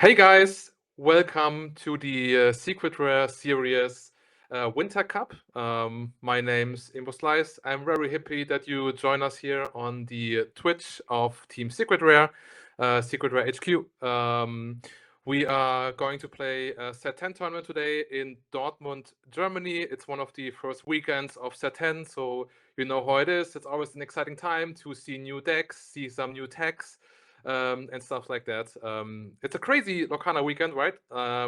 Hey guys, welcome to the Secret Rare Series Winter Cup. My name's Imboslice. I'm very happy that you join us here on the Twitch of Team Secret Rare, Secret Rare HQ. We are going to play a Set 10 tournament today in Dortmund, Germany. It's one of the first weekends of Set 10, so you know how it is. It's always an exciting time to see new decks, see some new techs. And stuff like that. It's a crazy Lorcana weekend, right?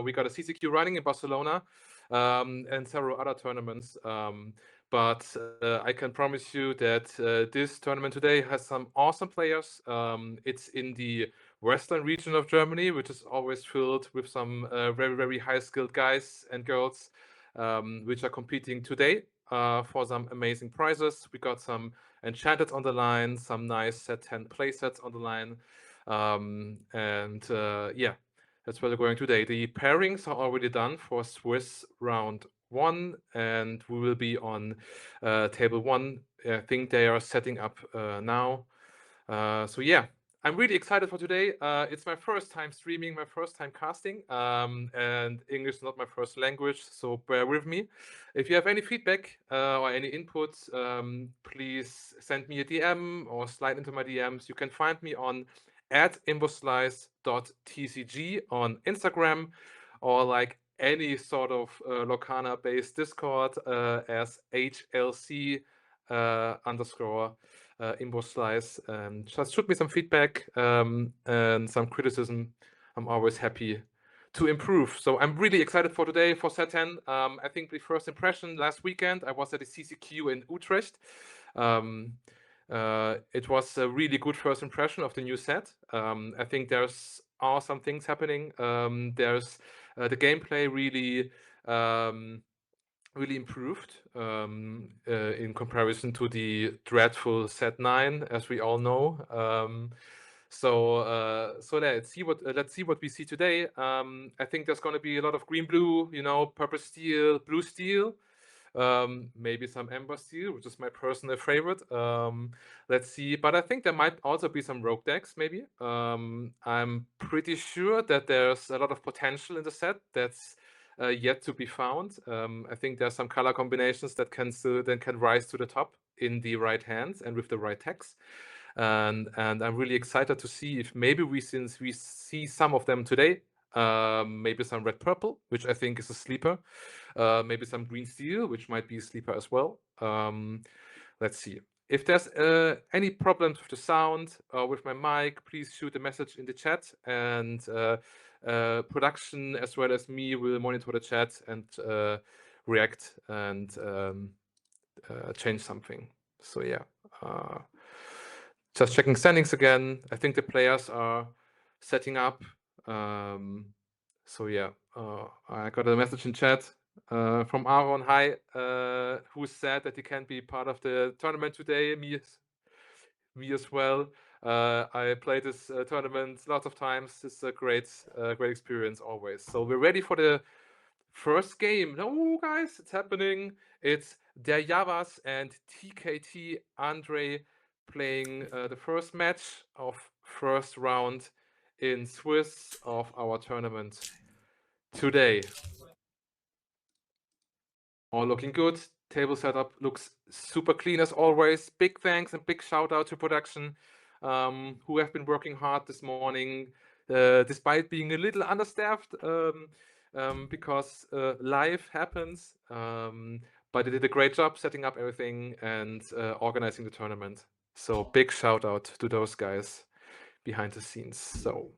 We got a CCQ running in Barcelona and several other tournaments. But I can promise you that this tournament today has some awesome players. It's in the western region of Germany, which is always filled with some very, very high-skilled guys and girls, which are competing today for some amazing prizes. We got some Enchanted on the line, some nice Set 10 playsets on the line. Yeah, that's where we're going today. The pairings are already done for Swiss round 1, and we will be on table 1. I think they are setting up now. So yeah, I'm really excited for today. It's my first time streaming, my first time casting, and English is not my first language, so bear with me. If you have any feedback or any input, please send me a DM or slide into my DMs. You can find me on @imboslice.tcg on Instagram, or like any sort of Lorcana-based Discord as HLC _ Imboslice. Just shoot me some feedback and some criticism. I'm always happy to improve. So I'm really excited for today, for Set 10. I think the first impression last weekend, I was at the CCQ in Utrecht. It was a really good first impression of the new set. I think there's awesome things happening. There's the gameplay really improved in comparison to the dreadful Set 9, as we all know. So let's see what we see today. I think there's going to be a lot of green-blue, purple steel, blue steel. Maybe some Ember Steel, which is my personal favorite. Let's see. But I think there might also be some rogue decks, maybe. I'm pretty sure that there's a lot of potential in the set that's yet to be found. I think there's some color combinations that can rise to the top in the right hands and with the right decks. And I'm really excited to see if maybe since we see some of them today, maybe some red purple, which I think is a sleeper. Maybe some green steel, which might be a sleeper as well. Let's see. If there's any problems with the sound or with my mic, please shoot a message in the chat, and production as well as me will monitor the chat and react and change something. So yeah, just checking standings again. I think the players are setting up. So yeah, I got a message in chat from Aaron, hi, who said that he can't be part of the tournament today. Me as well. I played this tournament lots of times. It's a great experience always. So we're ready for the first game. No, guys, it's happening. It's Jawas and TKT Andree playing the first match of first round in Swiss of our tournament today. All looking good. Table setup looks super clean as always. Big thanks and big shout out to production, who have been working hard this morning, despite being a little understaffed, because life happens. But they did a great job setting up everything and organizing the tournament. So big shout out to those guys behind the scenes. So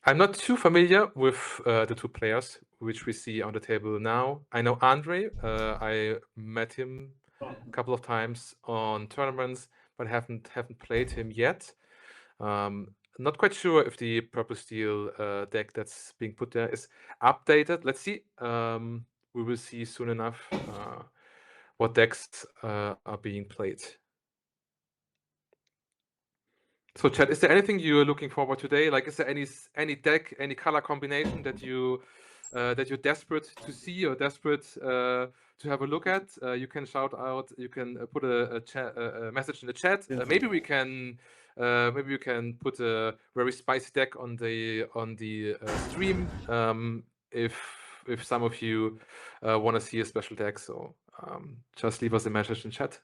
I'm not too familiar with the two players which we see on the table now. I know Andree. I met him a couple of times on tournaments, but haven't played him yet. Not quite sure if the purple steel deck that's being put there is updated. Let's see. We will see soon enough what decks are being played. So chat, is there anything you're looking forward today? Like, is there any deck, any color combination that you're desperate to see or desperate to have a look at. You can shout out. You can put a message in the chat. Maybe we can. Maybe you can put a very spicy deck on the stream. If some of you want to see a special deck, so just leave us a message in chat.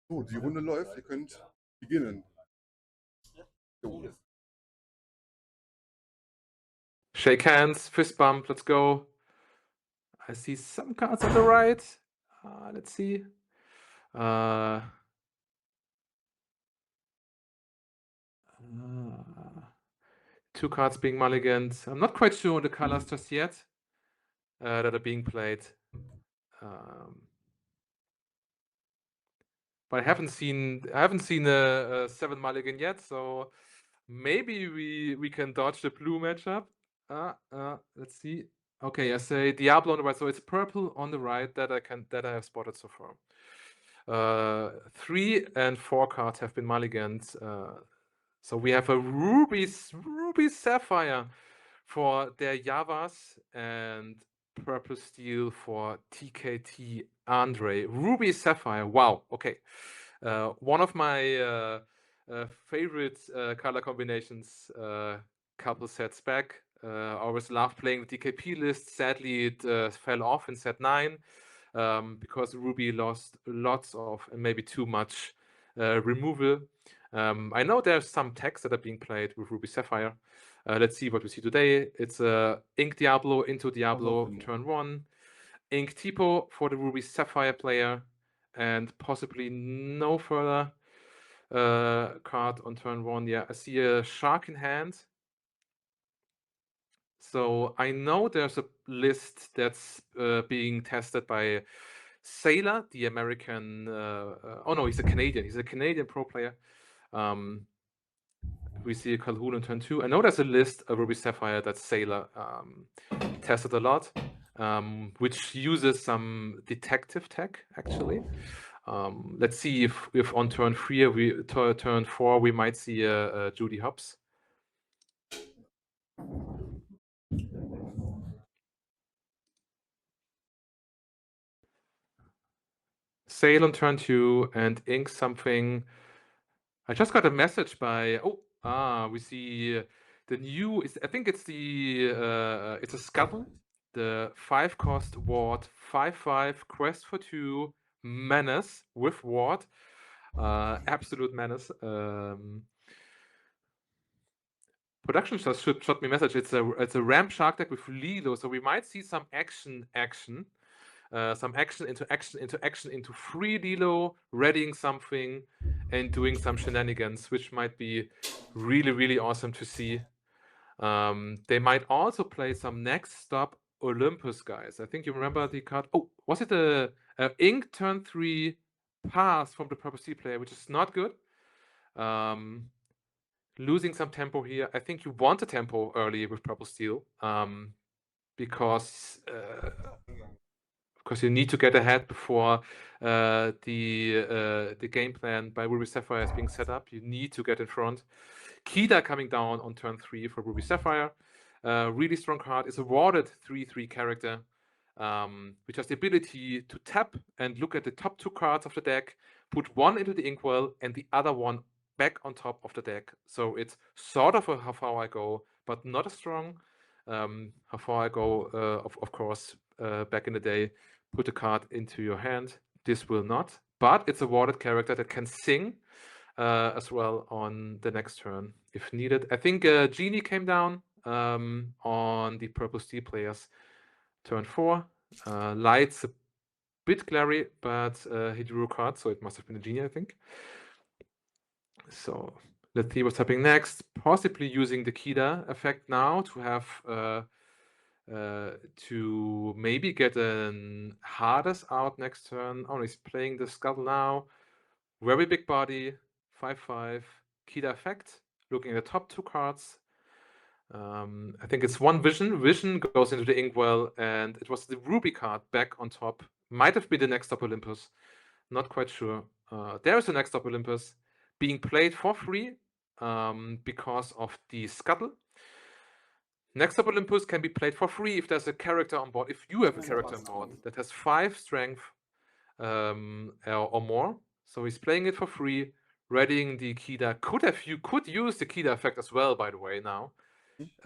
So, die Runde läuft. Ihr könnt beginnen. Shake hands, fist bump. Let's go. I see some cards on the right. Let's see. Two cards being mulliganed. I'm not quite sure on the colors just yet that are being played. But I haven't seen a 7 mulligan yet, so maybe we can dodge the blue matchup. Let's see. Okay, I say Diablo on the right, so it's purple on the right that I have spotted so far. 3 and 4 cards have been mulliganed. So we have a Ruby Sapphire for their Jawas and Purple Steel for TKT Andree. Ruby Sapphire. Wow. Okay. One of my favorite color combinations couple sets back. I always loved playing the DKP list. Sadly, it fell off in set 9 because Ruby lost lots of and maybe too much removal. I know there's some decks that are being played with Ruby Sapphire. Let's see what we see today. It's Ink Diablo into Diablo turn 1. Ink Tipo for the Ruby Sapphire player. And possibly no further card on turn 1. Yeah, I see a Shark in hand. So I know there's a list that's being tested by Sailor, the American. Oh no, he's a Canadian. He's a Canadian pro player. We see a Calhoun in turn 2. I know there's a list of Ruby Sapphire that Sailor tested a lot, which uses some detective tech actually. Let's see if on turn 3 turn 4 we might see a Judy Hopps. Sail on turn 2 and ink something. I just got a message by we see the new I think it's the it's a Scuttle, the 5-cost ward 5/5 quest for 2 menace with ward, absolute menace. Production just shot me a message. It's a ramp shark deck with Lilo, so we might see some action. Some action into free Lilo, readying something, and doing some shenanigans, which might be really, really awesome to see. They might also play some Next Stop Olympus guys. I think you remember the card. Oh, was it a Ink turn 3 pass from the Purple Sea player, which is not good. Losing some tempo here. I think you want a tempo early with Purple Steel because you need to get ahead before the game plan by Ruby Sapphire is being set up. You need to get in front. Kida coming down on turn 3 for Ruby Sapphire. Really strong card. Is a warded 3/3 character, which has the ability to tap and look at the top 2 cards of the deck, put one into the inkwell and the other one back on top of the deck. So it's sort of a how far I go, but not as strong. How far I go, of course, back in the day, put a card into your hand. This will not, but it's a warded character that can sing as well on the next turn if needed. I think Genie came down on the Purple Steel players turn 4. Light's a bit glary, but he drew a card, so it must have been a Genie, I think. So let's see what's happening next. Possibly using the Kida effect now to have to maybe get an Hades out next turn. Oh, he's playing the Scuttle now. Very big body, 5/5, Kida effect. Looking at the top 2 cards. I think it's one Vision. Vision goes into the Inkwell, and it was the Ruby card back on top. Might have been the Next Stop Olympus. Not quite sure. There is the Next Stop Olympus being played for free because of the scuttle. Next up, Olympus can be played for free if there's a character on board. If you have a character on board that has 5 strength or more, so he's playing it for free, readying the Kida. You could use the Kida effect as well, by the way. Now,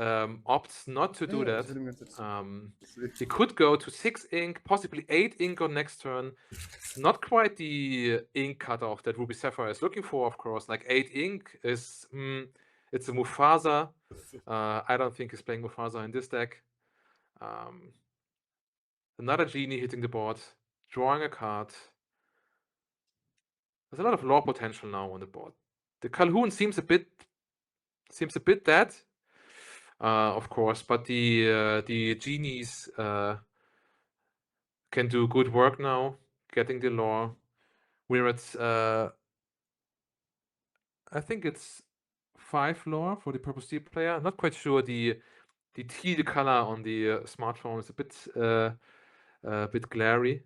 opts not to do that. He could go to 6 ink, possibly 8 ink on next turn. Not quite the ink cutoff that Ruby Sapphire is looking for, of course. Like 8 ink is it's a Mufasa. I don't think he's playing Mufasa in this deck. Another genie hitting the board, drawing a card. There's a lot of lore potential now on the board. The Calhoun seems a bit dead, of course, but the genies can do good work now, getting the lore. We're at I think it's 5 lore for the Purple Steel player. Not quite sure. The teal color on the smartphone is a bit glary.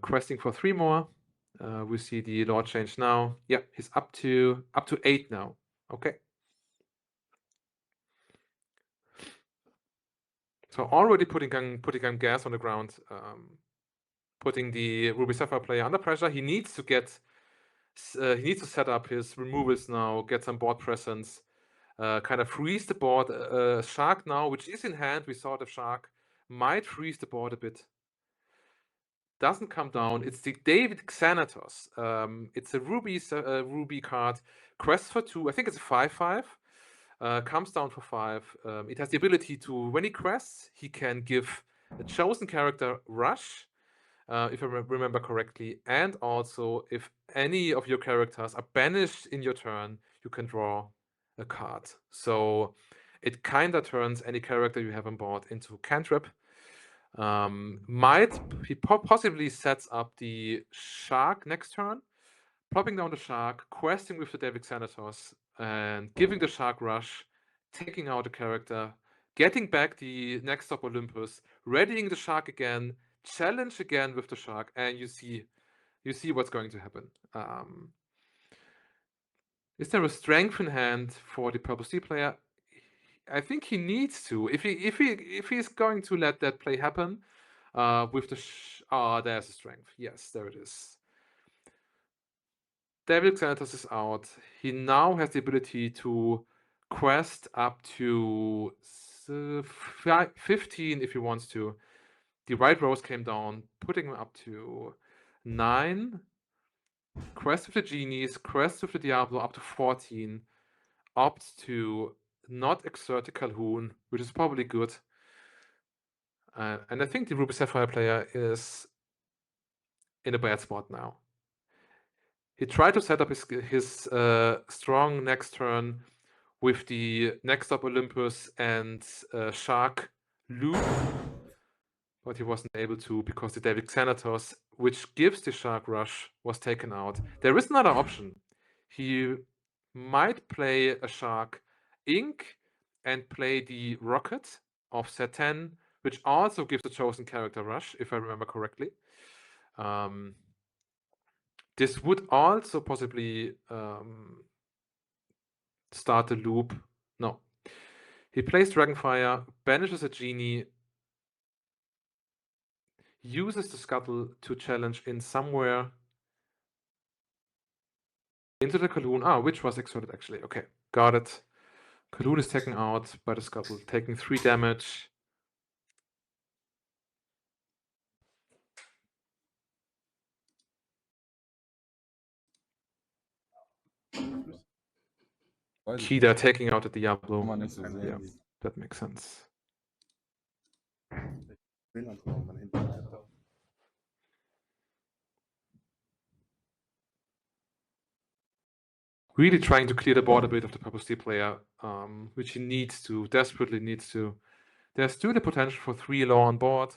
Questing for 3 more. We see the lore change now. Yeah, he's up to 8 now. Okay. So already putting on gas on the ground, putting the Ruby Sapphire player under pressure. He needs to set up his removals now, get some board presence. Kind of freeze the board. Shark now, which is in hand, we saw the Shark, might freeze the board a bit. Doesn't come down. It's the David Xanatos. It's a Ruby card. Quest for 2. I think it's a 5/5. Comes down for 5. It has the ability to, when he quests, he can give a chosen character rush, if I remember correctly, and also if any of your characters are banished in your turn, you can draw a card. So it kind of turns any character you have on board into cantrip. He possibly sets up the Shark next turn, plopping down the Shark, questing with the David Xanatos, and giving the Shark rush, taking out a character, getting back the next up Olympus, readying the Shark again, challenge again with the Shark, and you see what's going to happen. Is there a strength in hand for the Purple Sea player? I think he needs to. If he's going to let that play happen, with the there's a strength. Yes, there it is. David Xanatos is out. He now has the ability to quest up to 15 if he wants to. The White Rose came down, putting him up to 9. Quest with the Genies, quest with the Diablo up to 14. Opt to not exert the Calhoun, which is probably good. And I think the Ruby Sapphire player is in a bad spot now. He tried to set up his strong next turn with the next up Olympus and Shark loop, but he wasn't able to because the David Xanatos, which gives the Shark rush, was taken out. There is another option. He might play a Shark Ink and play the Rocket of set 10, which also gives the chosen character rush, if I remember correctly. This would also possibly start the loop. No. He plays Dragonfire, banishes a Genie, uses the Scuttle to challenge in somewhere into the Calhoun. Which was exerted actually. Okay, got it. Calhoun is taken out by the Scuttle, taking 3 damage. Kida taking out the Diablo. Yeah, that makes sense. Really trying to clear the board a bit of the Purple Steel player, which he needs to, desperately needs to. There's still the potential for 3 lore on board.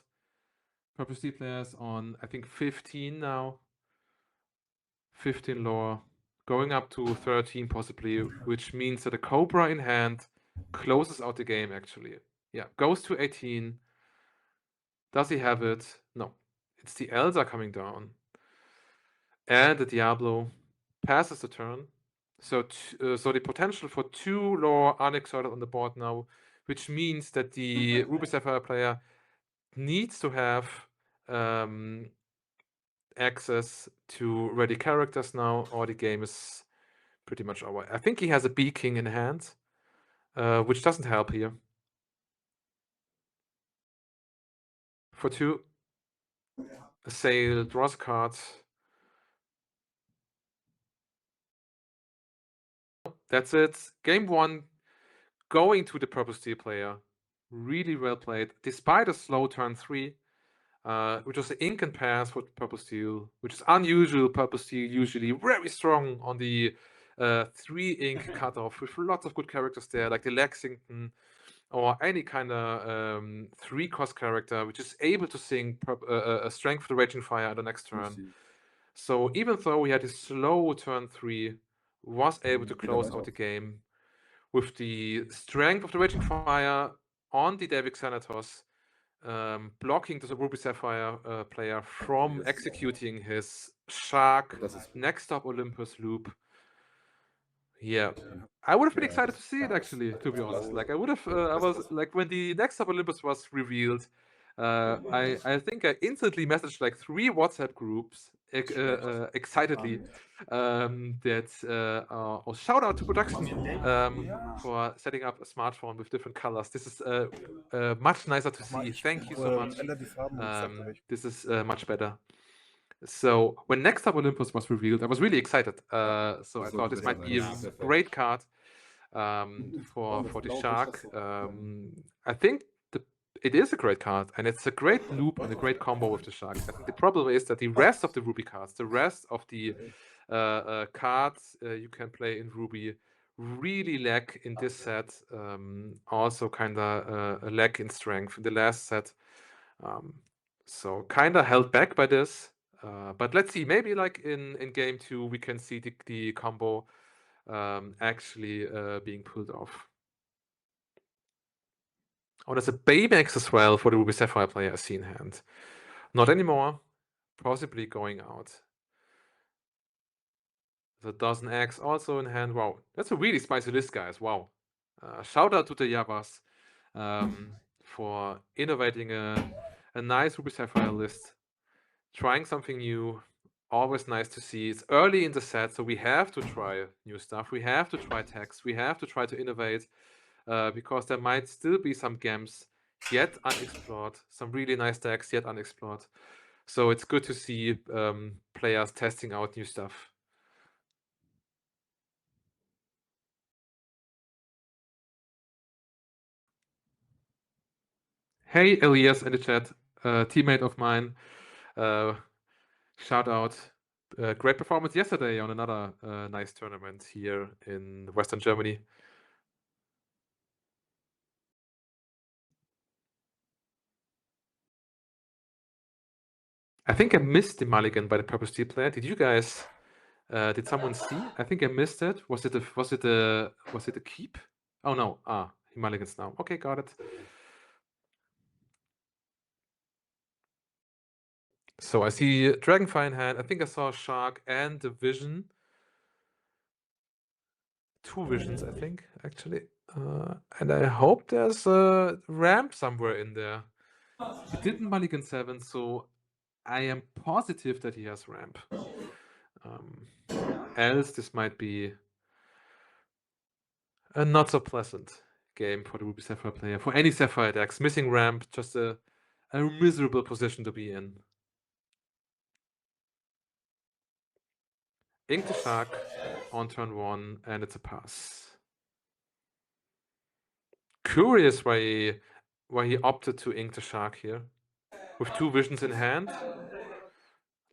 Purple Steel players on, I think, 15 now. 15 lore, going up to 13 possibly, which means that a Cobra in hand closes out the game actually. Yeah, goes to 18. Does he have it? No. It's the Elsa coming down. And the Diablo passes the turn. So the potential for 2 lore unexerted on the board now, which means that the Ruby Sapphire player needs to have access to ready characters now, or the game is pretty much over. I think he has a B King in hand, which doesn't help here. For 2, a sail, draws a card. That's it. Game 1, going to the purple steel player. Really well played, despite a slow turn 3, which was the ink and pass for purple steel, which is unusual. Purple steel usually very strong on the 3 ink cutoff with lots of good characters there, like the Lexington or any kind of 3-cost character, which is able to sing a strength for the Raging Fire at the next turn. So even though he had a slow turn 3, was able to close out the game with the strength of the Raging Fire on the Davic Xanatos, blocking the Ruby Sapphire player from executing his Shark Next Up Olympus loop. Yeah, I would have been excited to see it, actually, to be honest. Like, I would have, I was like, when the Next Up Olympus was revealed, I think I instantly messaged like 3 WhatsApp groups excitedly that shout out to production for setting up a smartphone with different colors. This is much nicer to see. Thank you so much. This is much better. So when Next Up Olympus was revealed, I was really excited. So I thought this might be a great card for the Shark. I think it is a great card, and it's a great loop and a great combo with the Shark. I think the problem is that the rest of the Ruby cards, the rest of the cards you can play in Ruby, really lack in this set. Also kind of lack in strength in the last set. So kind of held back by this. But let's see, maybe like in game 2, we can see the combo actually being pulled off. Oh, there's a Baymax as well for the Ruby Sapphire player I see in hand. Not anymore. Possibly going out. The Dozen X also in hand. Wow, that's a really spicy list, guys. Wow. Shout out to the Jawas for innovating a nice Ruby Sapphire list. Trying something new. Always nice to see. It's early in the set, so we have to try new stuff. We have to try text. We have to try to innovate because there might still be some games yet unexplored, some really nice decks yet unexplored. So it's good to see players testing out new stuff. Hey, Elias in the chat, teammate of mine. Shout out. Great performance yesterday on another nice tournament here in Western Germany. I think I missed the mulligan by the purple steel player. Did you guys? Did someone see? I think I missed it. Was it a keep? Oh no. He mulligans now. Okay, got it. So I see Dragonfire in hand. I think I saw Shark and the Vision. 2 visions, I think, actually. And I hope there's a ramp somewhere in there. He didn't mulligan 7, so I am positive that he has ramp. Else this might be a not so pleasant game for the Ruby Sapphire player. For any Sapphire decks, missing ramp, just a miserable position to be in. Ink the Shark on turn 1, and it's a pass. Curious why he opted to ink the Shark here. With 2 visions in hand.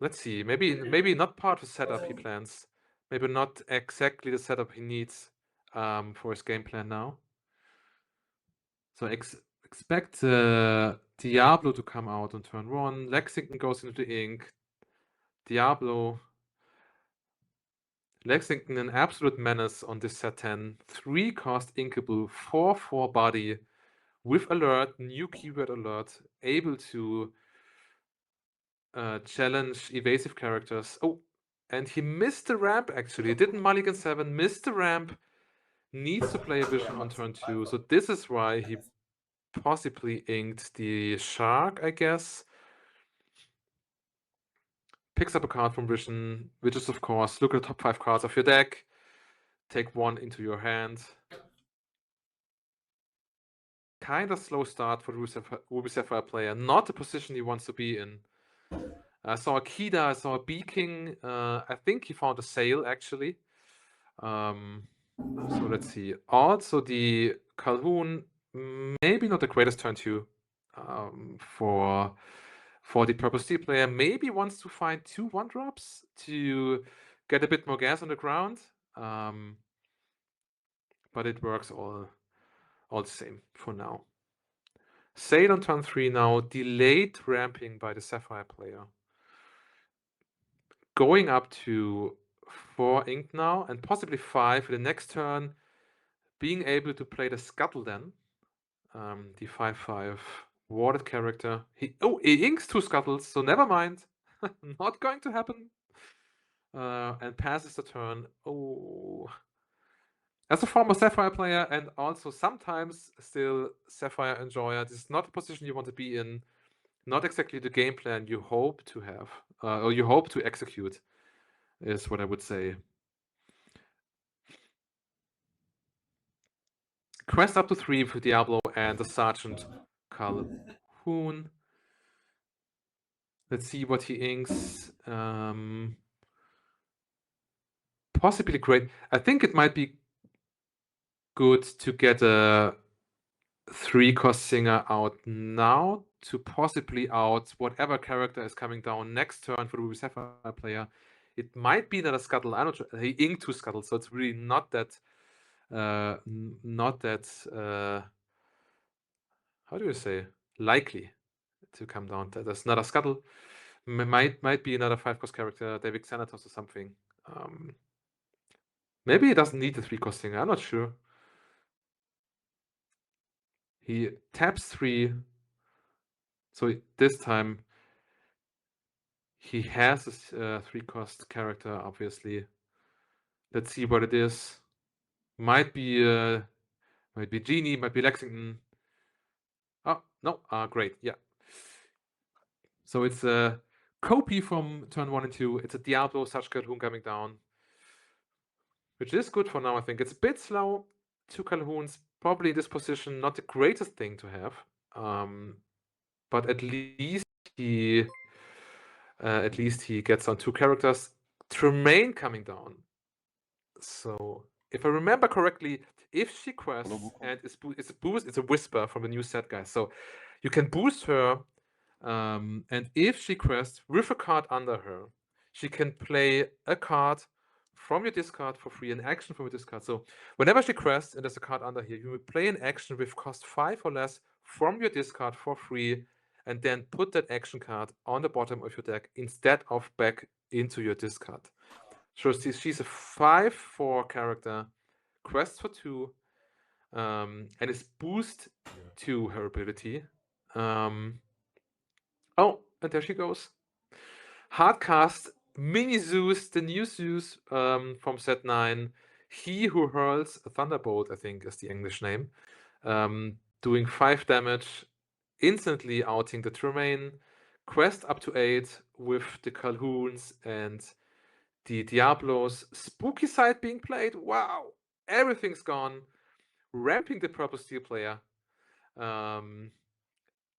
Let's see, maybe not part of the setup he plans. Maybe not exactly the setup he needs for his game plan now. So expect Diablo to come out on turn 1. Lexington goes into the ink. Diablo. Lexington, an absolute menace on this set 10. 3-cost inkable, 4/4 body with alert, new keyword alert, able to challenge evasive characters. Oh, And he missed the ramp, actually. He didn't mulligan 7, missed the ramp, needs to play a vision on turn 2. So this is why he possibly inked the shark, I guess. Picks up a card from vision, which is, of course, look at the top 5 cards of your deck. Take 1 into your hand. Kind of slow start for the Ruby Sapphire player. Not the position he wants to be in. I saw a Kida, I saw a Beaking. I think he found a Sail, actually. So let's see. Also, the Calhoun, maybe not the greatest turn 2 for the Purple Steel player. Maybe wants to find 2 1-drops to get a bit more gas on the ground. But it works all the same for now. Sail on turn 3 now. Delayed ramping by the Sapphire player. Going up to 4 ink now, and possibly 5 for the next turn. Being able to play the Scuttle then. The 5/5 warded character. He inks 2 Scuttles, so never mind. Not going to happen. And passes the turn. Oh. As a former Sapphire player and also sometimes still Sapphire enjoyer, this is not a position you want to be in. Not exactly the game plan you hope to have, or you hope to execute, is what I would say. Quest up to 3 for Diablo and the Sergeant Calhoun. Let's see what he inks. Possibly great. I think it might be good to get a 3-cost singer out now to possibly out whatever character is coming down next turn for the Ruby Sapphire player. It might be another Scuttle. I'm not sure. He inked 2 Scuttles, so it's really not that how do you say, likely to come down. There's another Scuttle. Might be another 5-cost character, David Xanatos or something. Maybe he doesn't need the 3-cost singer. I'm not sure. He taps 3. So this time he has a 3-cost character, obviously. Let's see what it is. Might be Genie, might be Lexington. Oh, no. Great. Yeah. So it's a copy from turn 1 and 2. It's a Diablo Such Calhoun coming down, which is good for now, I think. It's a bit slow. 2 Calhouns, probably in this position, not the greatest thing to have. But at least he gets on 2 characters. Tremaine coming down. So if I remember correctly, if she quests and it's a whisper from the new set, guys. So you can boost her, and if she quests with a card under her, she can play a card from your discard for free, an action from your discard. So whenever she quests and there's a card under here, you will play an action with cost 5 or less from your discard for free, and then put that action card on the bottom of your deck instead of back into your discard. So she's a 5/4 character, quests for 2, and is boost to her ability. Oh, and there she goes. Hardcast Mini Zeus, the new Zeus from set 9. He who hurls a Thunderbolt, I think is the English name. Doing 5 damage, instantly outing the Tremaine. Quest up to 8 with the Calhouns and the Diablos. Spooky side being played. Wow! Everything's gone. Ramping the Purple Steel player.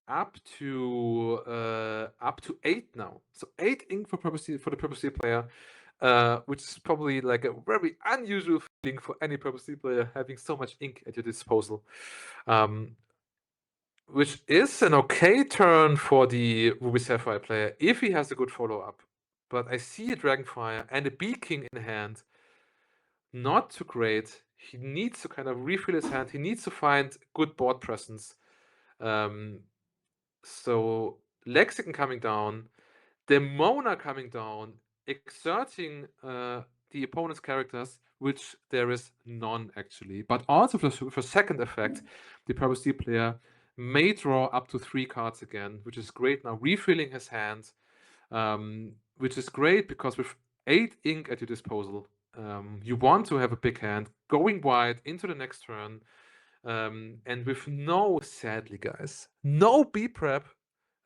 Up to 8 now. So 8 ink for the Purple Steel player, which is probably like a very unusual feeling for any Purple Steel player, having so much ink at your disposal. Which is an okay turn for the Ruby Sapphire player if he has a good follow-up. But I see a Dragonfire and a Beaking in hand. Not too great. He needs to kind of refill his hand. He needs to find good board presence. So Lexicon coming down, Demona coming down, exerting the opponent's characters, which there is none actually. But also for second effect, the Purple Steel player may draw up to 3 cards again, which is great now, refilling his hand, which is great because with 8 ink at your disposal. You want to have a big hand going wide into the next turn, and with no, sadly, guys, no B prep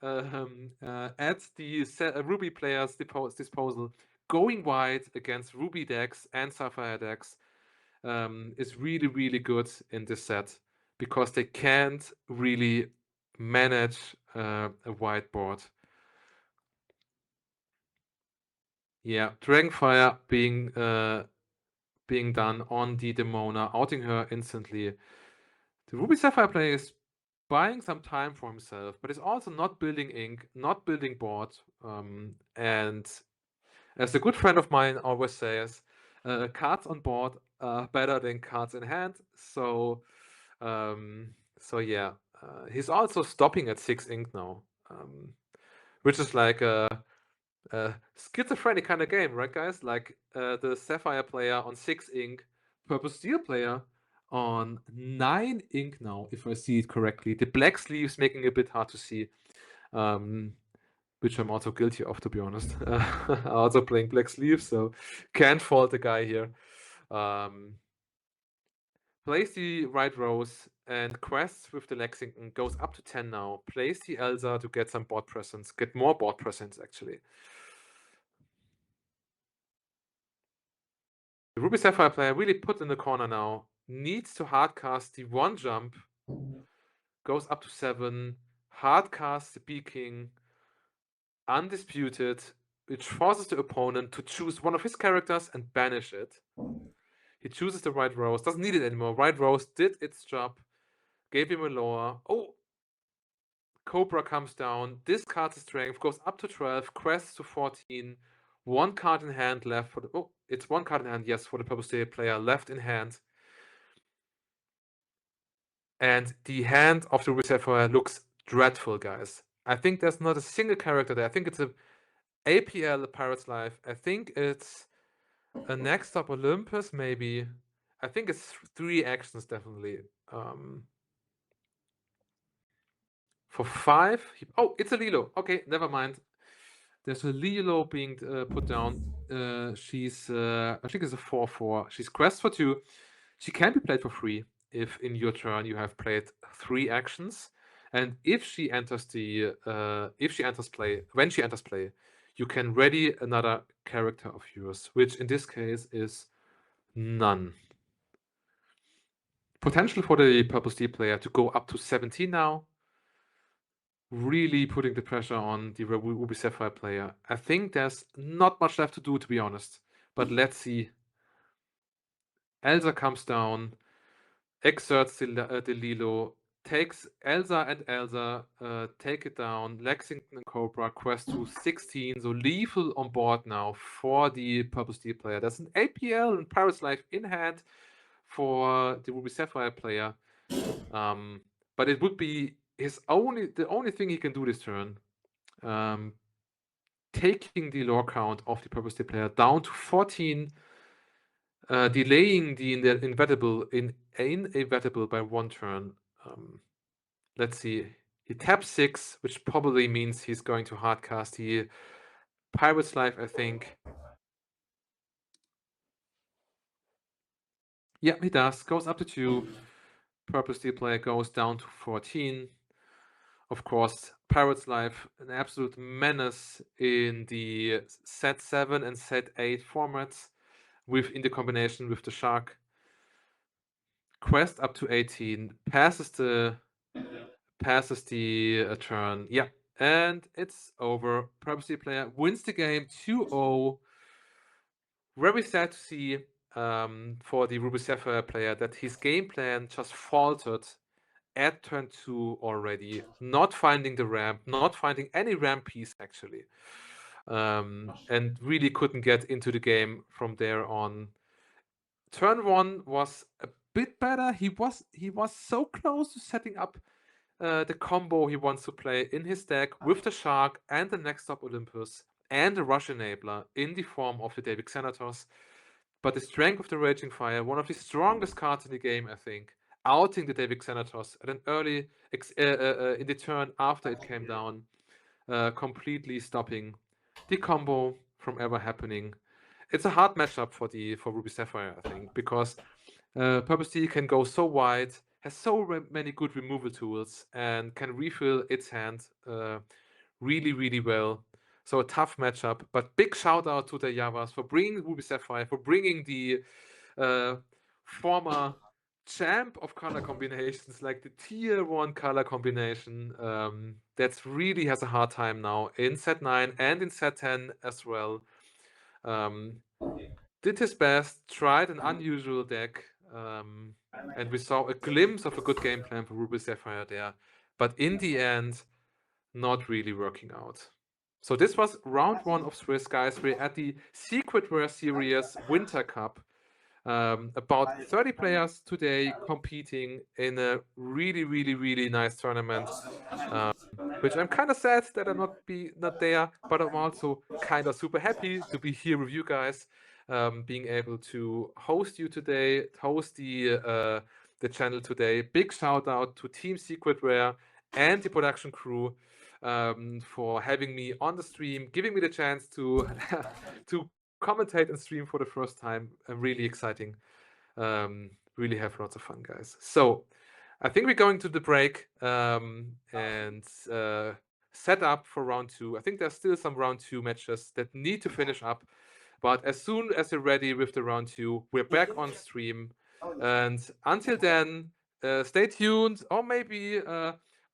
at the Ruby player's disposal, going wide against Ruby decks and Sapphire decks is really, really good in this set because they can't really manage a whiteboard. Yeah, Dragonfire being done on the Demona, outing her instantly. The Ruby Sapphire player is buying some time for himself, but is also not building ink, not building board. And as a good friend of mine always says, cards on board are better than cards in hand. So, yeah, he's also stopping at 6 ink now, which is like a schizophrenic kind of game, right, guys? Like the Sapphire player on 6 ink, Purple Steel player on 9 ink now, if I see it correctly. The black sleeves making it a bit hard to see, which I'm also guilty of, to be honest. Also playing black sleeves, so can't fault the guy here. Plays the right rows and quests with the Lexington goes up to 10 now. Plays the Elsa to get some board presence, get more board presence actually. The Ruby Sapphire player really put in the corner now. Needs to hardcast the 1 jump. Goes up to 7. Hardcast the B King. Undisputed. Which forces the opponent to choose one of his characters and banish it. He chooses the right rose. Doesn't need it anymore. Right rose did its job. Gave him a lower. Oh! Cobra comes down. Discards his strength. Goes up to 12. Quests to 14. 1 card in hand left for the... Oh, it's 1 card in hand, yes, for the Purple State player left in hand. And the hand of the Ruby Sapphire looks dreadful, guys. I think there's not a single character there. I think it's a APL, a Pirate's Life. I think it's a Next Up Olympus, maybe. I think it's 3 actions, definitely. For 5... Oh, it's a Lilo. Okay, never mind. There's a Lilo being put down. She's, I think it's a 4/4. She's quest for 2. She can be played for free if in your turn you have played 3 actions. And if she enters when she enters play, you can ready another character of yours, which in this case is none. Potential for the Purple Steel player to go up to 17 now. Really putting the pressure on the Ruby Sapphire player. I think there's not much left to do, to be honest. But let's see. Elsa comes down, exerts the Lilo, takes Elsa and Elsa, take it down. Lexington and Cobra quest to 16, so lethal on board now for the Purple Steel player. There's an APL and Pirate's Life in hand for the Ruby Sapphire player. But it would be the only thing he can do this turn. Taking the lore count of the Purple Steel player down to 14, delaying the inevitable by 1 turn. Let's see. He taps 6, which probably means he's going to hardcast the Pirate's Life, I think. Yeah, he does. Goes up to 2. Purple Steel player goes down to 14. Of course, Pirate's Life, an absolute menace in the set 7 and set 8 formats, in the combination with the Shark. Quest up to 18, passes the turn. Yeah, and it's over. Purple Steel player wins the game 2-0. Very sad to see for the Ruby Sapphire player that his game plan just faltered at turn 2 already, not finding the ramp, not finding any ramp piece actually, and really couldn't get into the game from there on. Turn 1 was a bit better. He was so close to setting up the combo he wants to play in his deck with the Shark and the Next Stop Olympus and the Rush Enabler in the form of the Davic Senators. But the Strength of the Raging Fire, one of the strongest cards in the game, I think, outing the Davic Senators at an early in the turn after it came down, completely stopping the combo from ever happening. it's a hard matchup for Ruby Sapphire, I think, because Purple Steel can go so wide, has so many good removal tools, and can refill its hand really, really well. So a tough matchup, but big shout out to the Jawas for bringing Ruby Sapphire, for bringing the former champ of color combinations, like the tier 1 color combination, that's really has a hard time now in set 9 and in set 10 as well. Did his best, tried an unusual deck, and we saw a glimpse of a good game plan for Ruby Sapphire there, but in the end, not really working out. So this was round 1 of Swiss, guys. We're at the Secret Rare Series Winter Cup. About 30 players today competing in a really, really, really nice tournament, which I'm kind of sad that I'm not there, but I'm also kind of super happy to be here with you guys, being able to host you today, host the channel today. Big shout out to Team Secret Rare and the production crew for having me on the stream, giving me the chance to to commentate and stream for the first time. Really exciting. Really have lots of fun, guys. So I think we're going to the break and set up for round 2. I think there's still some round 2 matches that need to finish up. But as soon as you're ready with the round 2, we're back on stream. And until then, stay tuned, or maybe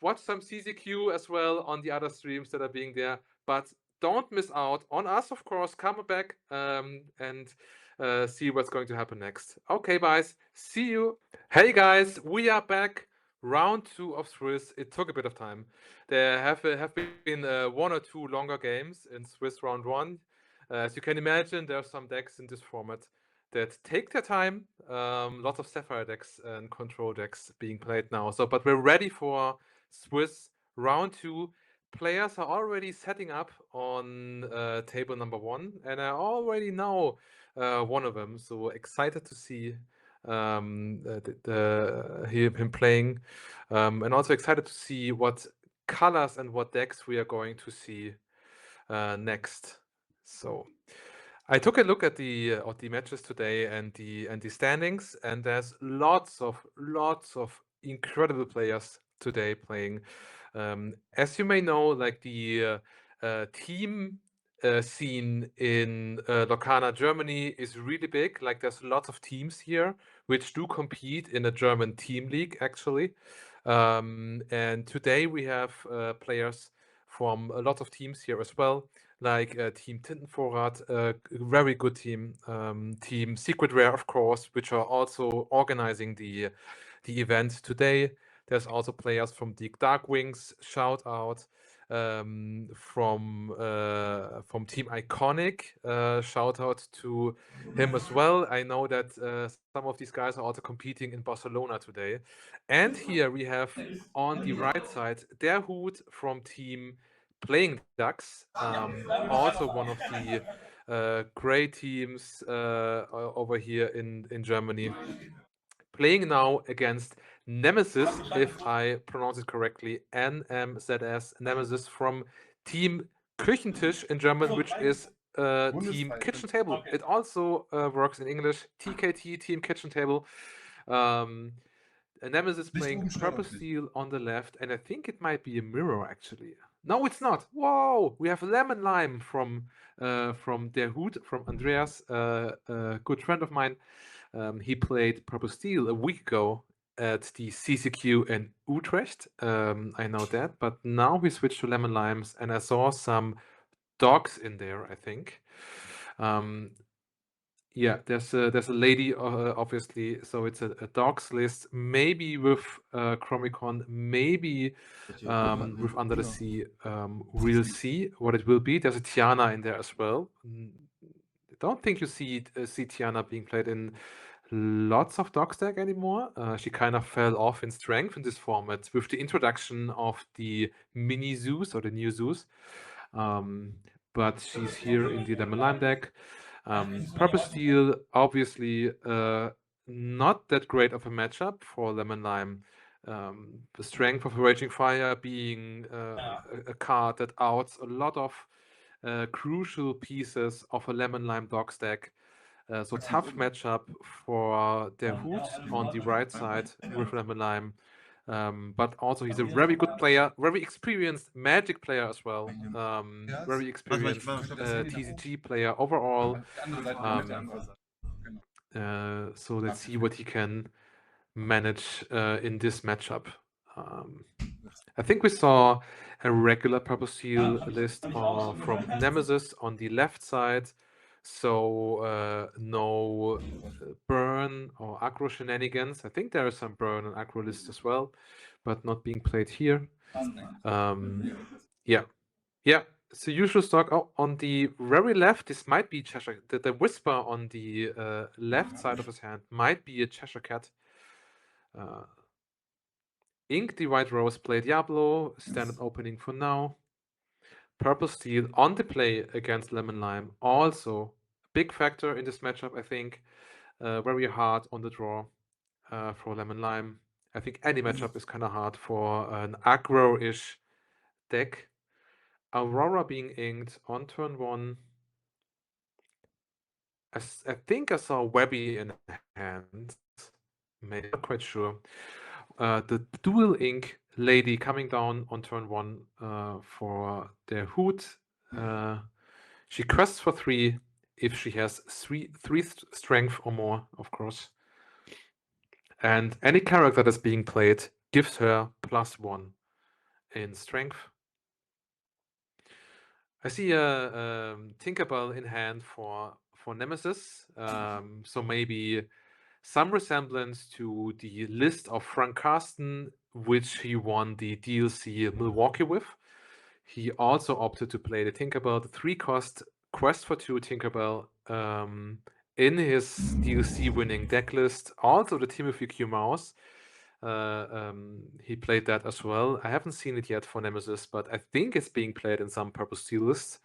watch some CZQ as well on the other streams that are being there. But don't miss out on us, of course. Come back and see what's going to happen next. Okay, guys, see you. Hey, guys, we are back. Round 2 of Swiss. It took a bit of time. There have been 1 or 2 longer games in Swiss round 1. As you can imagine, there are some decks in this format that take their time. Lots of Sapphire decks and control decks being played now. So, but we're ready for Swiss round 2. Players are already setting up on table number 1, and I already know one of them. So excited to see him playing, and also excited to see what colors and what decks we are going to see next. So I took a look at the matches today and the standings, and there's lots of incredible players today playing. As you may know, like the team scene in Lorcana, Germany is really big. Like there's lots of teams here which do compete in a German team league, actually. And today we have players from a lot of teams here as well, like Team Tintenvorrat, a very good team, Team Secret Rare, of course, which are also organizing the event today. There's also players from the Dark Wings, shout out, from Team Iconic, shout out to him as well. I know that some of these guys are also competing in Barcelona today. And here we have on the right side DerHut from Team Playing Ducks, also one of the great teams over here in Germany, playing now against Nemesis, if I pronounce it correctly, NMZS, Nemesis from Team Küchentisch in German, which is Team Kitchen Table. It also works in English, TKT, Team Kitchen Table. Nemesis playing Purple Steel on the left, and I think it might be a mirror, actually. No, it's not. Whoa! We have Lemon Lime from DerHut, from Andreas, a good friend of mine. He played Purple Steel a week ago at the CCQ in Utrecht. I know that, but now we switched to Lemon Limes, and I saw some dogs in there, I think. Yeah, there's a lady, obviously, so it's a dogs list, maybe with Chromicon, maybe with Under the Sea. We'll see what it will be. There's a Tiana in there as well. I don't think you see Tiana being played in lots of dogs deck anymore. She kind of fell off in strength in this format with the introduction of the mini zoos or the new zoos. But she's here in the Lemon Lime deck. Purple Steel, obviously, not that great of a matchup for Lemon Lime. The strength of Raging Fire being a card that outs a lot of crucial pieces of a lemon lime dog stack. So tough matchup for DerHut on the right side with lemon lime. But also he's a very good player, very experienced Magic player as well. Very experienced TCG player overall. So let's see what he can manage in this matchup. I think we saw a regular purple seal list from Nemesis on the left side. So no burn or aggro shenanigans. I think there is some burn and aggro list as well, but not being played here. Yeah. Yeah. So usual stock. Oh, on the very left, this might be Cheshire. The whisper on the left side of his hand might be a Cheshire Cat. Ink, the White Rose played Diablo, standard opening for now. Purple Steel on the play against Lemon Lime, also a big factor in this matchup, I think. Very hard on the draw for Lemon Lime. I think any matchup is kind of hard for an aggro-ish deck. Aurora being inked on turn 1. I think I saw Webby in hand. Maybe not quite sure. The dual ink lady coming down on turn 1 for DerHut. She quests for 3 if she has 3 strength or more, of course. And any character that's being played gives her +1 in strength. I see a Tinkerbell in hand for Nemesis. So maybe some resemblance to the list of Frank Carsten, which he won the DLC Milwaukee with. He also opted to play the Tinkerbell, the 3-cost Quest for 2 Tinkerbell, in his DLC winning deck list. Also the Timothy Q Mouse. He played that as well. I haven't seen it yet for Nemesis, but I think it's being played in some Purple Steel lists.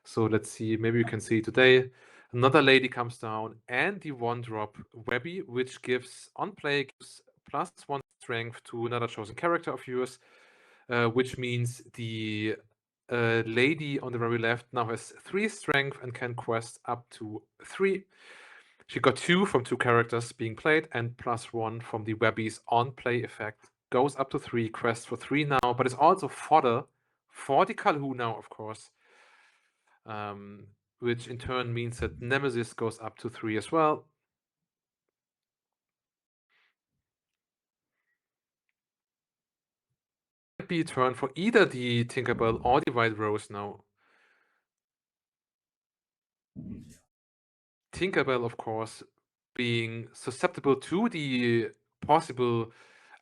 So let's see, maybe you can see it today. Another lady comes down, and the 1-drop Webby, which gives on play gives +1 strength to another chosen character of yours, which means the lady on the very left now has 3 strength and can quest up to 3. She got 2 from 2 characters being played, and +1 from the Webby's on play effect. Goes up to 3, quest for 3 now, but it's also fodder for the Calhoun now, of course. Which in turn means that Nemesis goes up to 3 as well. Might be a turn for either the Tinkerbell or the White Rose now. Tinkerbell, of course, being susceptible to the possible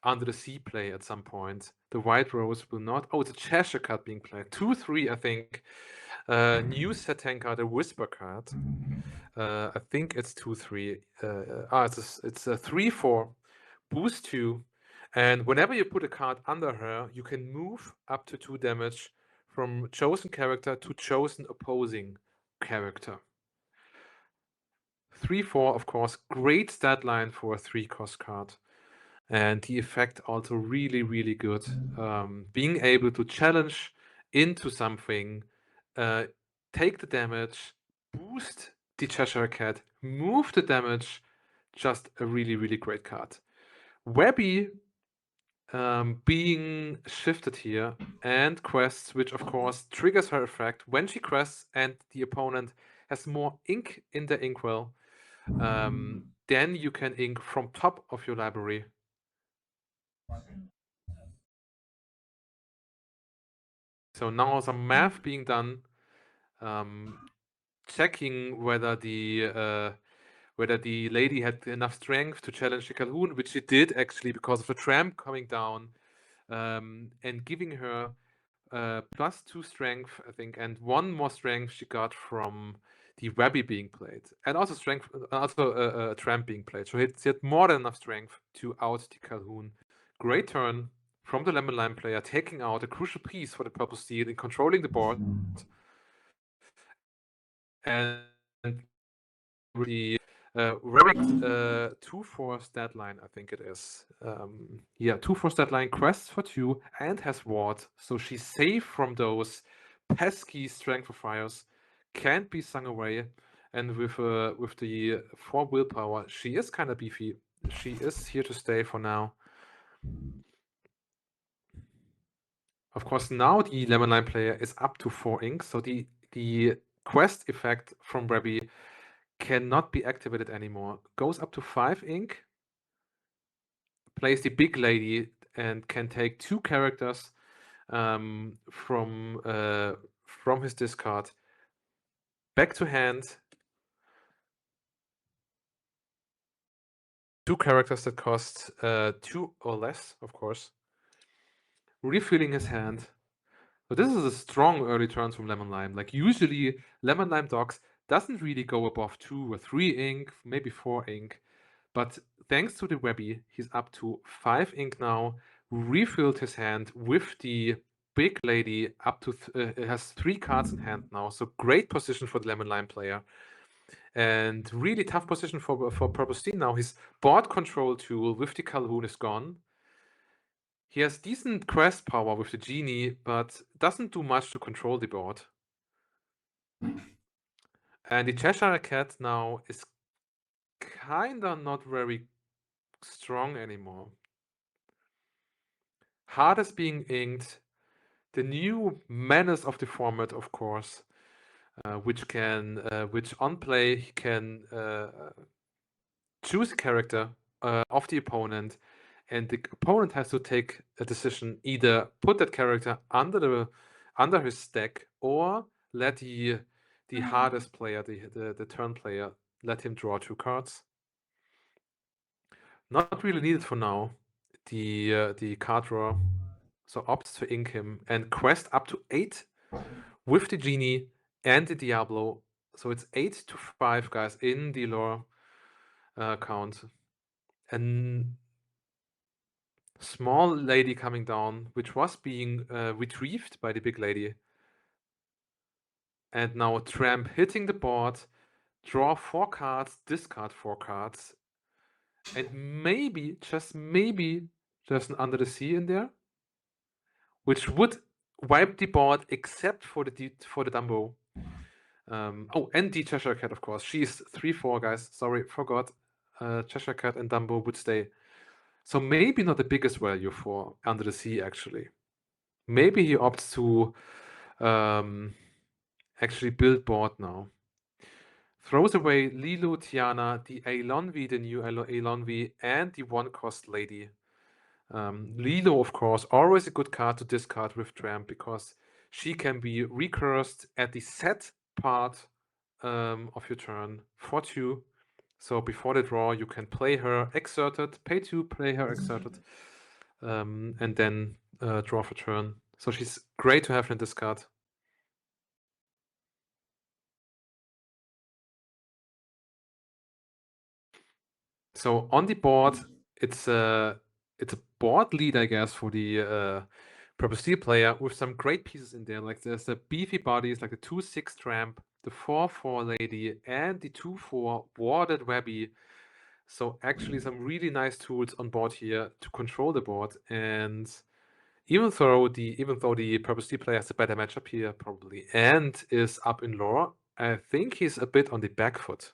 Under the Sea play at some point. The White Rose will not. Oh, it's a Cheshire card being played. 2/3, I think. New Satan card, a Whisper card. I think it's 2/3. It's a 3/4. Boost 2. And whenever you put a card under her, you can move up to 2 damage from chosen character to chosen opposing character. 3/4, of course, great stat line for a 3-cost card. And the effect also really, really good. Being able to challenge into something, take the damage, boost the Cheshire Cat, move the damage, just a really, really great card. Webby being shifted here and quests, which of course triggers her effect when she quests and the opponent has more ink in the inkwell. Then you can ink from top of your library. So now some math being done, checking whether the lady had enough strength to challenge the Calhoun, which she did actually because of a tramp coming down, and giving her +2 strength, I think, and 1 more strength she got from the Webby being played, and also strength, also a tramp being played. So she had more than enough strength to out the Calhoun. Great turn from the Lemon Lime player, taking out a crucial piece for the Purple Steel and controlling the board. And the very 2/4 stat line, I think it is. Yeah, 2/4 stat line, quest for 2, and has ward. So she's safe from those pesky strength of fires can't be sung away, and with the 4 willpower, she is kind of beefy. She is here to stay for now. Of course, now the Lemon Lime player is up to 4 ink, so the quest effect from Webby cannot be activated anymore. Goes up to 5 ink, plays the big lady, and can take 2 characters from his discard back to hand. 2 characters that cost 2 or less, of course. Refilling his hand. So this is a strong early turn from Lemon Lime. Like usually Lemon Lime Dogs doesn't really go above 2 or 3 ink, maybe 4 ink. But thanks to the Webby, he's up to 5 ink now, refilled his hand with the big lady up to, has 3 cards in hand now. So great position for the Lemon Lime player. And really tough position for Purple Steam now. His board control tool with the Calhoun is gone. He has decent quest power with the Genie, but doesn't do much to control the board. And the Cheshire Cat now is kinda not very strong anymore. Hardest being inked. The new menace of the format, of course, which on play he can choose a character of the opponent, and the opponent has to take a decision: either put that character under his stack, or let the hardest player, the turn player, let him draw 2 cards. Not really needed for now. The card draw, so opts to ink him and quest up to 8 with the Genie and the Diablo. So it's 8 to 5 guys in the lore count. And small lady coming down, which was being retrieved by the big lady. And now Tramp hitting the board, draw 4 cards, discard 4 cards, and maybe, just maybe, there's an Under the Sea in there, which would wipe the board except for the Dumbo. Oh, and the Cheshire Cat, of course. She's 3/4, guys. Sorry, forgot. Cheshire Cat and Dumbo would stay. So maybe not the biggest value for Under the Sea, actually. Maybe he opts to actually build board now. Throws away Lilo, Tiana, the Eilonvi, the new Eilonvi, and the 1-cost lady. Lilo, of course, always a good card to discard with Tramp, because she can be recursed at the set part of your turn for 2. So before the draw, you can play her exerted, pay 2, play her exerted, and then draw for turn. So she's great to have in this card. So on the board, it's a board lead, I guess, for the Purple Steel player, with some great pieces in there. Like there's the beefy bodies, like the 2/6 Tramp, the 4/4 lady, and the 2/4 warded Webby. So actually some really nice tools on board here to control the board. And even though the Purple Steel player has a better matchup here, probably, and is up in lore, I think he's a bit on the back foot.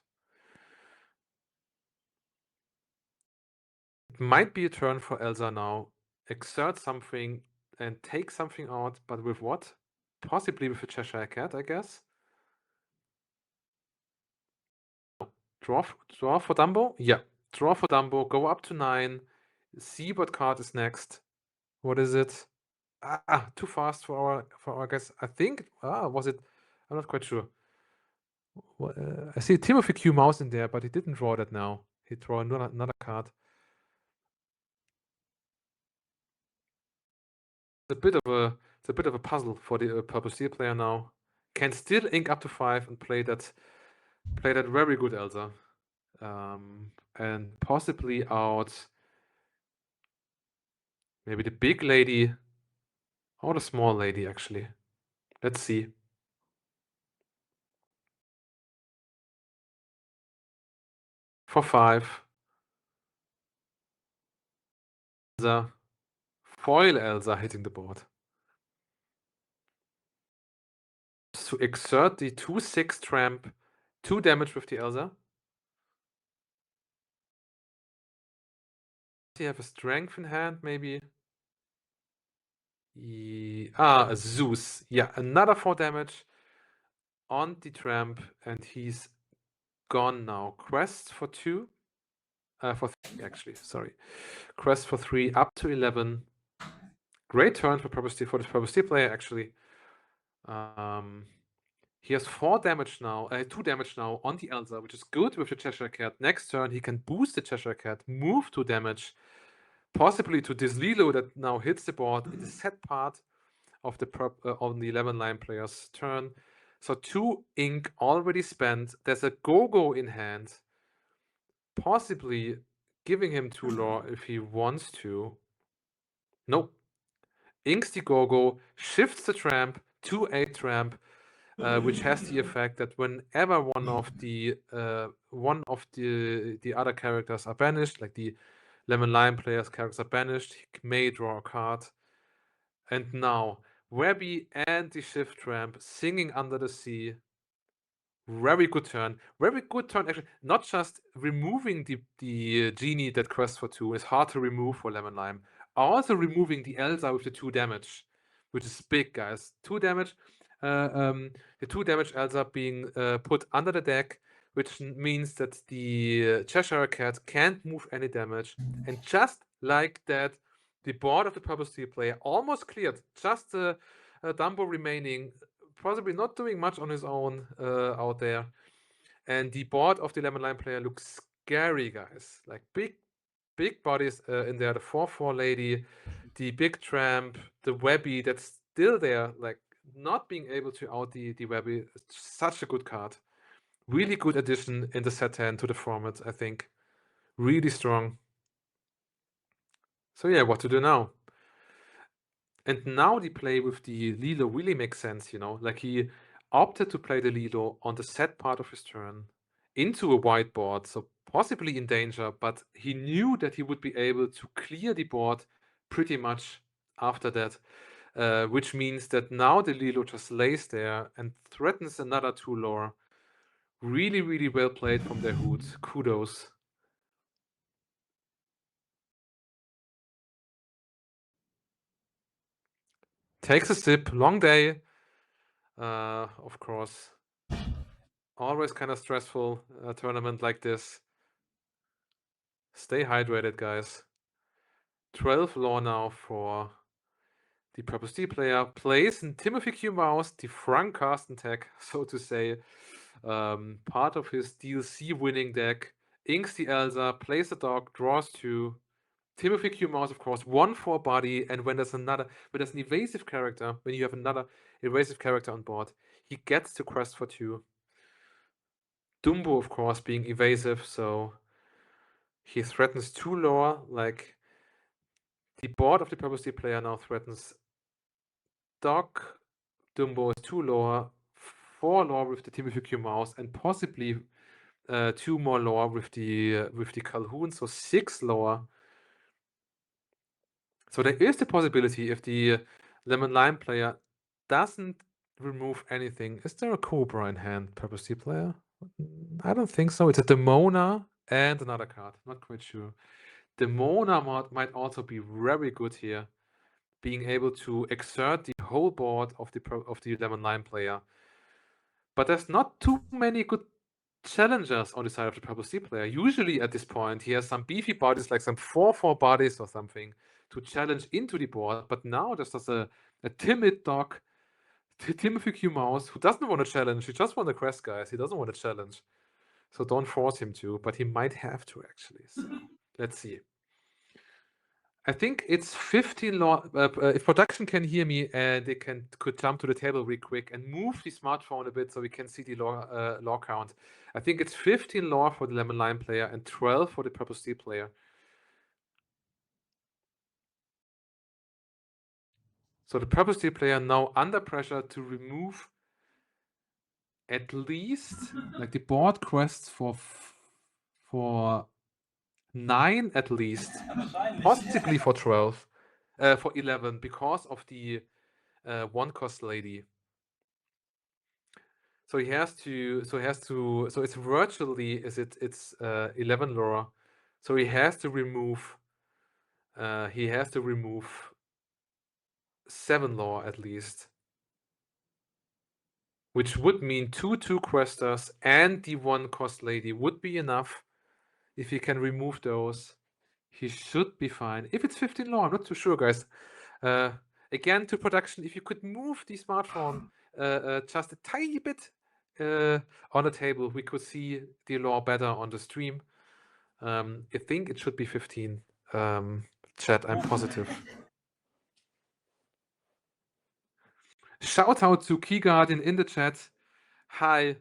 It might be a turn for Elsa now. Exert something and take something out, but with what? Possibly with a Cheshire Cat, I guess. Draw for Dumbo? Yeah. Draw for Dumbo, go up to 9. See what card is next. What is it? Too fast for our guess. I think, was it? I'm not quite sure. I see Timothy Q Mouse in there, but he didn't draw that now. He drew another card. It's a bit of a puzzle for the Purple Steel player now. Can still ink up to 5 and play that very good Elsa. And possibly out maybe the big lady or the small lady, actually. Let's see. For 5. Elsa. Foil Elsa hitting the board. wants to exert the 2/6 tramp, 2 damage with the Elsa. Does he have a strength in hand, maybe? A Zeus. Yeah, another 4 damage on the tramp, and he's gone now. Quest for 2. For 3, actually, sorry. Quest for 3, up to 11. Great turn for the Purple Steel player, actually. He has 4 damage now, 2 damage now on the Elsa, which is good with the Cheshire Cat. Next turn, he can boost the Cheshire Cat, move 2 damage, possibly to this Lilo that now hits the board in the set part of the on the 11 line player's turn. So 2 ink already spent. There's a Go-Go in hand, possibly giving him 2 lore if he wants to. Nope. Inks the Go-Go, shifts the tramp to 8 tramp, which has the effect that whenever one of the other characters are banished, like the Lemon Lime player's characters are banished, he may draw a card. And now, Webby and the Shift Tramp singing Under the Sea. Very good turn. Very good turn, actually. Not just removing the genie that quests for 2 is hard to remove for Lemon Lime. Also removing the Elsa with the 2 damage, which is big, guys. 2 damage. The 2 damage Elsa being put under the deck, which means that the Cheshire Cat can't move any damage. And just like that, the board of the Purple Steel player almost cleared. Just Dumbo remaining, possibly not doing much on his own out there. And the board of the Lemon Lime player looks scary, guys. Like big bodies in there. The 4/4 lady, the big tramp, the Webby that's still there. Like not being able to out the Webby. Such a good card. Really good addition in the set 10 to the format, I think. Really strong. So yeah, what to do now? And now the play with the Lilo really makes sense, you know? Like he opted to play the Lilo on the set part of his turn into a white board, so possibly in danger, but he knew that he would be able to clear the board pretty much after that, which means that now the Lilo just lays there and threatens another 2 lore. Really, really well played from DerHut. Kudos. Takes a sip, long day, of course. Always kind of stressful tournament like this. Stay hydrated, guys. 12 lore now for the Purple Steel player. Plays in Timothy Q. Mouse, the Frank Carsten tag, so to say. Part of his DLC winning deck. Inks the Elsa, plays the dog, draws 2. Timothy Q. Mouse, of course, 1/4 body, and when there's an evasive character, when you have another evasive character on board, he gets to quest for 2. Dumbo, of course, being evasive, so he threatens 2 lore, like the board of the Purple Steel player now threatens Dog, Dumbo is 2 lore, 4 lore with the Timothy Q mouse, and possibly 2 more lore with the Calhoun, so 6 lore. So there is the possibility if the Lemon Lime player doesn't remove anything. Is there a Cobra in hand, Purple Steel player? I don't think so. It's a Demona and another card. Not quite sure. Demona might also be very good here, being able to exert the whole board of the Lemon Lime player. But there's not too many good challengers on the side of the Purple Steel player. Usually at this point, he has some beefy bodies, like some 4/4 bodies or something, to challenge into the board. But now there's just a timid dog, Timothy Q Mouse, who doesn't want to challenge. He just wants to quest, guys. He doesn't want to challenge. So don't force him to, but he might have to, actually. So let's see. I think it's 15 lore. If production can hear me, they could jump to the table real quick and move the smartphone a bit so we can see the lore count. I think it's 15 lore for the Lemon Lime player and 12 for the Purple Steel player. So the Purple Steel player now under pressure to remove at least like the board quests for 9 at least, possibly for 12, for 11 because of the 1 cost lady. So he has to. So it's virtually. It's 11 lore. So he has to remove. He has to remove 7 lore at least, which would mean 2 questers and the 1 cost lady would be enough. If he can remove those, he should be fine. If it's 15 lore, I'm not too sure, guys. Again, to production, if you could move the smartphone just a tiny bit on the table, we could see the lore better on the stream. I think it should be 15. Chat, I'm positive. Shout out to Key Guardian in the chat. Hi.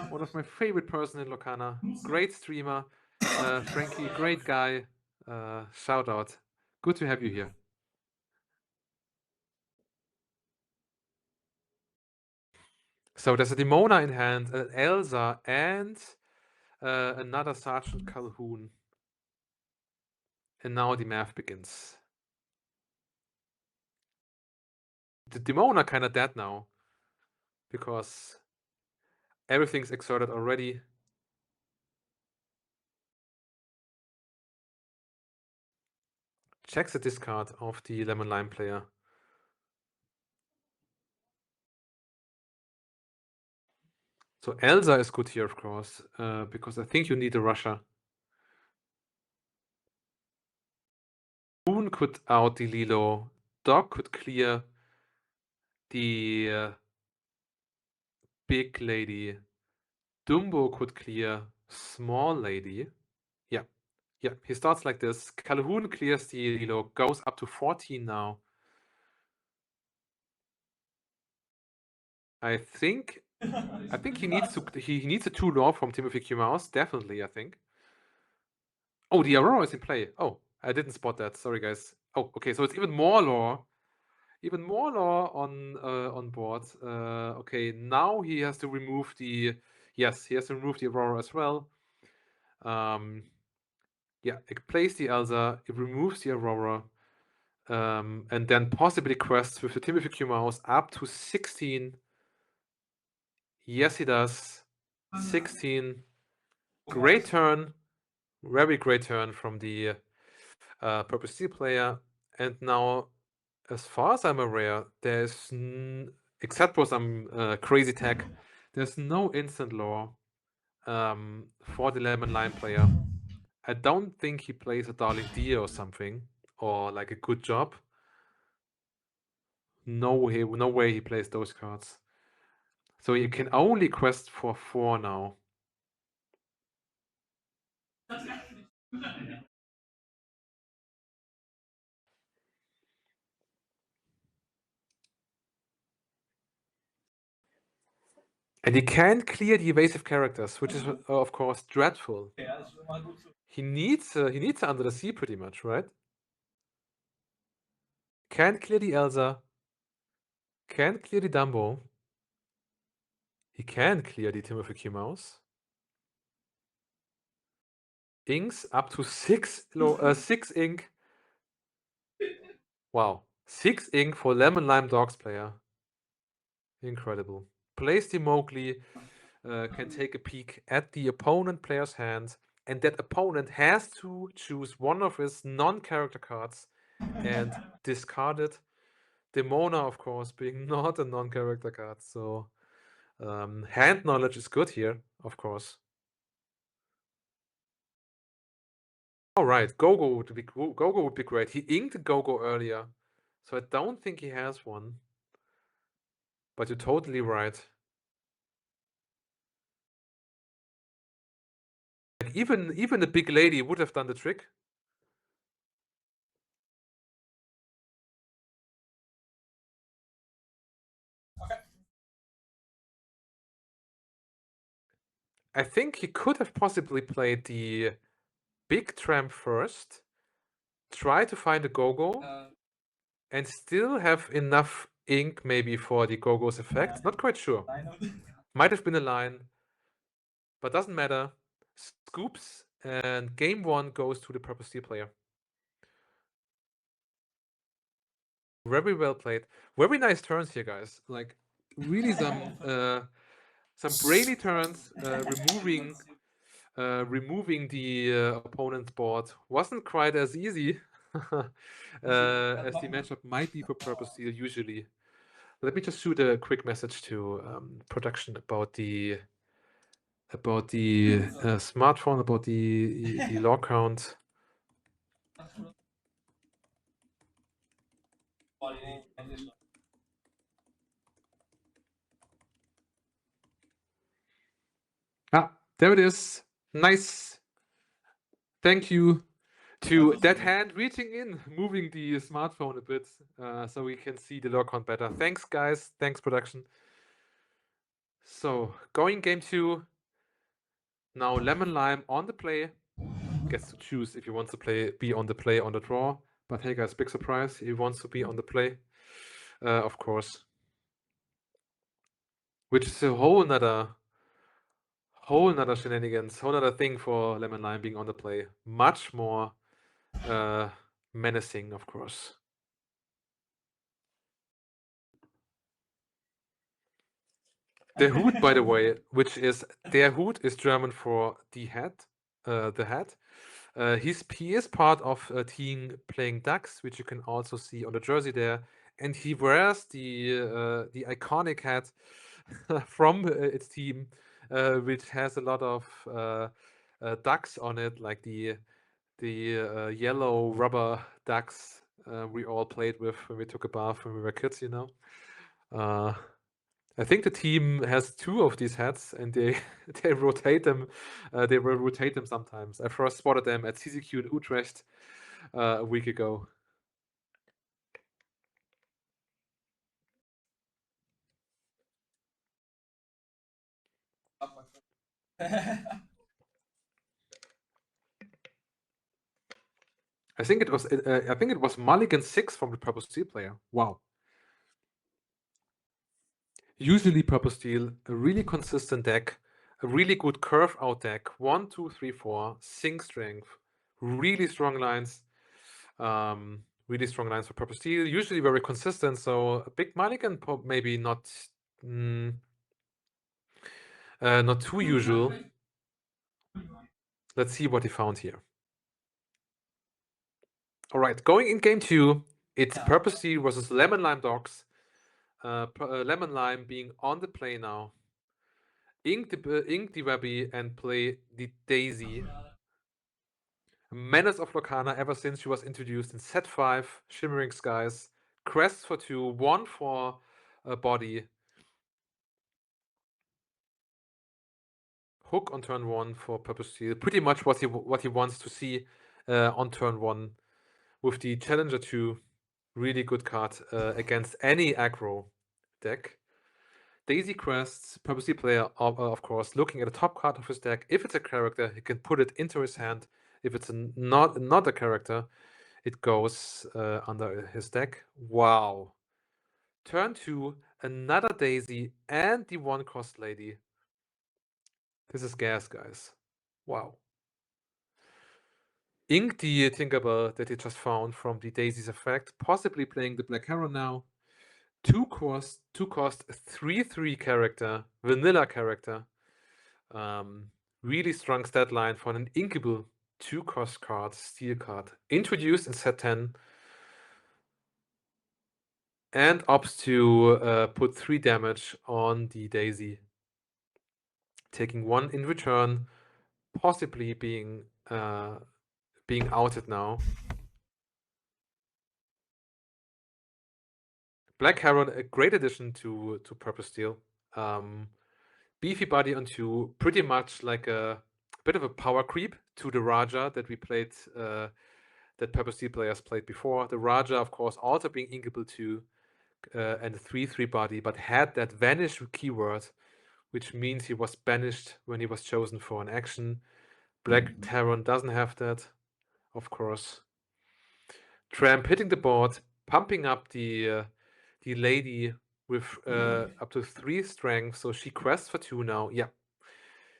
One of my favorite person in Lorcana. Great streamer. Frankie, great guy. Shout out. Good to have you here. So there's a Demona in hand, an Elsa, and another Sergeant Calhoun. And now the math begins. The Demona kind of dead now, because everything's exerted already. Checks the discard of the Lemon Lime player. So Elsa is good here, of course, because I think you need a Russia. Moon could out the Lilo. Dog could clear the big lady. Dumbo could clear small lady. Yeah. Yeah, he starts like this. Calhoun clears the Lilo, goes up to 14 now. I think he needs a 2 lore from Timothy Q Mouse, definitely, I think. Oh, the Aurora is in play. Oh, I didn't spot that. Sorry, guys. Oh, okay, so it's even more lore. Even more lore on board. Okay, now he has to remove the... Yes, he has to remove the Aurora as well. Yeah, it plays the Elsa, it removes the Aurora, and then possibly quests with the Timothy Q Mouse up to 16. Yes, he does. 16. Great turn. Very great turn from the Purple Steel player. And now, as far as I'm aware, there's, except for some crazy tech, there's no instant lore for the Lemon Lime player. I don't think he plays a Darling Deer or something, or like a good job. No way he plays those cards. So you can only quest for 4 now. And he can't clear the evasive characters, which is of course dreadful. He needs Under the Sea pretty much, right? Can't clear the Elsa. Can't clear the Dumbo. He can clear the Timothy Q Mouse. Inks up to 6 ink. Wow, 6 ink for Lemon Lime Dogs player. Incredible. Plays the Mowgli. Can take a peek at the opponent player's hand, and that opponent has to choose one of his non-character cards and discard it. Demona, of course, being not a non-character card, so hand knowledge is good here, of course. All right, Gogo would be great. He inked Gogo earlier, so I don't think he has one. But you're totally right. Like even a big lady would have done the trick. I think he could have possibly played the big tramp first, try to find a Gogo, and still have enough ink maybe for the Gogo's effect. Not quite sure. Might have been a line, but doesn't matter. Scoops, and game 1 goes to the Purple Steel player. Very well played. Very nice turns here, guys. Like, really some brainy turns, removing the opponent's board wasn't quite as easy as the matchup might be for Purple Steel usually. Let me just shoot a quick message to production about the smartphone, about the log count. Ah, there it is. Nice. Thank you to that hand reaching in, moving the smartphone a bit so we can see the log count better. Thanks, guys. Thanks, production. So, going game 2. Now, Lemon Lime on the play. Gets to choose if he wants to be on the play on the draw. But hey, guys, big surprise. He wants to be on the play, of course. Which is a whole nother shenanigans, whole nother thing for Lemon Lime being on the play. Much more menacing, of course. DerHut, by the way, which is DerHut is German for the hat. He is part of a team playing ducks, which you can also see on the jersey there, and he wears the iconic hat from its team, which has a lot of ducks on it, like the yellow rubber ducks we all played with when we took a bath when we were kids, you know. I think the team has 2 of these hats, and they rotate them. They will rotate them sometimes. I first spotted them at CCQ in Utrecht a week ago. I think it was Mulligan 6 from the Purple Steel player. Wow. Usually Purple Steel, a really consistent deck, a really good curve out deck. 1, 2, 3, 4, sync strength, really strong lines. Really strong lines for Purple Steel. Usually very consistent. So a big Mulligan, maybe not too usual. Let's see what he found here. All right, going in game 2, it's Purple Steel versus Lemon Lime Dogs. Lemon Lime being on the play now. Ink the Webby and play the Daisy. Menace of Lorcana ever since she was introduced in set 5, Shimmering Skies. Crest for 2, 1 for a body. Hook on turn 1 for Purple Steel. Pretty much what he wants to see on turn 1. With the Challenger 2, really good card against any aggro deck. Daisy Crests, Purple Steel player, of course, looking at the top card of his deck. If it's a character, he can put it into his hand. If it's not a character, it goes under his deck. Wow. Turn 2, another Daisy and the 1-cost lady. This is gas, guys. Wow. Ink the Tinkerbell that he just found from the Daisy's effect, possibly playing the Black Heron now. 2-cost, 3/3 character, vanilla character. Really strong stat line for an inkable 2-cost card, steel card. Introduced in set 10. And opts to put 3 damage on the Daisy. Taking 1 in return, possibly being outed now. Black Heron, a great addition to Purple Steel. Beefy body on 2, pretty much like a bit of a power creep to the Raja that we played, that Purple Steel players played before. The Raja, of course, also being inkable 2, and a 3/3 body, but had that vanish keyword, which means he was banished when he was chosen for an action. Black Heron doesn't have that, of course. Tramp hitting the board, pumping up the lady with up to 3 strength, so she quests for 2 now. Yeah.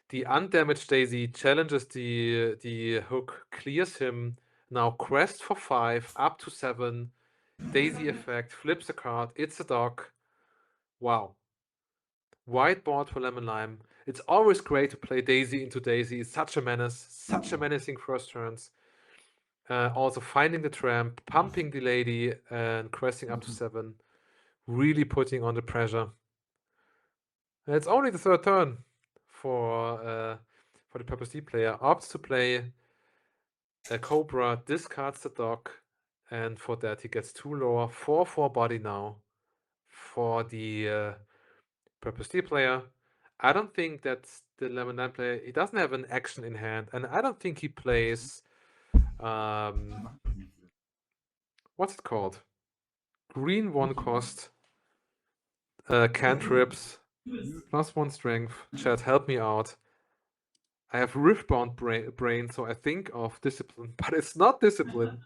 The undamaged Daisy challenges the hook, clears him. Now quest for 5, up to 7. Daisy effect, flips a card, it's a dog. Wow. White board for Lemon Lime. It's always great to play Daisy into Daisy. It's such a menace, such a menacing first turns. Also finding the tramp, pumping the lady, and questing up to 7. Really putting on the pressure. And it's only the third turn for the Purple Sea player. Opts to play a Cobra, discards the dog, and for that he gets 2 lower, 4/4 body now for the Purple Steel player. I don't think that's the Lemon Lime player. He doesn't have an action in hand, and I don't think he plays what's it called? Green 1 cost cantrips +1 strength. Chat, help me out. I have Riftbound brain, so I think of discipline, but it's not discipline.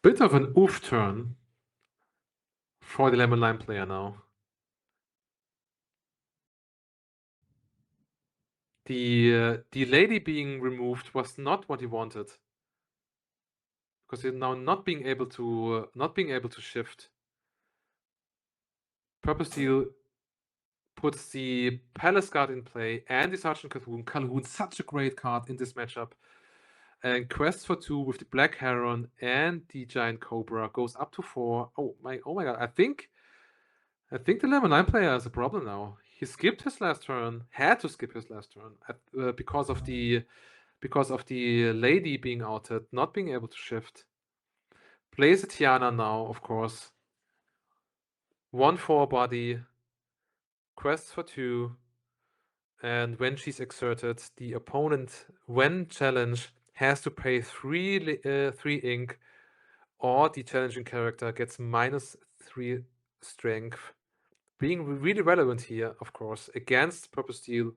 Bit of an oof turn for the Lemon Lime player now. The lady being removed was not what he wanted, because he's now not being able to shift. Purple Steel puts the Palace Guard in play and the Sergeant Calhoun. Calhoun, such a great card in this matchup. And Quest for 2 with the Black Heron and the Giant Cobra goes up to 4. Oh my god! I think the Lemon Lime player has a problem now. He skipped his last turn. Had to skip his last turn because of the lady being outed, not being able to shift. Plays a Tiana now, of course. 1/4 body. Quest for 2. And when she's exerted, the opponent, when challenged, has to pay 3 ink, or the challenging character gets -3 strength. Being really relevant here, of course, against Purple Steel,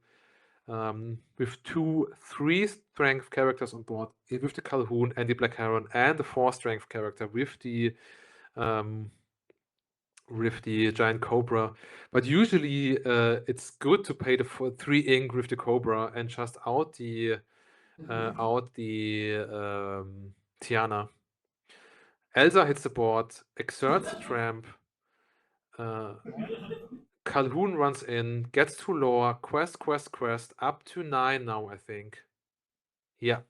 with 2 3-strength characters on board, with the Calhoun and the Black Heron, and the 4-strength character with the Giant Cobra. But usually it's good to pay the 3 ink with the Cobra and just out the Tiana. Elsa hits the board, exerts the tramp. Calhoun runs in, gets to lower, quest, up to 9 now, I think. Yeah.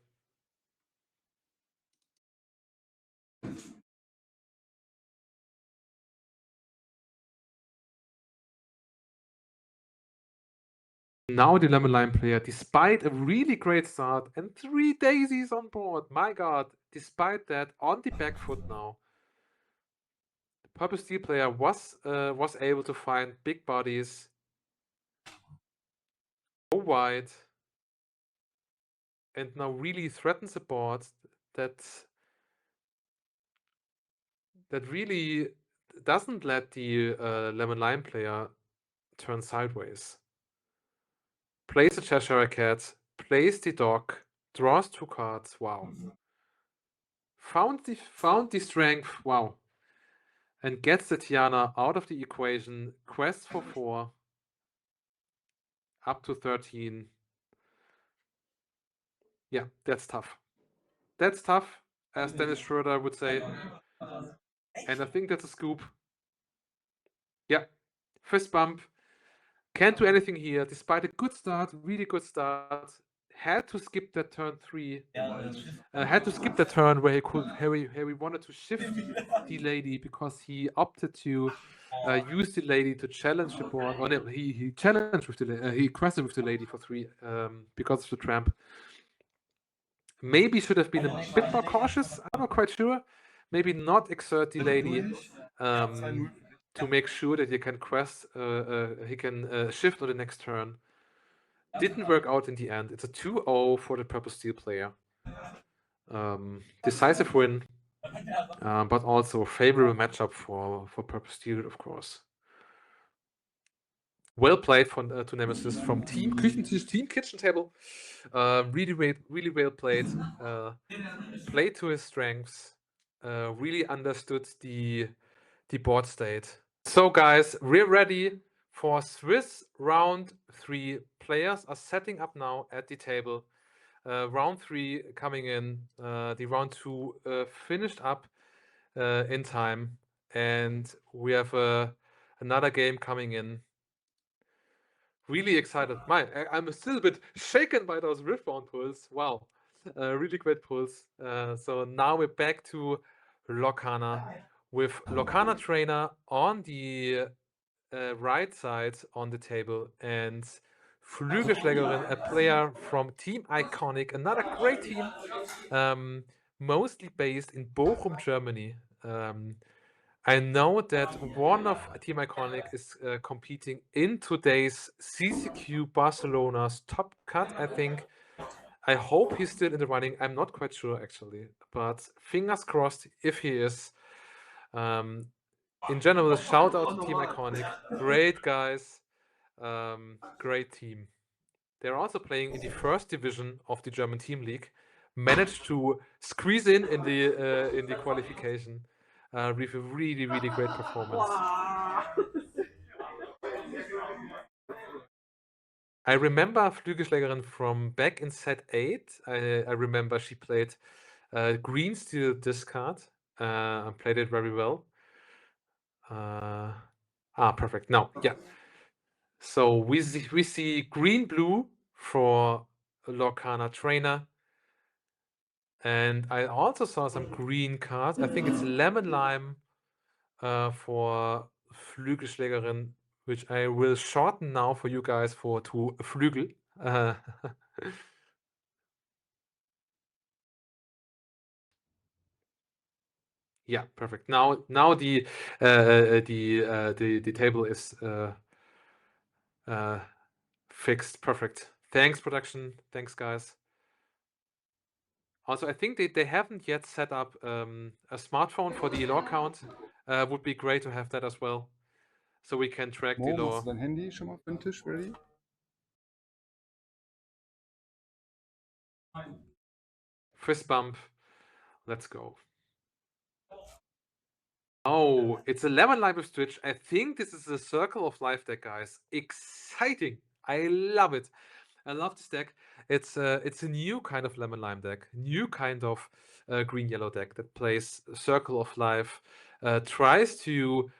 Now the Lemon Lime player, despite a really great start and 3 daisies on board, my god, despite that, on the back foot now. The Purple Steel player was able to find big bodies, go wide, and now really threatens the board that really doesn't let the Lemon Lime player turn sideways. Plays the Cheshire Cat, plays the dog, draws 2 cards. Wow. Found the strength. Wow. And gets the Tiana out of the equation. Quest for 4. Up to 13. Yeah, that's tough. That's tough, as Dennis Schroeder would say. And I think that's a scoop. Yeah. Fist bump. Can't do anything here, despite a good start, really good start. Had to skip that turn 3. Had to skip the turn where he wanted to shift the lady, because he opted to use the lady to challenge the board. Oh no, he challenged with the he quested with the lady for 3 because of the tramp. Maybe should have been a bit more cautious. I'm not quite sure. Maybe not exert the lady to make sure that he can shift on the next turn. Didn't work out in the end. It's a 2-0 for the Purple Steel player. Decisive win, but also a favorable matchup for Purple Steel, of course. Well played von to Nemesis from Team Küchentisch, Team Kitchen Table. Really well played. Played to his strengths. Really understood the board state. So guys, we're ready for Swiss round 3. Players are setting up now at the table. Round 3 coming in. The round 2 finished up in time, and we have another game coming in. Really excited. I'm still a bit shaken by those rift-bound pulls. Wow, really great pulls. So now we're back to Lorcana with Lorcana trainer on the right side on the table, and Flügelschlägerin, a player from Team Iconic, another great team, mostly based in Bochum, Germany. I know that one of Team Iconic is competing in today's CCQ Barcelona's top cut, I think. I hope he's still in the running. I'm not quite sure, actually, but fingers crossed if he is. In general, shout out to Team Iconic. Great guys. Great team. They're also playing in the first division of the German Team League. Managed to squeeze in the qualification with a really great performance. I remember Flügelschlägerin from back in set 8. I remember she played green steel discard and played it very well. Perfect. Now, yeah. So we see green blue for Lorcana trainer. And I also saw some green cards. I think it's lemon lime for Flügelschlägerin, which I will shorten now for you guys to Flügel. Yeah, perfect. Now the table is fixed. Perfect. Thanks, production. Thanks, guys. Also, I think they haven't yet set up a smartphone for the lore count. Would be great to have that as well, so we can track the Mo, lore. machst du dein Handy schon mal auf den Tisch ready? Fist bump. Let's go. Oh, it's a lemon lime with Switch. I think this is a Circle of Life deck, guys. Exciting. I love it. I love this deck. It's a new kind of lemon lime deck, new kind of green yellow deck that plays Circle of Life, tries to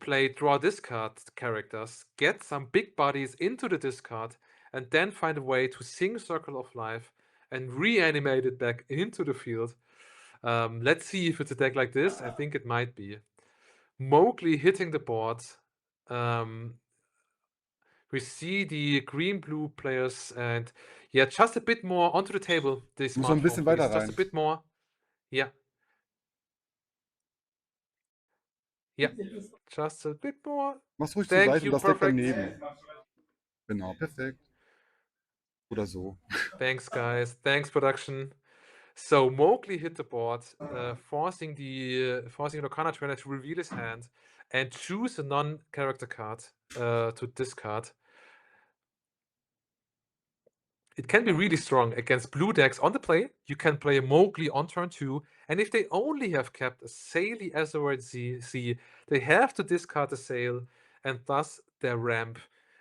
play draw discard characters, get some big bodies into the discard, and then find a way to sing Circle of Life and reanimate it back into the field. Let's see if it's a deck like this. I think it might be. Mowgli hitting the board. We see the green-blue players, and yeah, just a bit more onto the table. The Muss noch ein smartphone, bisschen please. weiter Just a rein. bit more. Yeah. Yeah. Just a bit more. Mach's ruhig zur Thank Seite you. und das Deck Perfect. daneben. Genau, perfekt. Oder so. Thanks, guys. Thanks, production. So Mowgli hit the board, forcing Lorcana trainer to reveal his hand and choose a non-character card to discard. It can be really strong against blue decks on the play. You can play a Mowgli on turn 2, and if they only have kept a Saily Azeroth Z, they have to discard the sail and thus their ramp.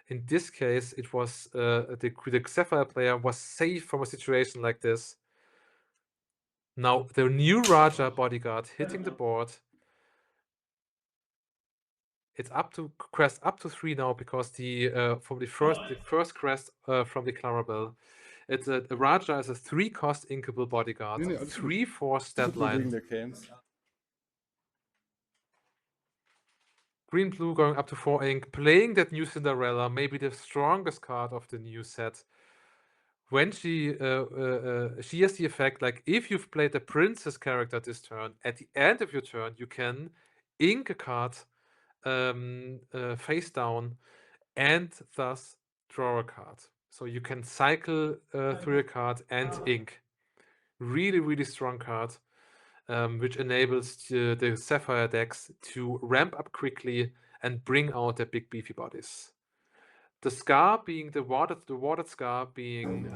In this case, it was the Sapphire player was safe from a situation like this. Now the new Raja bodyguard hitting the board. It's up to crest up to 3 now because from the first crest from the Clarabelle. It's a Raja is a 3-cost inkable bodyguard, 3/4 stat line. Green blue going up to 4 ink, playing that new Cinderella, maybe the strongest card of the new set. When she has the effect, like if you've played a princess character this turn, at the end of your turn you can ink a card face down and thus draw a card. So you can cycle through a card and ink. Really strong card, which enables the Sapphire decks to ramp up quickly and bring out their big beefy bodies. The scar being the watered scar being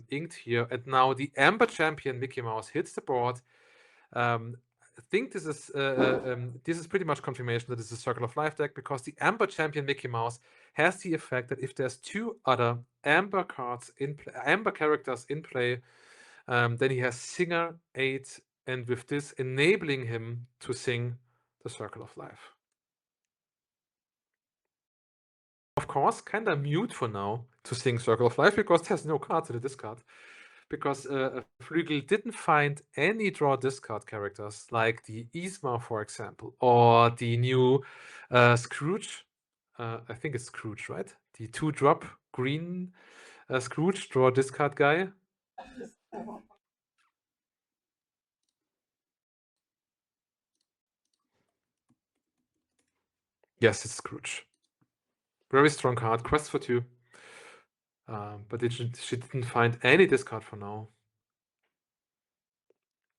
inked here, and now the Amber Champion Mickey Mouse hits the board. I think this is pretty much confirmation that it's a Circle of Life deck, because the Amber Champion Mickey Mouse has the effect that if there's 2 other Amber cards in Amber characters in play, then he has Singer 8, and with this enabling him to sing the Circle of Life. Of course, kind of mute for now to sing Circle of Life, because there's no cards in the discard. Because Flügel didn't find any draw discard characters like the Isma, for example, or the new Scrooge. I think it's Scrooge, right? The 2-drop green Scrooge draw discard guy. Yes, it's Scrooge. Very strong card. Quest for 2. But she didn't find any discard for now.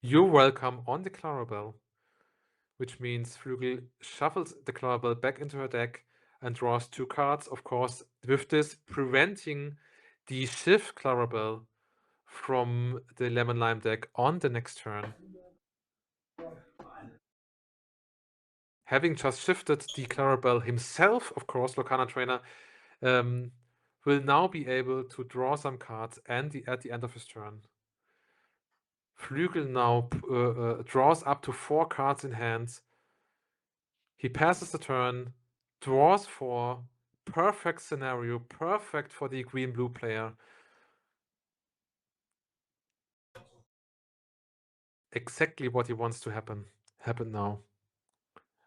You're welcome on the Clarabelle, which means Flügel shuffles the Clarabelle back into her deck and draws 2 cards, of course, with this preventing the shift Clarabelle from the Lemon Lime deck on the next turn. Having just shifted the Clarabelle himself, of course, Lorcana trainer will now be able to draw some cards at the end of his turn. Flügel now draws up to 4 cards in hand. He passes the turn, draws 4. Perfect scenario, perfect for the green-blue player. Exactly what he wants to happen now.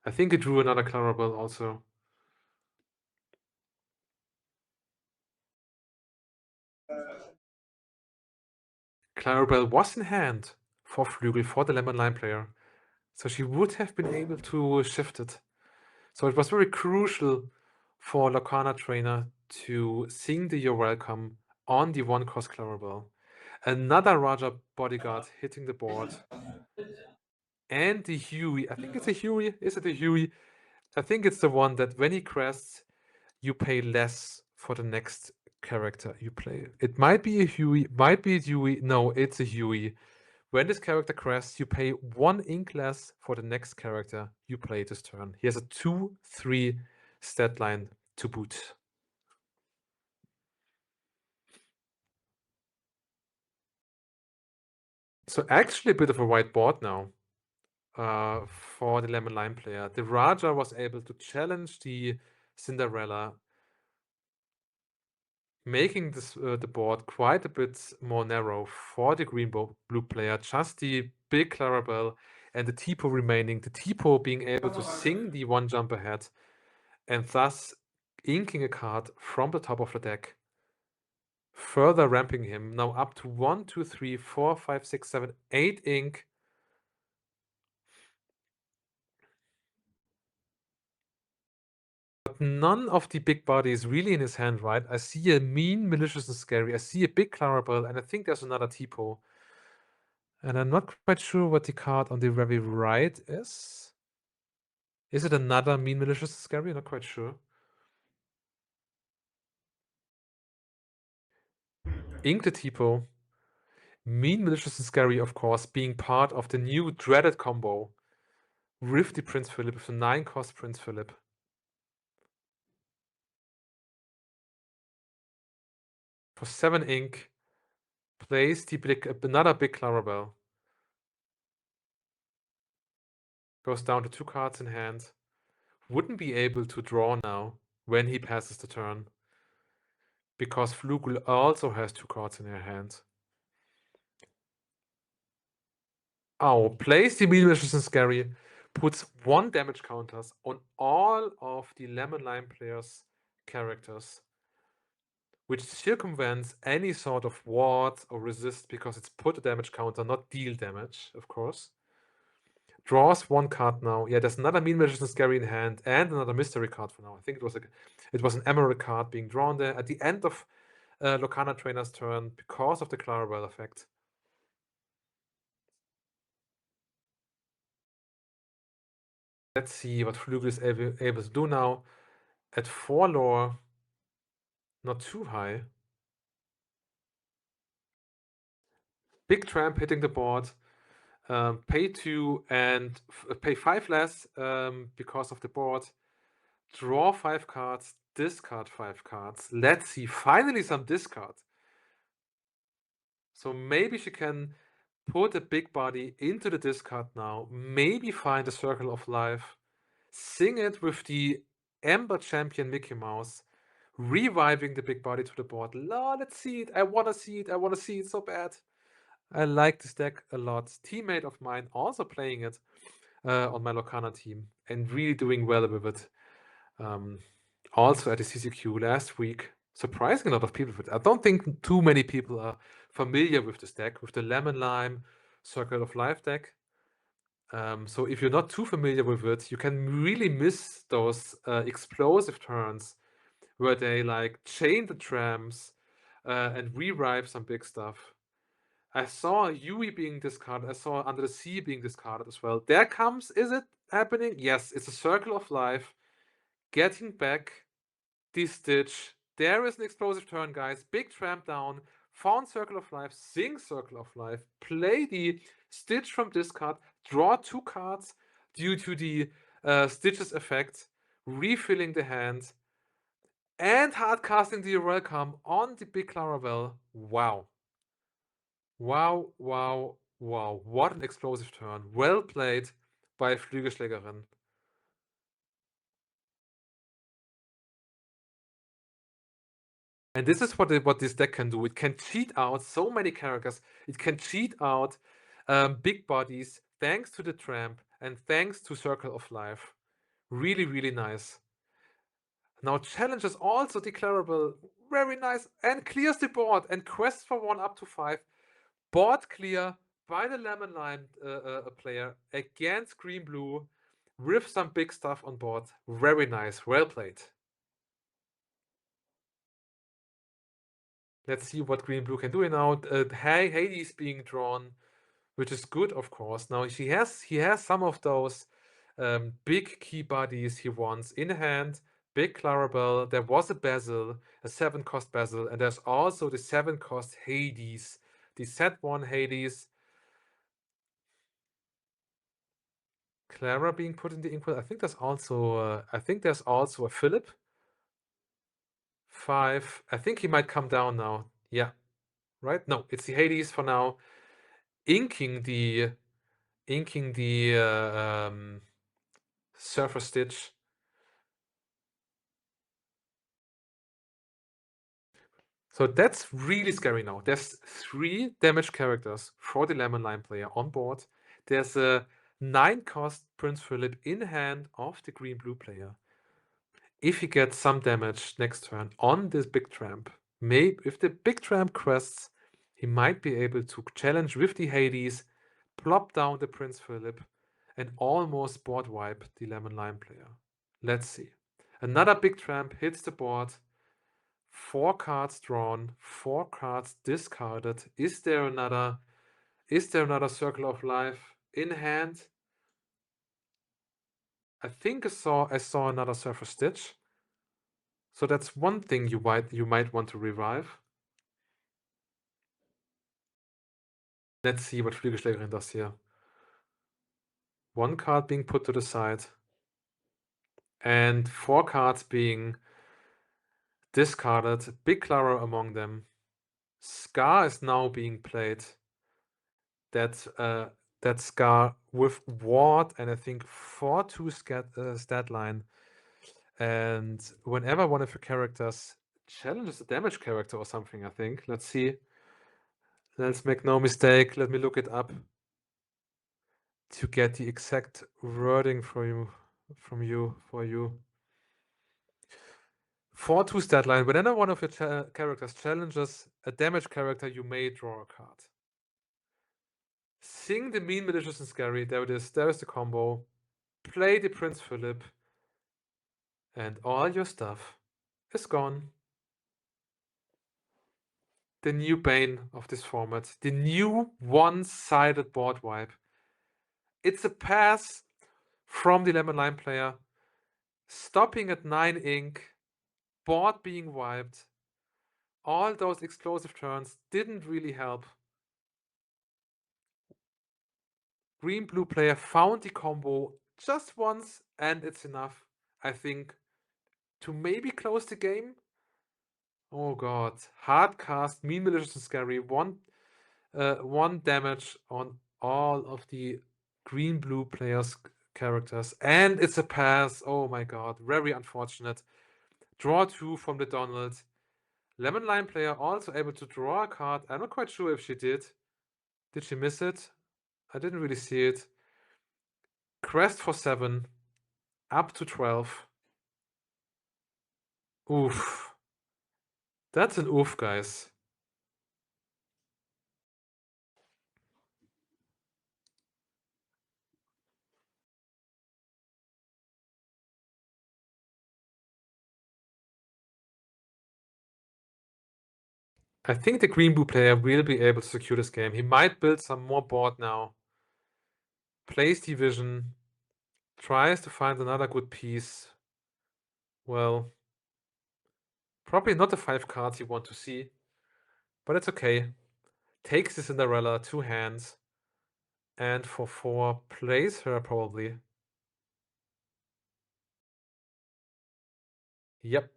I think he drew another Clarabelle also. Clarabelle was in hand for Flügel, for the Lemon Lime player. So she would have been able to shift it. So it was very crucial for Lorcana trainer to sing the You're Welcome on the 1-cost Clarabelle. Another Raja bodyguard hitting the board. And the Huey. I think it's a Huey. Is it a Huey? I think it's the one that when he crests, you pay less for the next character you play. It might be a Huey, might be a Huey. No, it's a Huey. When this character crests, you pay 1 ink less for the next character you play this turn. He has a 2/3 stat line to boot. So actually a bit of a white board now for the Lemon Lime player. The Raja was able to challenge the Cinderella, making this the board quite a bit more narrow for the green-blue player. Just the big Clarabelle and the Tipo remaining. The Tipo being able to sing the 1 jump ahead and thus inking a card from the top of the deck, further ramping him now up to 1, 2, 3, 4, 5, 6, 7, 8 ink. But none of the big bodies really in his hand, right? I see a mean, malicious, and scary. I see a big Clarabelle, and I think there's another Tipo. And I'm not quite sure what the card on the very right is. Is it another mean, malicious, and scary? Not quite sure. Ink the Tipo. Mean, malicious, and scary, of course, being part of the new dreaded combo with the Prince Philip, with the 9-cost Prince Philip. For 7 ink, plays another big Clarabelle. Goes down to 2 cards in hand. Wouldn't be able to draw now when he passes the turn, because Flügel also has 2 cards in her hand. Oh, plays the mean, malicious, and scary, puts 1 damage counters on all of the Lemon Lime players' characters, which circumvents any sort of ward or resist, because it's put a damage counter, not deal damage, of course. Draws 1 card now. Yeah, there's another mean, malicious, and scary in hand, and another mystery card for now. I think it was an emerald card being drawn there at the end of Lorcana trainer's turn because of the Clarabelle effect. Let's see what Flügel is able to do now. At 4 lore, not too high. Big tramp hitting the board. Pay 2 and pay 5 less because of the board. Draw 5 cards, discard 5 cards. Let's see, finally some discard. So maybe she can put a big body into the discard now. Maybe find a Circle of Life. Sing it with the Ember Champion Mickey Mouse. Reviving the big body to the board. Let's see it. I want to see it. I want to see it so bad. I like this deck a lot. Teammate of mine also playing it on my Lorcana team and really doing well with it. Also at the CCQ last week, surprising a lot of people with it. I don't think too many people are familiar with this deck, with the Lemon Lime Circle of Life deck. So if you're not too familiar with it, you can really miss those explosive turns where they like chain the trams and revive some big stuff. I saw Yui being discarded. I saw Under the Sea being discarded as well. There comes, is it happening? Yes, it's a Circle of Life. Getting back the Stitch. There is an explosive turn, guys. Big tramp down. Found Circle of Life. Sing Circle of Life. Play the Stitch from discard. Draw 2 cards due to the Stitch's effect. Refilling the hand. And hardcasting the Welcome on the big Laravel. Wow. Wow, wow, wow. What an explosive turn. Well played by Flügelschlägerin. And this is what this deck can do. It can cheat out so many characters. It can cheat out big bodies thanks to the tramp and thanks to Circle of Life. Really, really nice. Now challenges also declarable. Very nice. And clears the board and quests for 1 up to 5. Board clear by the Lemon Lime player against Green Blue with some big stuff on board. Very nice. Well played. Let's see what Green Blue can do now. Hades being drawn, which is good, of course. Now he has some of those big key bodies he wants in hand. Big Clarabelle. There was a Basil, a 7-cost Basil, and there's also the 7-cost Hades. The set 1 Hades. Clara being put in the Inkwell. I think there's also a Philip. 5. I think he might come down now. Yeah. Right? No, it's the Hades for now. Inking the Surfer Stitch. So that's really scary now. There's 3 damage characters for the Lemon Lime player on board. There's a 9-cost Prince Philip in hand of the Green Blue player. If he gets some damage next turn on this big tramp, maybe if the big tramp quests, he might be able to challenge with the Hades, plop down the Prince Philip, and almost board wipe the Lemon Lime player. Let's see. Another big tramp hits the board. 4 cards drawn, 4 cards discarded. Is there another Circle of Life in hand? I think I saw another Surfer Stitch. So that's one thing you might want to revive. Let's see what Flügelschlägerin does here. 1 card being put to the side. And 4 cards being discarded. Big Clara among them. Scar is now being played. That Scar with Ward and I think 4/2 stat line. And whenever one of your characters challenges a damage character or something, I think. Let's see. Let's make no mistake. Let me look it up to get the exact wording for you. 4/2 stat line. Whenever one of your characters challenges a damage character, you may draw a card. Sing the Mean, Malicious, and Scary. There it is. There is the combo. Play the Prince Philip. And all your stuff is gone. The new bane of this format. The new one-sided board wipe. It's a pass from the Lemon Lime player, stopping at 9 ink, board being wiped. All those explosive turns didn't really help. Green-blue player found the combo just once, and it's enough, I think, to maybe close the game. Oh god. Hard cast, mean, malicious, and scary. One damage on all of the green-blue players' characters. And it's a pass. Oh my god. Very unfortunate. Draw 2 from the Donald. Lemon Lime player also able to draw a card. I'm not quite sure if she did. Did she miss it? I didn't really see it. Crest for 7. Up to 12. Oof. That's an oof, guys. I think the green-blue player will be able to secure this game. He might build some more board now. Plays Division. Tries to find another good piece. Well, probably not the 5 cards you want to see. But it's okay. Takes the Cinderella, 2 hands. And for 4, plays her probably. Yep.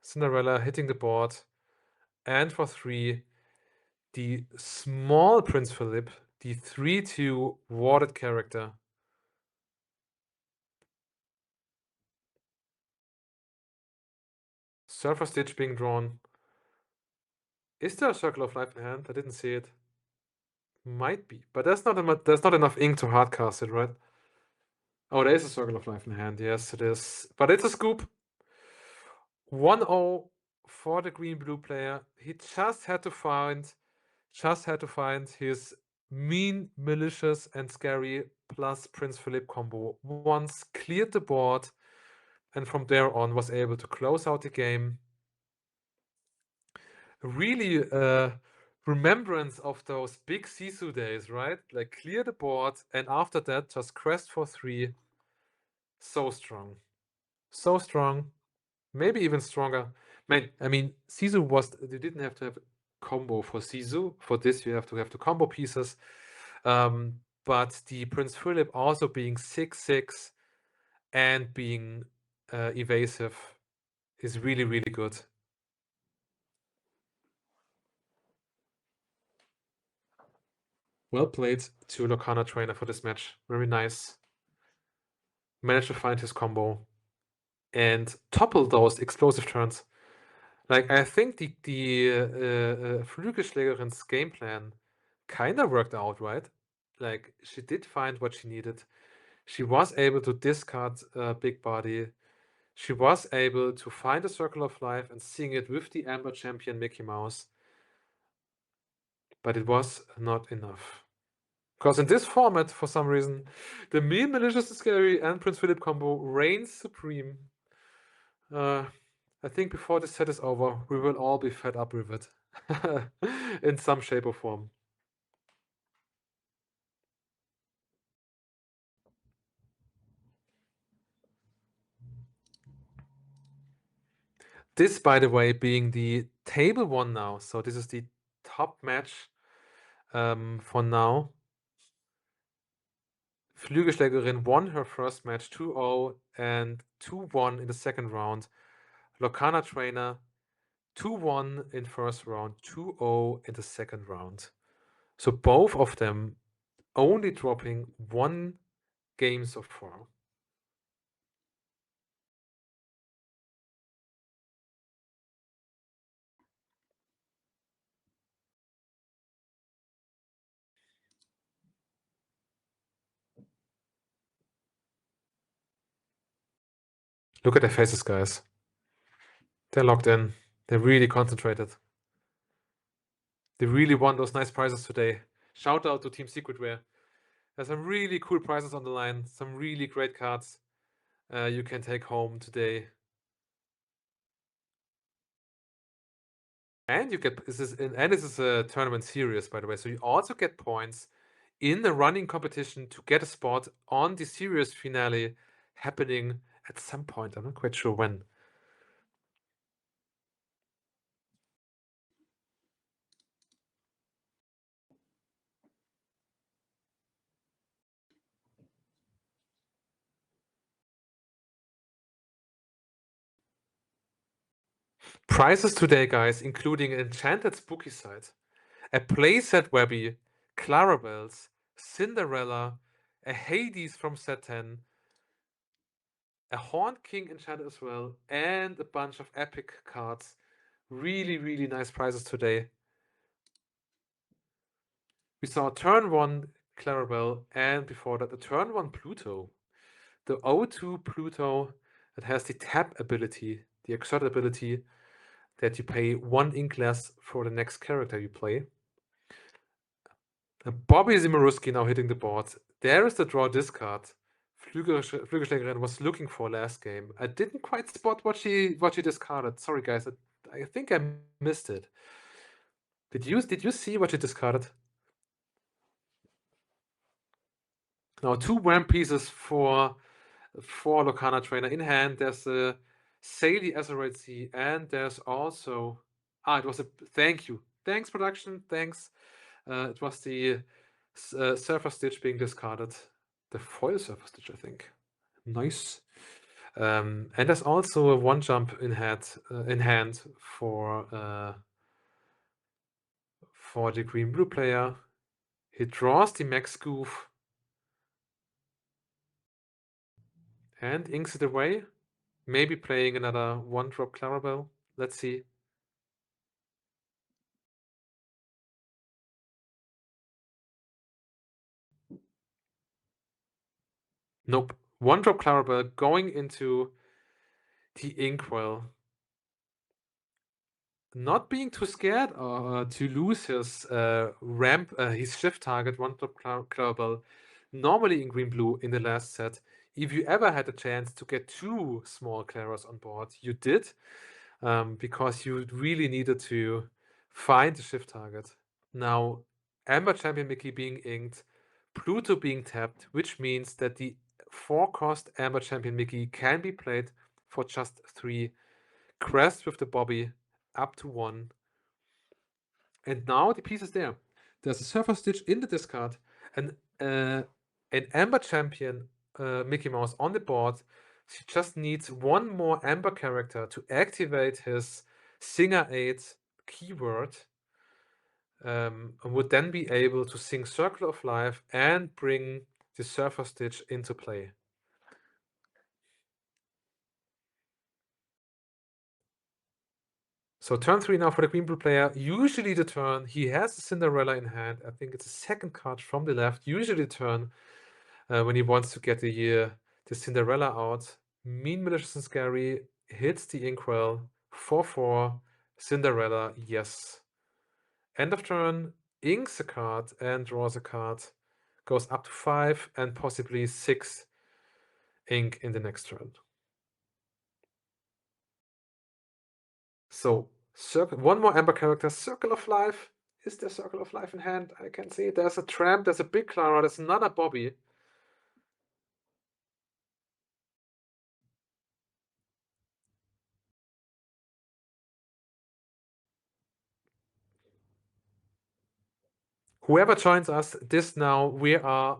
Cinderella hitting the board. And for 3, the small Prince Philip, the 3/2 warded character. Surfer Stitch being drawn. Is there a Circle of Life in hand? I didn't see it. Might be, but there's not enough ink to hardcast it, right? Oh, there is a Circle of Life in hand. Yes, it is. But it's a scoop. 1-0 for the green-blue player. He just had to find his mean, malicious, and scary plus Prince Philip combo once, cleared the board, and from there on was able to close out the game. Really remembrance of those big Sisu days, right? Like clear the board, and after that just crest for 3. So strong. So strong. Maybe even stronger. I mean, Sisu was, you didn't have to have a combo for Sisu. For this, you have to have the combo pieces. But the Prince Philip also being 6/6 and being evasive is really, really good. Well played to Lorcana trainer for this match. Very nice. Managed to find his combo and topple those explosive turns. Like, I think the Flügelschlägerin's game plan kind of worked out, right? Like, she did find what she needed. She was able to discard Big Body. She was able to find a Circle of Life and sing it with the Amber champion Mickey Mouse. But it was not enough. Because in this format, for some reason, the mean, malicious, and scary and Prince Philip combo reigns supreme. I think before this set is over, we will all be fed up with it. In some shape or form. This, by the way, being the table 1 now. So this is the top match for now. Flügelschlägerin won her first match 2-0 and 2-1 in the second round. Lorcana trainer 2-1 in first round, 2-0 in the second round. So both of them only dropping 1 game so far. Look at their faces, guys. They're locked in. They're really concentrated. They really won those nice prizes today. Shout out to Team Secretware. There's some really cool prizes on the line. Some really great cards you can take home today. And you get this is a tournament series, by the way. So you also get points in the running competition to get a spot on the series finale happening at some point. I'm not quite sure when. Prizes today, guys, including an enchanted spooky site, a playset Webby, Clarabelle's, Cinderella, a Hades from set 10, a Horned King enchanted as well, and a bunch of epic cards. Really, really nice prizes today. We saw turn 1 Clarabelle, and before that, a turn 1 Pluto. The O2 Pluto that has the tap ability, the exert ability, that you pay 1 ink less for the next character you play. Bobby Zimmerowski now hitting the board. There is the draw discard. Flügelschlägerin was looking for last game. I didn't quite spot what she discarded. Sorry guys, I think I missed it. Did you see what she discarded? Now 2 ramp pieces for Lorcana trainer in hand. There's a Saley Azerite Sea, and there's also it was a thank you. Thanks production, thanks. It was the Surfer Stitch being discarded. The foil Surfer Stitch, I think. Nice. And there's also a 1 jump in hand for the green blue player. He draws the Max Goof and inks it away. Maybe playing another 1-drop Clarabelle. Let's see. Nope. 1-drop Clarabelle going into the Inkwell. Not being too scared to lose his his shift target, 1-drop Clarabelle. Normally in green blue in the last set, if you ever had a chance to get 2 small Claras on board, you did, because you really needed to find the shift target. Now, Amber Champion Mickey being inked, Pluto being tapped, which means that the 4-cost Amber Champion Mickey can be played for just 3. Crest with the Bobby up to 1. And now the piece is there. There's a Surfer Stitch in the discard, and an Amber Champion Mickey Mouse on the board. She just needs 1 more Amber character to activate his Singer 8 keyword, and would then be able to sing Circle of Life and bring the Surfer Stitch into play. So turn 3 now for the green blue player. Usually the turn, he has a Cinderella in hand. I think it's a 2nd card from the left. Usually the turn when he wants to get the Cinderella out. Mean, Malicious and Scary hits the Inkwell. 4/4. Cinderella, yes. End of turn, inks a card and draws a card. Goes up to 5 and possibly 6 ink in the next turn. So 1 more Amber character, Circle of Life. Is there Circle of Life in hand? I can see there's a Tramp, there's a Big Clara, there's another Bobby. Whoever joins us this now, we are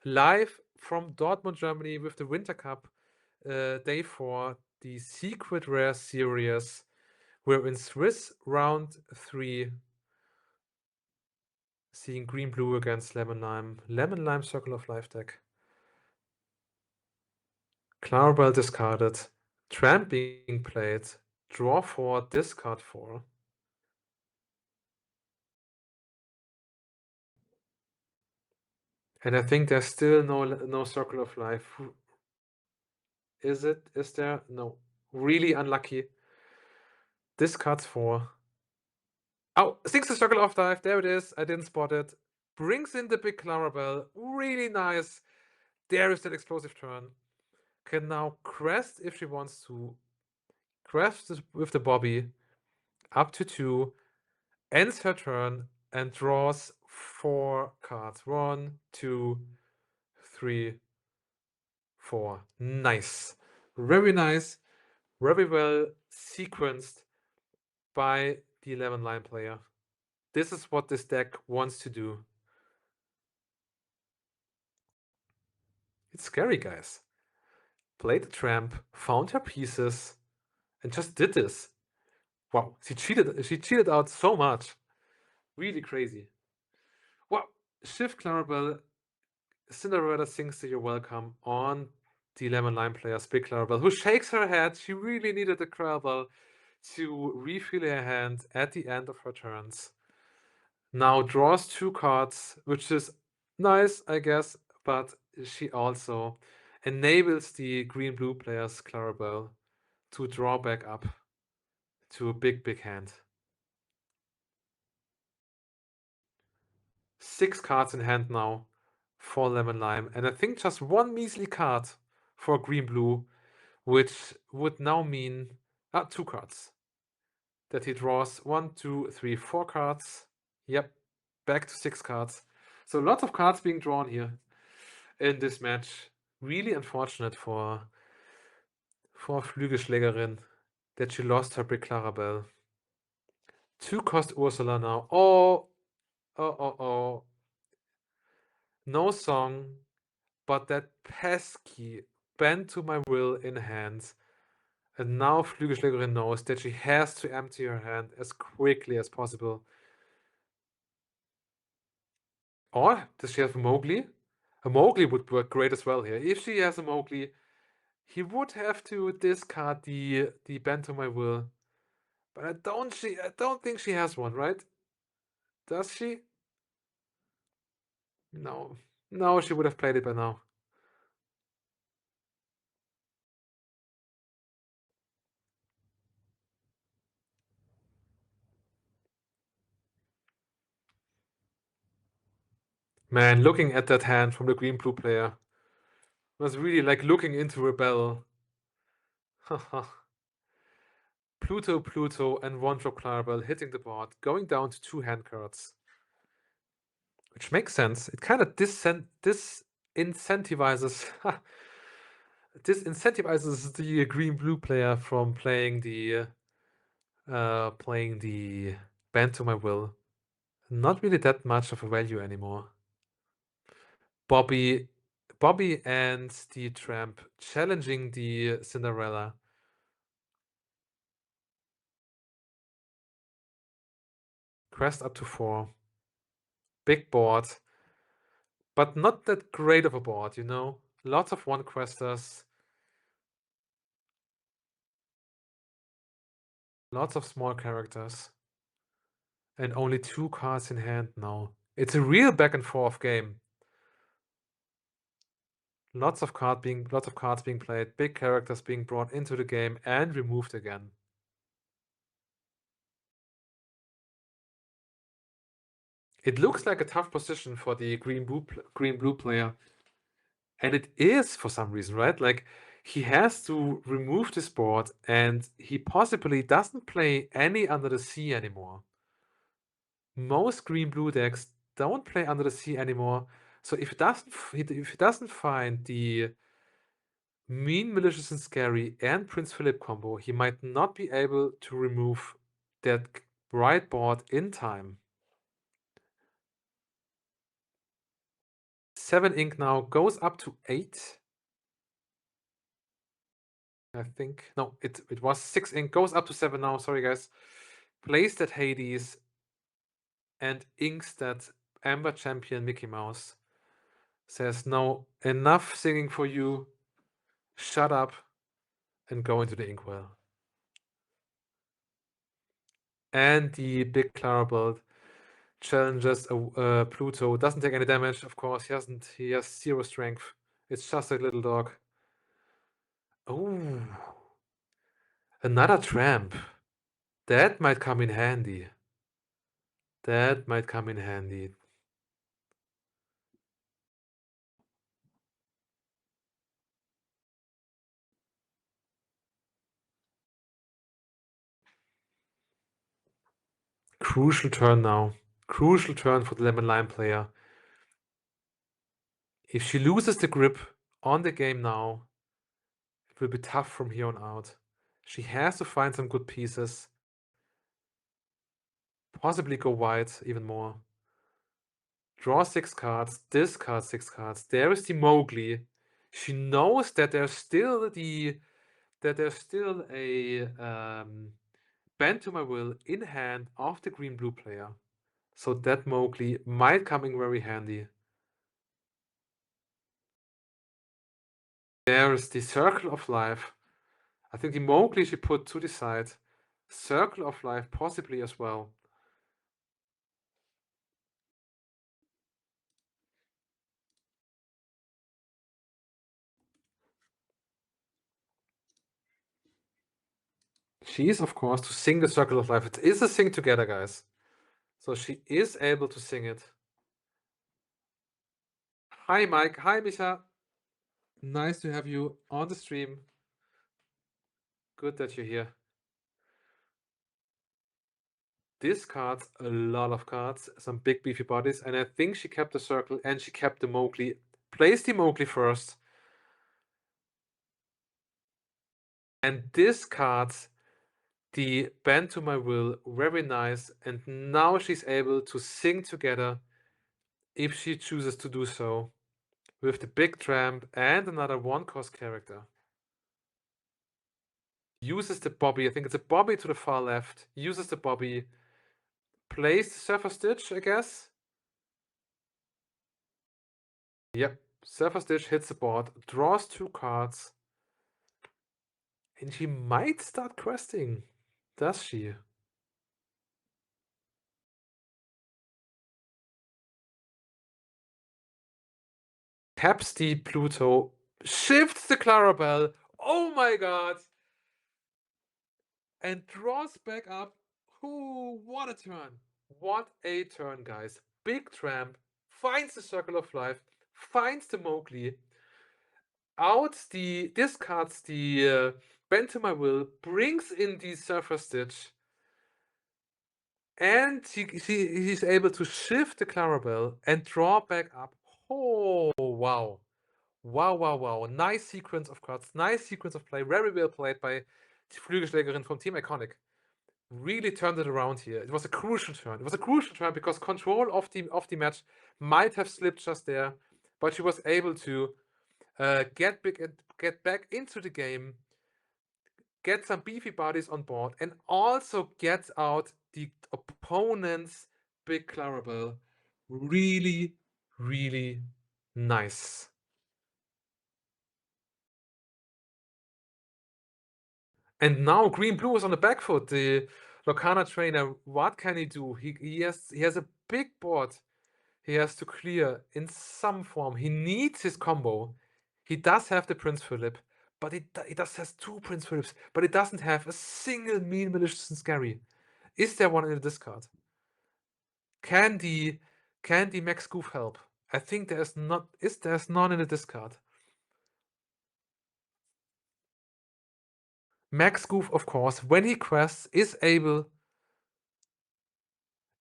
live from Dortmund, Germany with the Winter Cup, day 4, the Secret Rare Series. We're in Swiss round 3, seeing green blue against lemon lime Circle of Life deck. Clarabelle discarded, Tramp being played, draw 4, discard 4. And I think there's still no Circle of Life. Is it? Is there? No. Really unlucky. Discards 4. Oh, sinks the Circle of Life. There it is. I didn't spot it. Brings in the big Clarabelle. Really nice. There is that explosive turn. Can now crest if she wants to. Crest with the Bobby. Up to 2. Ends her turn and draws 4 cards. 1, 2, 3, 4. Nice. Very nice. Very well sequenced by the 11 line player. This is what this deck wants to do. It's scary, guys. Played the tramp, found her pieces, and just did this. Wow, she cheated out so much. Really crazy. Wow, Shift Clarabelle, Cinderella sings to your welcome on the 11 line player, Big Clarabelle, who shakes her head. She really needed the Clarabelle to refill her hand at the end of her turns. Now draws 2 cards, which is nice, I guess, but she also enables the green-blue player's Clarabelle to draw back up to a big, big hand. 6 cards in hand now for Lemon Lime, and I think just 1 measly card for green-blue, which would now mean 2 cards. That he draws 1, 2, 3, 4 cards. Yep, back to 6 cards. So lots of cards being drawn here in this match. Really unfortunate for Flügelschlägerin that she lost her Big Clarabelle. 2 cost Ursula now. Oh. No song, but that pesky Bend to My Will in hand. And now Flügelschlägerin knows that she has to empty her hand as quickly as possible. Or does she have a Mowgli? A Mowgli would work great as well here. If she has a Mowgli, he would have to discard the Bend to My Will. But I don't think she has one, right? Does she? No. No, she would have played it by now. Man, looking at that hand from the green-blue player was really like looking into a bell. Pluto, and 1-drop Clarabelle hitting the board, going down to 2 hand cards. Which makes sense. It kind of disincentivizes the green-blue player from playing the Bend to My Will. Not really that much of a value anymore. Bobby and the Tramp challenging the Cinderella. Quest up to 4. Big board. But not that great of a board, you know? Lots of 1-questers. Lots of small characters. And only 2 cards in hand now. It's a real back and forth game. Lots of cards being played, big characters being brought into the game and removed again. It looks like a tough position for the green-blue player. And it is for some reason, right? Like, he has to remove this board, and he possibly doesn't play any Under the Sea anymore. Most green-blue decks don't play Under the Sea anymore. So if he doesn't find the Mean, Malicious, and Scary and Prince Philip combo, he might not be able to remove that bright board in time. 7 ink now goes up to 8. I think. No, it was 6 ink, goes up to 7 now. Sorry, guys. Plays that Hades and inks that Amber Champion Mickey Mouse. Says, no, enough singing for you. Shut up and go into the inkwell. And the big Clarabelle challenges Pluto. Doesn't take any damage, of course. He has 0 strength. It's just a little dog. Oh. Another tramp. That might come in handy. That might come in handy. Crucial turn now Crucial turn for the lemon lime player. If she loses the grip on the game now, it will be tough from here on out. She has to find some good pieces. Possibly go wide even more. Draw 6 cards, discard 6 cards. There is the Mowgli. She knows that there's still a bend to my will in hand of the green-blue player. So that Mowgli might come in very handy. There is the Circle of Life. I think the Mowgli she put to the side. Circle of Life possibly as well. She is, of course, to sing the Circle of Life. It is a sing together, guys. So she is able to sing it. Hi, Mike. Hi, Misha. Nice to have you on the stream. Good that you're here. Discards a lot of cards, some big beefy bodies, and I think she kept the circle and she kept the Mowgli. Placed the Mowgli first. And discards the Bend to My Will, very nice. And now she's able to sing together if she chooses to do so with the big tramp and another 1-cost character. Uses the Bobby, I think it's a Bobby to the far left, uses the Bobby, plays the Surfer Stitch, I guess. Yep, Surfer Stitch hits the board, draws 2 cards, and she might start questing. Does she? Taps the Pluto, shifts the Clarabelle, oh my god! And draws back up. Ooh, what a turn! What a turn, guys. Big tramp, finds the Circle of Life, finds the Mowgli, discards the Bend to My Will, brings in the Surfer Stitch, and he's able to shift the Clarabelle and draw back up. Oh, wow. Wow, wow, wow. Nice sequence of cards, nice sequence of play, very well played by die Flügelschlägerin from Team Iconic. Really turned it around here. It was a crucial turn. It was a crucial turn because control of the match might have slipped just there, but she was able to get back into the game, get some beefy bodies on board, and also get out the opponent's big Clarabelle. Really, really nice. And now Green Blue is on the back foot. The Lorcana trainer, what can he do? He has a big board he has to clear in some form. He needs his combo. He does have the Prince Philip, but he does has 2 Prince Philips, but it doesn't have a single mean, malicious, and scary. Is there one in the discard? Can the Max Goof help? I think there's none in the discard. Max Goof, of course, when he quests, is able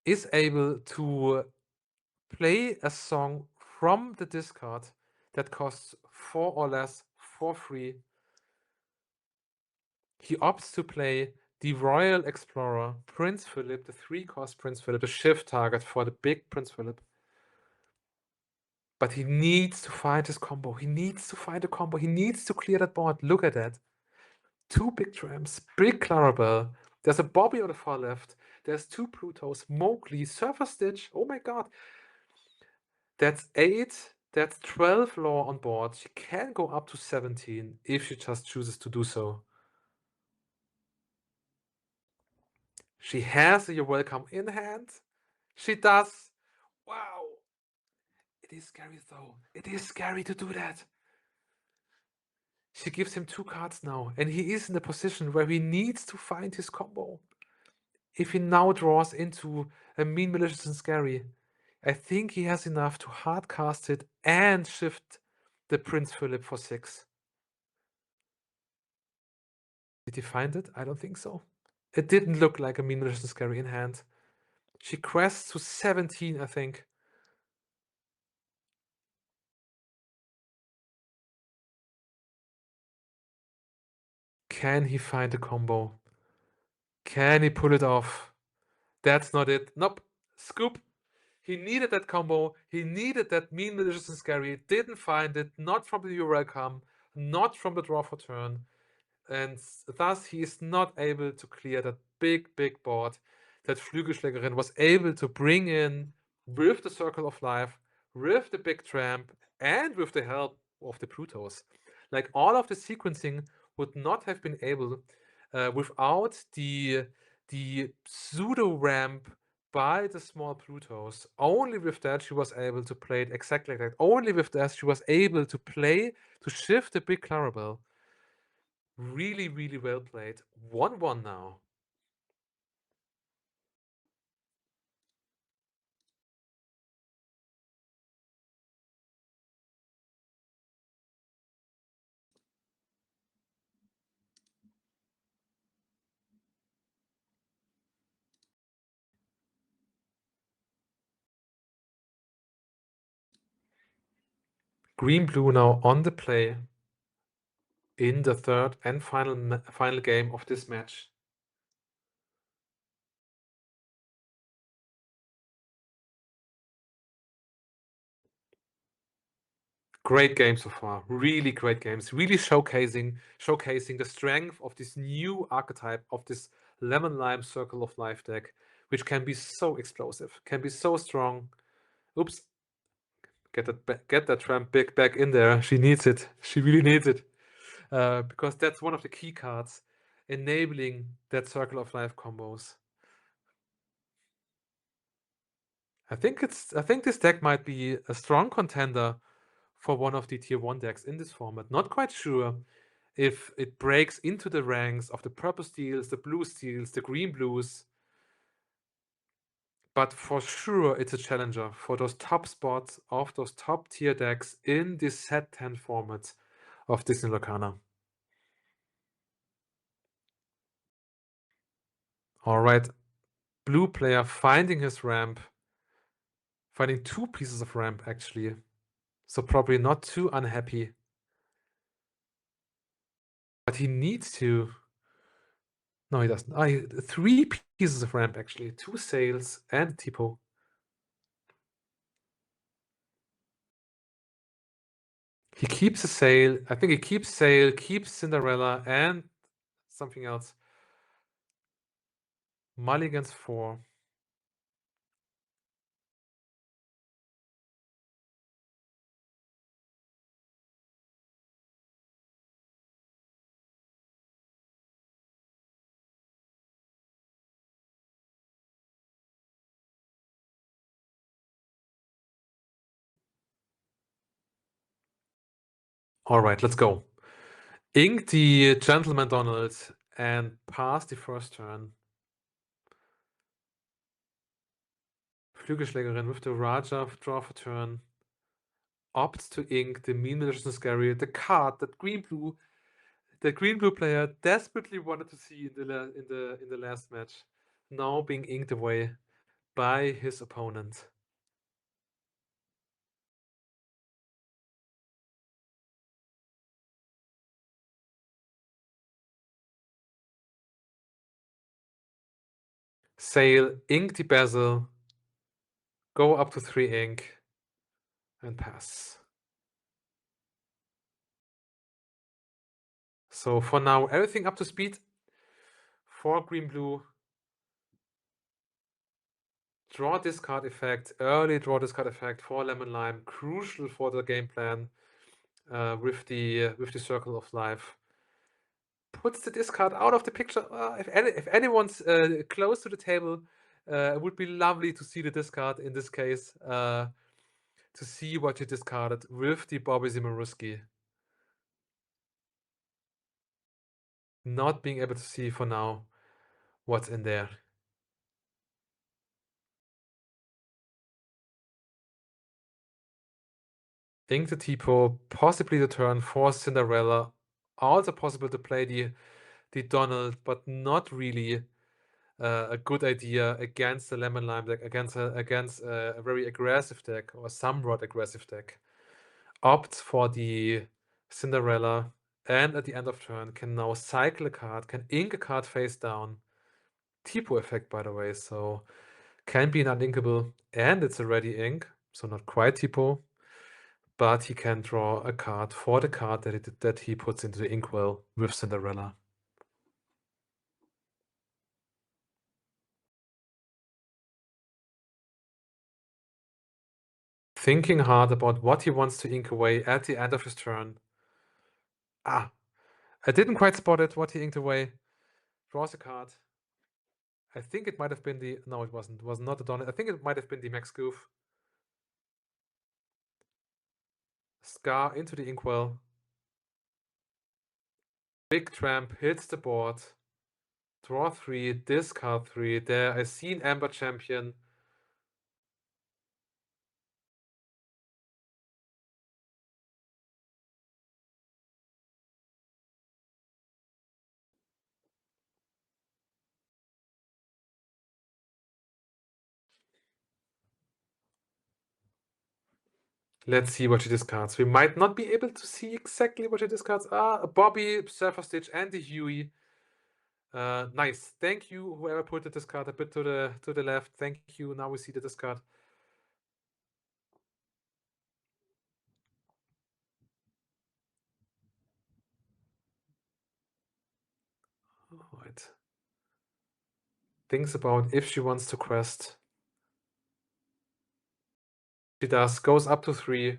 to play a song from the discard that costs 4 or less for free. He opts to play the Royal Explorer, Prince Philip, the 3-cost Prince Philip, the shift target for the big Prince Philip. But he needs to find his combo. He needs to find a combo. He needs to clear that board. Look at that. 2 big tramps, big Clarabelle. There's a Bobby on the far left. There's 2 Plutos, Mowgli, Surfer Stitch. Oh my god. That's 8. That's 12 lore on board. She can go up to 17 if she just chooses to do so. She has a You're Welcome in hand. She does. Wow. It is scary though. It is scary to do that. She gives him 2 cards now, and he is in a position where he needs to find his combo. If he now draws into a mean, malicious, and scary, I think he has enough to hardcast it and shift the Prince Philip for 6. Did he find it? I don't think so. It didn't look like a mean, malicious, and scary in hand. She quests to 17, I think. Can he find a combo? Can he pull it off? That's not it. Nope. Scoop. He needed that combo. He needed that mean, malicious, and scary. Didn't find it. Not from the You're Welcome. Not from the draw for turn. And thus he is not able to clear that big, big board that Flügelschlägerin was able to bring in with the Circle of Life, with the big tramp, and with the help of the Plutos. Like, all of the sequencing would not have been able without the pseudo ramp by the small Plutos. Only with that she was able to play it exactly like that. Only with that she was able to shift the big Clarabelle. Really, really well played. 1-1 now. Green-blue now on the play in the third and final game of this match. Great game so far. Really great games. Really showcasing the strength of this new archetype of this Lemon Lime Circle of Life deck, which can be so explosive, can be so strong. Oops. Get that tramp big back in there. She needs it. She really needs it. Because that's one of the key cards enabling that Circle of Life combos. I think this deck might be a strong contender for one of the tier 1 decks in this format. Not quite sure if it breaks into the ranks of the purple steels, the blue steels, the green blues, but for sure it's a challenger for those top spots of those top tier decks in this set 10 format of Disney Lorcana. All right, blue player finding his ramp, finding 2 pieces of ramp actually, so probably not too unhappy. But he needs to. No, he doesn't. 3 pieces of ramp actually, 2 sails and a Tipo. He keeps a sail. I think he keeps sail, keeps Cinderella, and something else. Mulligan's 4. All right, let's go. Ink the Gentleman Donald and pass the first turn. Flügelschlägerin with the Raja draw for turn. Opts to ink the Mean Magician Scary, the card that green blue player desperately wanted to see in the last match, now being inked away by his opponent. Sail, ink the bezel, go up to 3 ink, and pass. So for now, everything up to speed for green-blue. Draw discard effect, early draw discard effect for Lemon Lime, crucial for the game plan with the Circle of Life. Puts the discard out of the picture. If anyone's close to the table, it would be lovely to see the discard in this case, to see what you discarded with the Bobby Zimaruski. Not being able to see for now what's in there. Ink the Tipo, possibly the turn for Cinderella. Also possible to play the Donald, but not really. a good idea against the lemon lime deck, against a very aggressive deck or somewhat aggressive deck. Opt for the Cinderella, and at the end of turn can now cycle a card, can ink a card face down. Tipo effect, by the way, so can be an uninkable, and it's a ready ink, so not quite Tipo, but he can draw a card for the card that he puts into the inkwell with Cinderella. Thinking hard about what he wants to ink away at the end of his turn. Ah, I didn't quite spot it, what he inked away. Draws a card. I think it might have been the... No, it wasn't. It was not a Donut. I think it might have been the Max Goof. Scar into the inkwell. Big Tramp hits the board. Draw 3, discard 3. There, I see an Amber Champion. Let's see what she discards. We might not be able to see exactly what she discards. Ah, a Bobby, Surfer Stitch, and the Huey. Nice. Thank you, whoever put the discard a bit to the left. Thank you. Now we see the discard. All right. Thinks about if she wants to quest. She does. Goes up to 3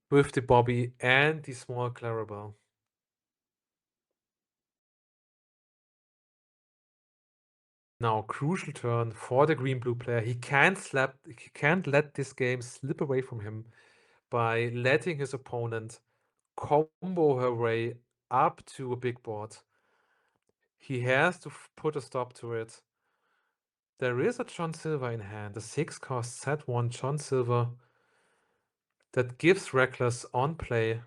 with the Bobby and the small Clarabelle. Now, crucial turn for the green-blue player. He can't let this game slip away from him by letting his opponent combo her way up to a big board. He has to put a stop to it. There is a John Silver in hand, a 6-cost set 1 John Silver that gives Reckless on play.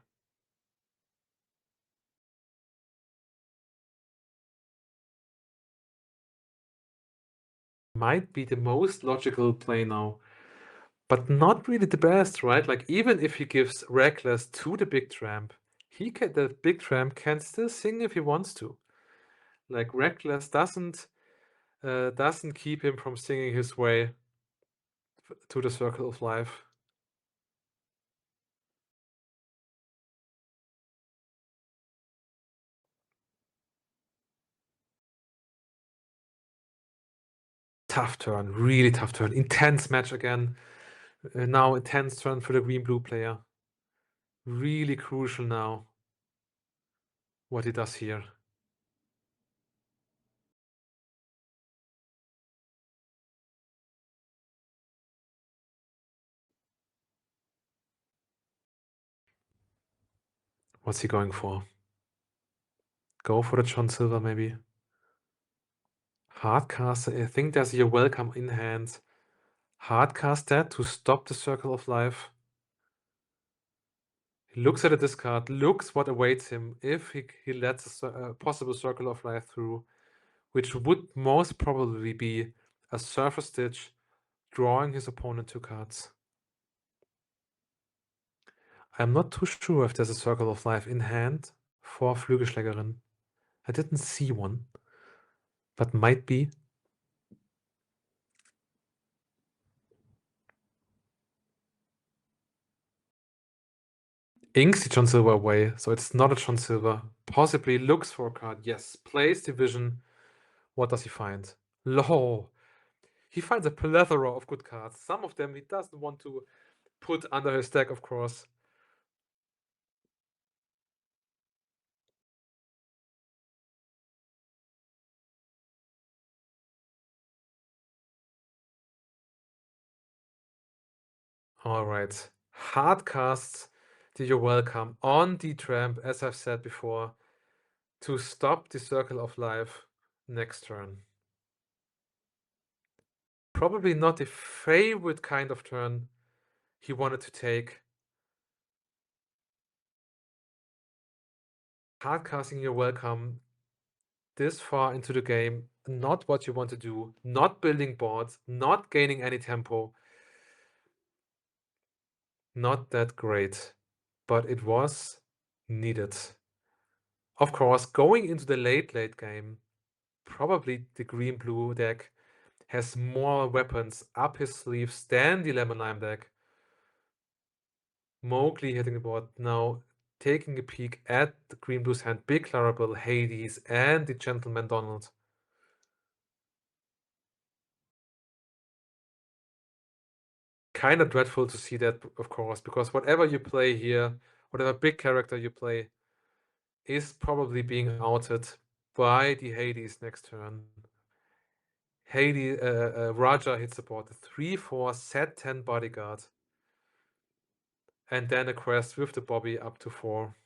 Might be the most logical play now, but not really the best, right? Like, even if he gives Reckless to the big tramp, the big tramp can still sing if he wants to. Like, Reckless doesn't keep him from singing his way to the circle of life. Tough turn, really tough turn. Intense match again. Now intense turn for the green-blue player. Really crucial now what he does here. What's he going for? Go for the John Silver, maybe. Hardcast, I think there's your welcome in hand. Hardcast that to stop the circle of life. He looks at a discard, looks what awaits him if he lets a possible circle of life through, which would most probably be a Surfer Stitch, drawing his opponent 2 cards. I'm not too sure if there's a circle of life in hand for Flügelschlägerin. I didn't see one, but might be. Inks the John Silver away, so it's not a John Silver. Possibly looks for a card. Yes, plays Division. What does he find? Low. He finds a plethora of good cards. Some of them he doesn't want to put under his deck, of course. All right. Hard casts You're welcome on the tramp, as I've said before, to stop the circle of life next turn. Probably not the favorite kind of turn he wanted to take. Hardcasting You're welcome this far into the game, not what you want to do, not building boards, not gaining any tempo. Not that great, but it was needed. Of course, going into the late game, probably the green-blue deck has more weapons up his sleeves than the lemon-lime deck. Mowgli hitting the board, now taking a peek at the green-blue's hand, Big Clarabelle, Hades, and the Gentleman Donald. Kind of dreadful to see that, of course, because whatever you play here, whatever big character you play, is probably being outed by the Hades next turn. Hades, Raja hits the board, 3/4 set 10 bodyguard. And then a quest with the Bobby up to 4.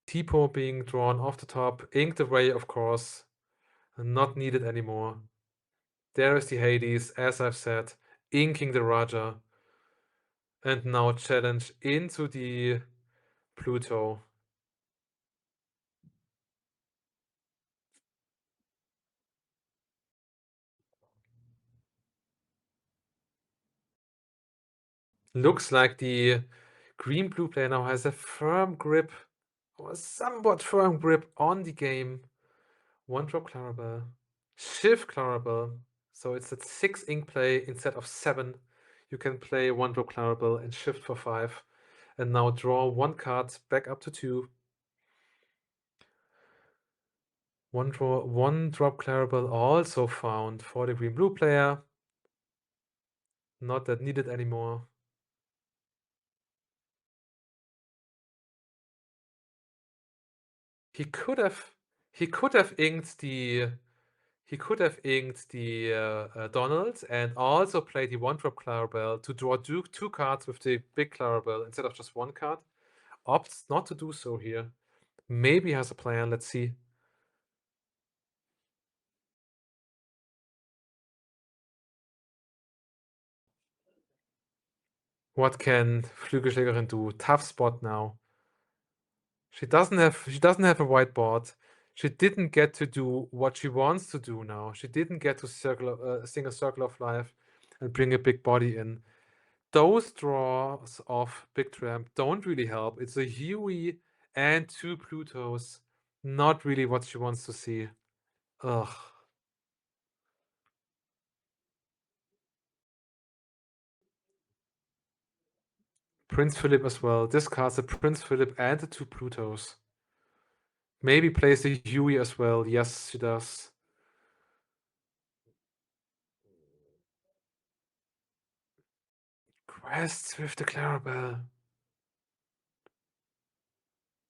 Tipo being drawn off the top, inked away, of course, not needed anymore. There is the Hades, as I've said, inking the Raja. And now challenge into the Pluto. Looks like the green-blue player now has a firm grip, or a somewhat firm grip on the game. 1-drop Clarabelle. Shift Clarabelle. So it's at 6 ink play instead of 7. You can play 1-drop Clarabelle and shift for 5. And now draw 1 card back up to 2. 1-drop Clarabelle also found for the green-blue player. Not that needed anymore. He could have inked the Donald and also play the 1-drop Clarabelle to draw 2 cards with the big Clarabelle instead of just 1 card. Opts not to do so here. Maybe has a plan, let's see. What can Flügelschlägerin do? Tough spot now. She doesn't have a whiteboard. She didn't get to do what she wants to do now. She didn't get to sing a circle of life and bring a big body in. Those draws of Big Tramp don't really help. It's a Huey and 2 Plutos. Not really what she wants to see. Ugh. Prince Philip as well. Discards a Prince Philip and the 2 Plutos. Maybe plays the Huey as well. Yes, she does. Quests with the Clarabelle.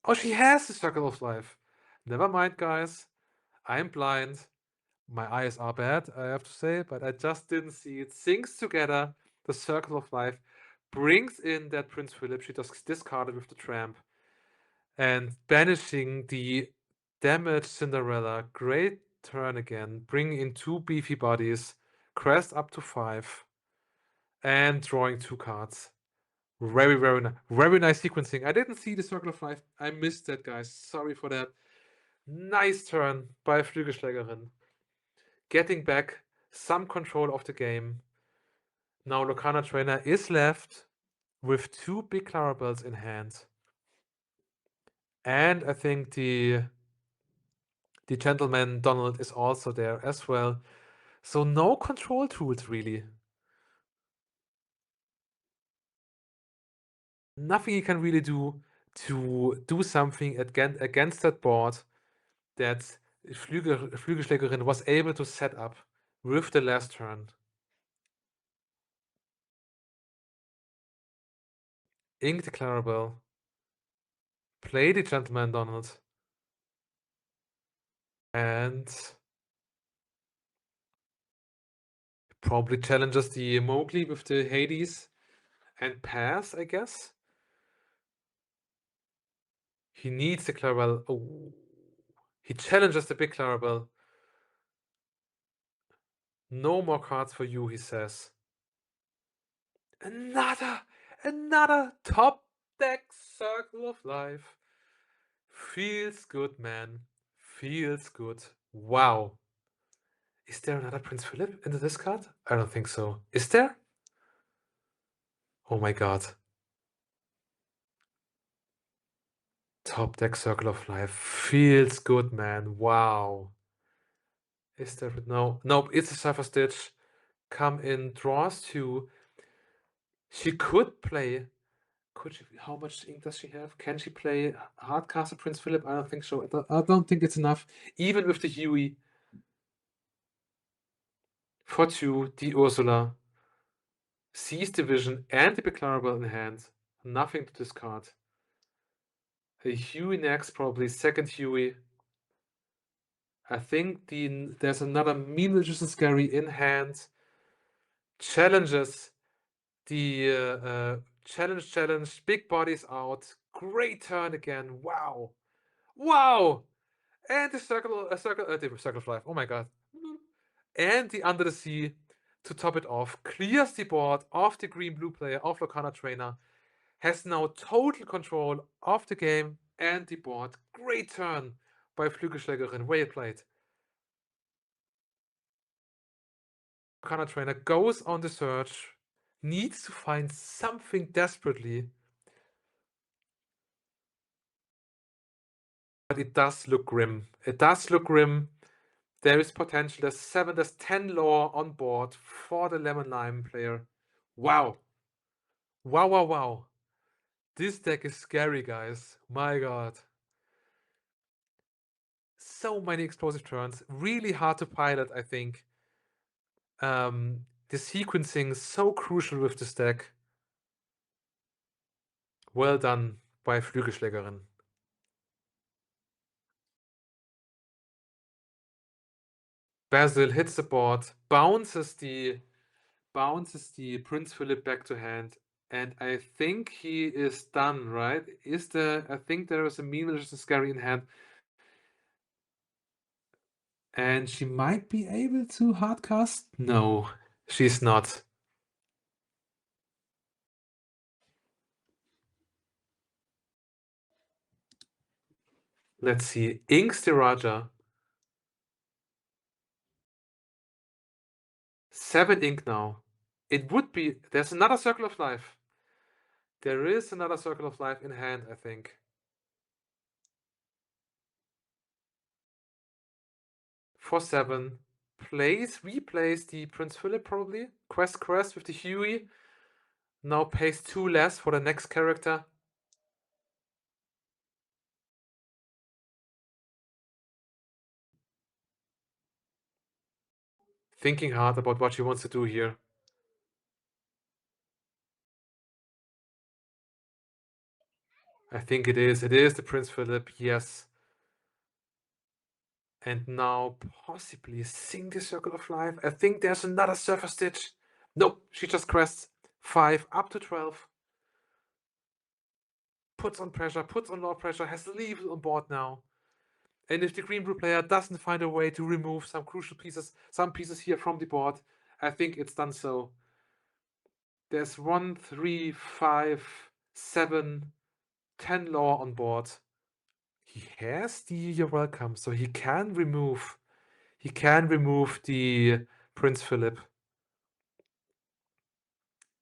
Oh, she has the Circle of Life. Never mind, guys. I'm blind. My eyes are bad, I have to say, but I just didn't see it. Syncs together the Circle of Life, brings in that Prince Philip. She does discard it with the Tramp. And banishing the damaged Cinderella. Great turn again. Bringing in 2 beefy bodies. Crest up to 5. And drawing 2 cards. Very, very nice sequencing. I didn't see the Circle of Life. I missed that, guys. Sorry for that. Nice turn by Flügelschlägerin. Getting back some control of the game. Now Lorcana Trainer is left with 2 big Clarabelles in hand. And I think the Gentleman Donald is also there as well. So no control tools, really. Nothing you can really do to do something against that board that Flügelschlägerin was able to set up with the last turn. Ink the Clarabelle. Play the Gentleman Donald. And probably challenges the Mowgli with the Hades and pass, I guess. He needs the Clarabelle. Oh. He challenges the big Clarabelle. No more cards for you, he says. Another top deck Circle of Life. Feels good, man. Feels good. Wow. Is there another Prince Philip in the discard? I don't think so. Is there? Oh my god. Top deck Circle of Life. Feels good, man. Wow. Is there? No. Nope, it's a Surfer Stitch. Come in, draws 2. She could play. Could she? How much ink does she have? Can she play Hardcastle Prince Philip? I don't think so. I don't think it's enough. Even with the Huey. For 2, the Ursula. Sees Division and the Declarable in hand. Nothing to discard. A Huey next, probably. Second Huey. I think there's another Mean Magician Scary in hand. Challenges. The challenge. Big bodies out. Great turn again. Wow. Wow. And the circle of life. Oh my god. And the Under the Sea to top it off. Clears the board of the green-blue player of Lorcana Trainer. Has now total control of the game and the board. Great turn by Flügelschlägerin. Well played. Lorcana Trainer goes on the search. Needs to find something desperately. But it does look grim. It does look grim. There is potential. There's 10 lore on board for the Lemon Lime player. Wow. Wow, wow, wow. This deck is scary, guys. My god. So many explosive turns. Really hard to pilot, I think. The sequencing is so crucial with this deck. Well done by Flügelschlägerin. Basil hits the board, bounces the Prince Philip back to hand, and I think he is done, right? I think there is a Mean Magician Scary in hand. And she might be able to hardcast? No, she's not. Let's see. Inks the Raja. 7 ink now. It would be. There's another Circle of Life. There is another Circle of Life in hand, I think. For 7. Replays the Prince Philip probably. Quest with the Huey. Now pays 2 less for the next character. Thinking hard about what she wants to do here. I think it is. It is the Prince Philip, yes. And now possibly sing the Circle of Life. I think there's another Surfer Stitch. Nope, she just crests 5 up to 12. Puts on pressure, puts on low pressure, has the Lethal on board now. And if the green-blue player doesn't find a way to remove some crucial pieces, some pieces here from the board, I think it's done so. There's 1, 3, 5, 7, 10 lore on board. He has the You're Welcome, so he can remove the Prince Philip.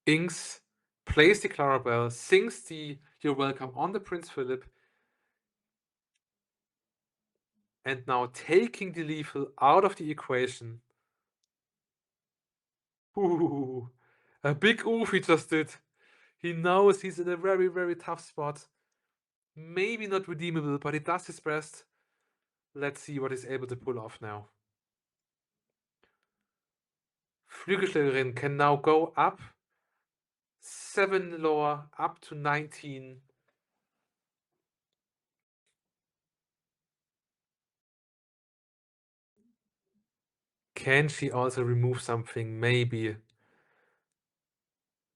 Inks, plays the Clarabelle, sings the You're Welcome on the Prince Philip, and now taking the lethal out of the equation. Ooh, a big oof he just did. He knows he's in a very, very tough spot. Maybe not redeemable, but he does his best. Let's see what he's able to pull off now. Flügelschlägerin can now go up 7 lore up to 19. Can she also remove something? Maybe.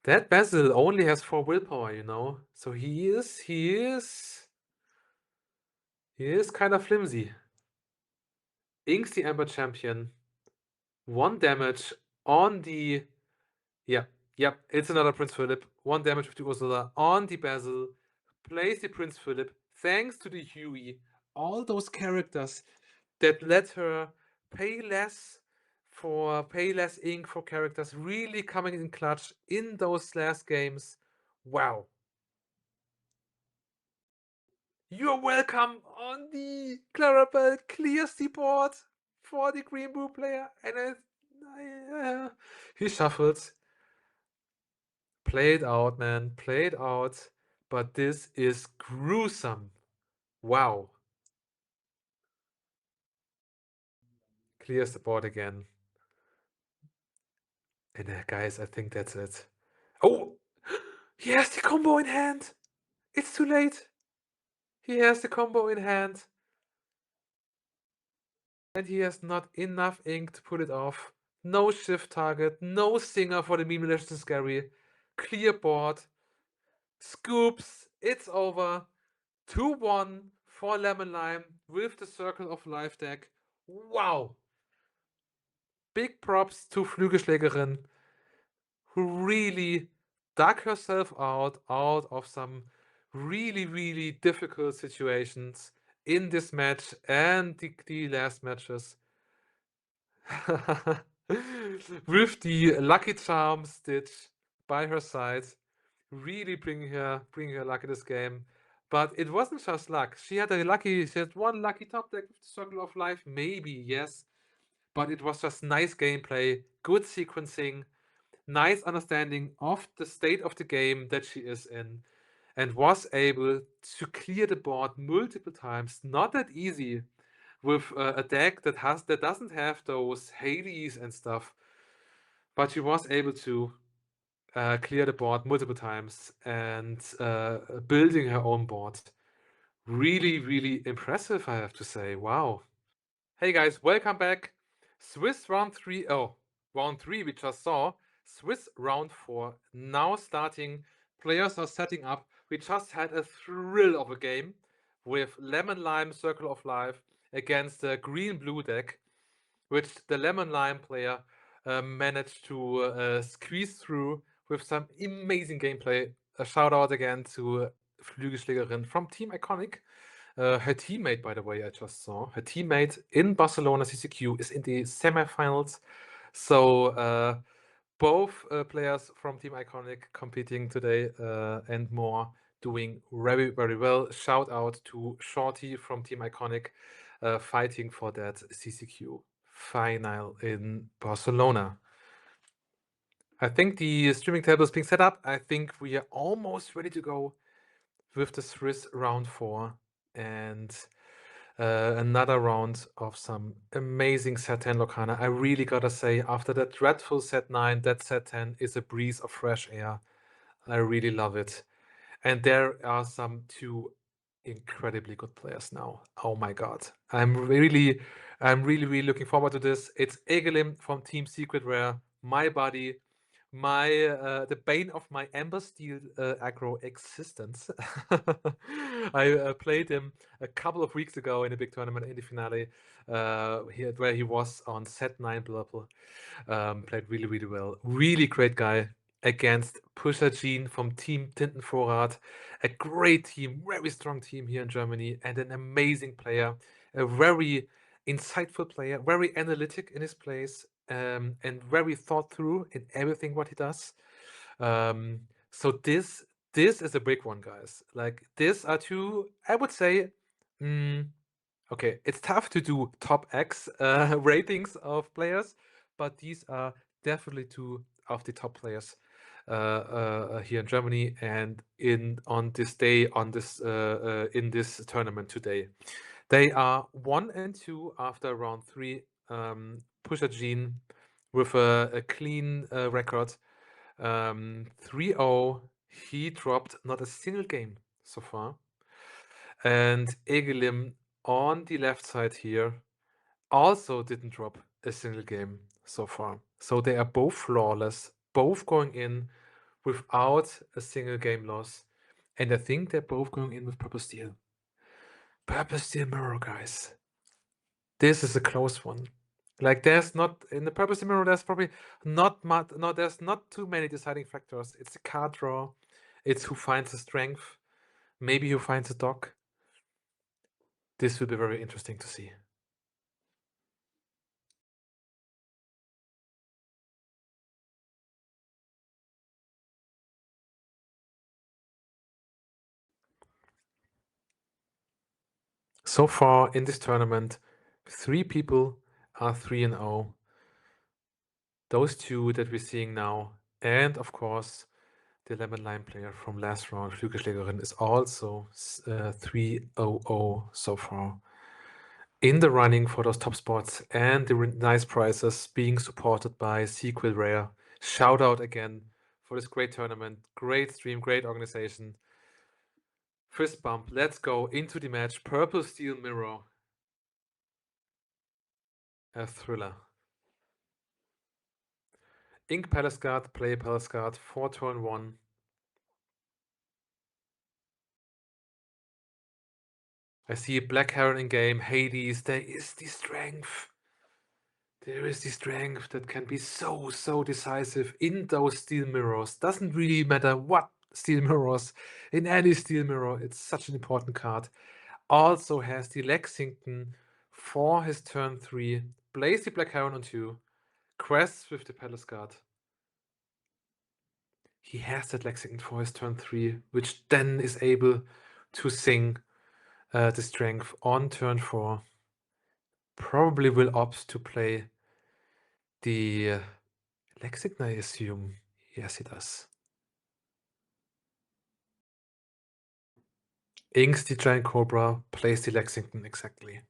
That Basil only has 4 willpower, you know? So he is kind of flimsy. Inks the Ember Champion. 1 damage on the... Yep, it's another Prince Philip. 1 damage with the Ursula on the Basil. Plays the Prince Philip. Thanks to the Huey. All those characters that let her pay less ink for characters, really coming in clutch in those last games. Wow. You're welcome on the Clarabelle clears the board for the green blue player, and he shuffles. Play it out, man. Play it out. But this is gruesome. Wow. Clears the board again. And guys, I think that's it. Oh! He has the combo in hand! It's too late! He has the combo in hand. And he has not enough ink to pull it off. No shift target, no singer for the meme legend scary. Clear board. Scoops. It's over. 2-1 for Lemon Lime with the Circle of Life deck. Wow! Big props to Flügelschlägerin, who really dug herself out of some really difficult situations in this match and the last matches. With the Lucky Charm Stitch by her side, really bringing her luck in this game. But it wasn't just luck. She had one lucky top deck with the Circle of Life, maybe, yes. But it was just nice gameplay, good sequencing, nice understanding of the state of the game that she is in, and was able to clear the board multiple times. Not that easy with a deck that doesn't have those Hades and stuff, but she was able to clear the board multiple times and building her own board. Really impressive, I have to say. Wow. Hey guys, welcome back. Swiss round 3. Oh, round 3 we just saw. Swiss round 4 now starting. Players are setting up. We just had a thrill of a game with Lemon Lime Circle of Life against the green blue deck, which the Lemon Lime player managed to squeeze through with some amazing gameplay. A shout out again to Flügelschlägerin from Team Iconic. Her teammate, by the way, I just saw. Her teammate in Barcelona CCQ is in the semifinals. So both players from Team Iconic competing today and more doing very well. Shout out to Shorty from Team Iconic fighting for that CCQ final in Barcelona. I think the streaming table is being set up. I think we are almost ready to go with the Swiss round 4 and another round of some amazing set 10 Lorcana. I really gotta say, after that dreadful set 9, that set 10 is a breeze of fresh air. I really love it. And there are some 2 incredibly good players now. Oh my god. I'm really looking forward to this. It's Egelim from Team Secret Rare, my buddy, my the bane of my Ember Steel aggro existence. I played him a couple of weeks ago in a big tournament in the finale, where he was on set 9 Blurple. Played really well. Really great guy against Pusher Gene from Team Tintenvorrat. A great team, very strong team here in Germany, and an amazing player. A very insightful player, very analytic in his plays, and very thought through in everything what he does. So this is a big one, guys. Like, these are 2, I would say, okay, it's tough to do top X ratings of players, but these are definitely 2 of the top players here in Germany and on this day in this tournament today. They are 1 and 2 after round 3. Pusher Gene with a clean record. 3-0. He dropped not a single game so far. And Egelim on the left side here also didn't drop a single game so far. So they are both flawless, both going in without a single game loss. And I think they're both going in with Purple Steel. Purple Steel Mirror, guys. This is a close one. Like, there's not in the Purple Steel Mirror, there's probably not much. No, there's not too many deciding factors. It's a card draw. It's who finds the strength. Maybe who finds a dock. This will be very interesting to see. So far in this tournament, 3 people are 3-0. Those 2 that we're seeing now, and of course, the lemon lime player from last round, Flügelschlägerin, is also 3-0 so far. In the running for those top spots and the nice prizes being supported by Sequel Rare. Shout out again for this great tournament, great stream, great organization. Fist bump, let's go into the match. Purple Steel Mirror. A thriller. Ink Palace Guard, play Palace Guard for turn 1. I see Black Heron in game, Hades, there is the strength. There is the strength that can be so decisive in those steel mirrors. Doesn't really matter what steel mirrors, in any steel mirror, it's such an important card. Also has the Lexington for his turn 3, plays the Black Heron on 2, quests with the Palace Guard. He has that Lexington for his turn 3, which then is able to sing the strength on turn 4. Probably will opt to play the Lexington, I assume. Yes, he does. Inks the Giant Cobra, plays the Lexington, exactly.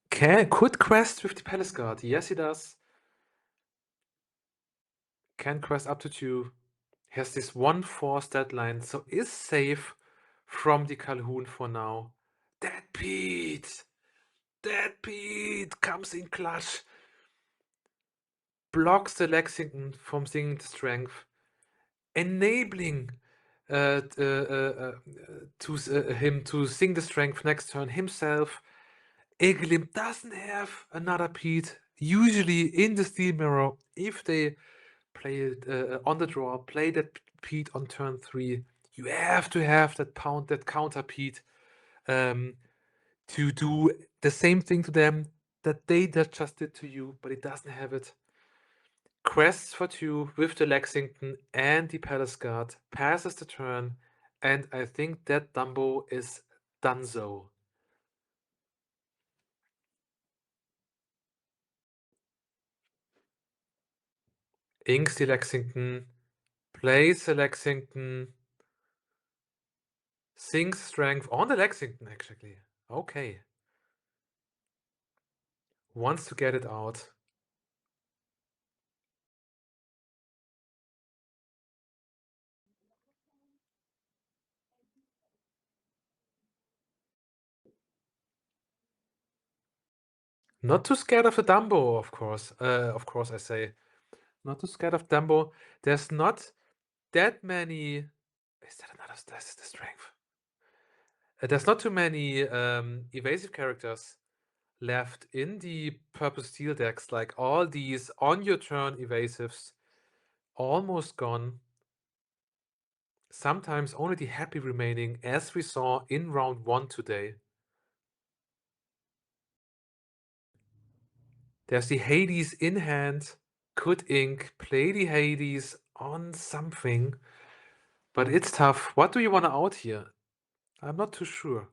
Could quest with the Palace Guard. Yes, he does. Can quest up to 2. Has this 1/4 deadline, so is safe from the Calhoun for now. Dead Pete! Dead Pete comes in clutch. Blocks the Lexington from singing the strength, enabling him to sing the strength next turn himself. Egelim doesn't have another Pete. Usually in the Steel Mirror, if they play it on the draw, play that Pete on turn 3, you have to have that counter Pete to do the same thing to them that they just did to you, but it doesn't have it. Quests for 2 with the Lexington and the Palace Guard, passes the turn, and I think that Dumbo is donezo. Inks the Lexington, plays the Lexington, sings strength on the Lexington, actually. Okay. Wants to get it out. Not too scared of the Dumbo, of course. Of course, I say. Not too scared of Dumbo. There's not that many. Is that another? That's the strength. There's not too many evasive characters left in the purple steel decks. Like all these on your turn evasives, almost gone. Sometimes only the happy remaining, as we saw in round 1 today. There's the Hades in hand. Could Ink play the Hades on something? But it's tough. What do you want to out here? I'm not too sure.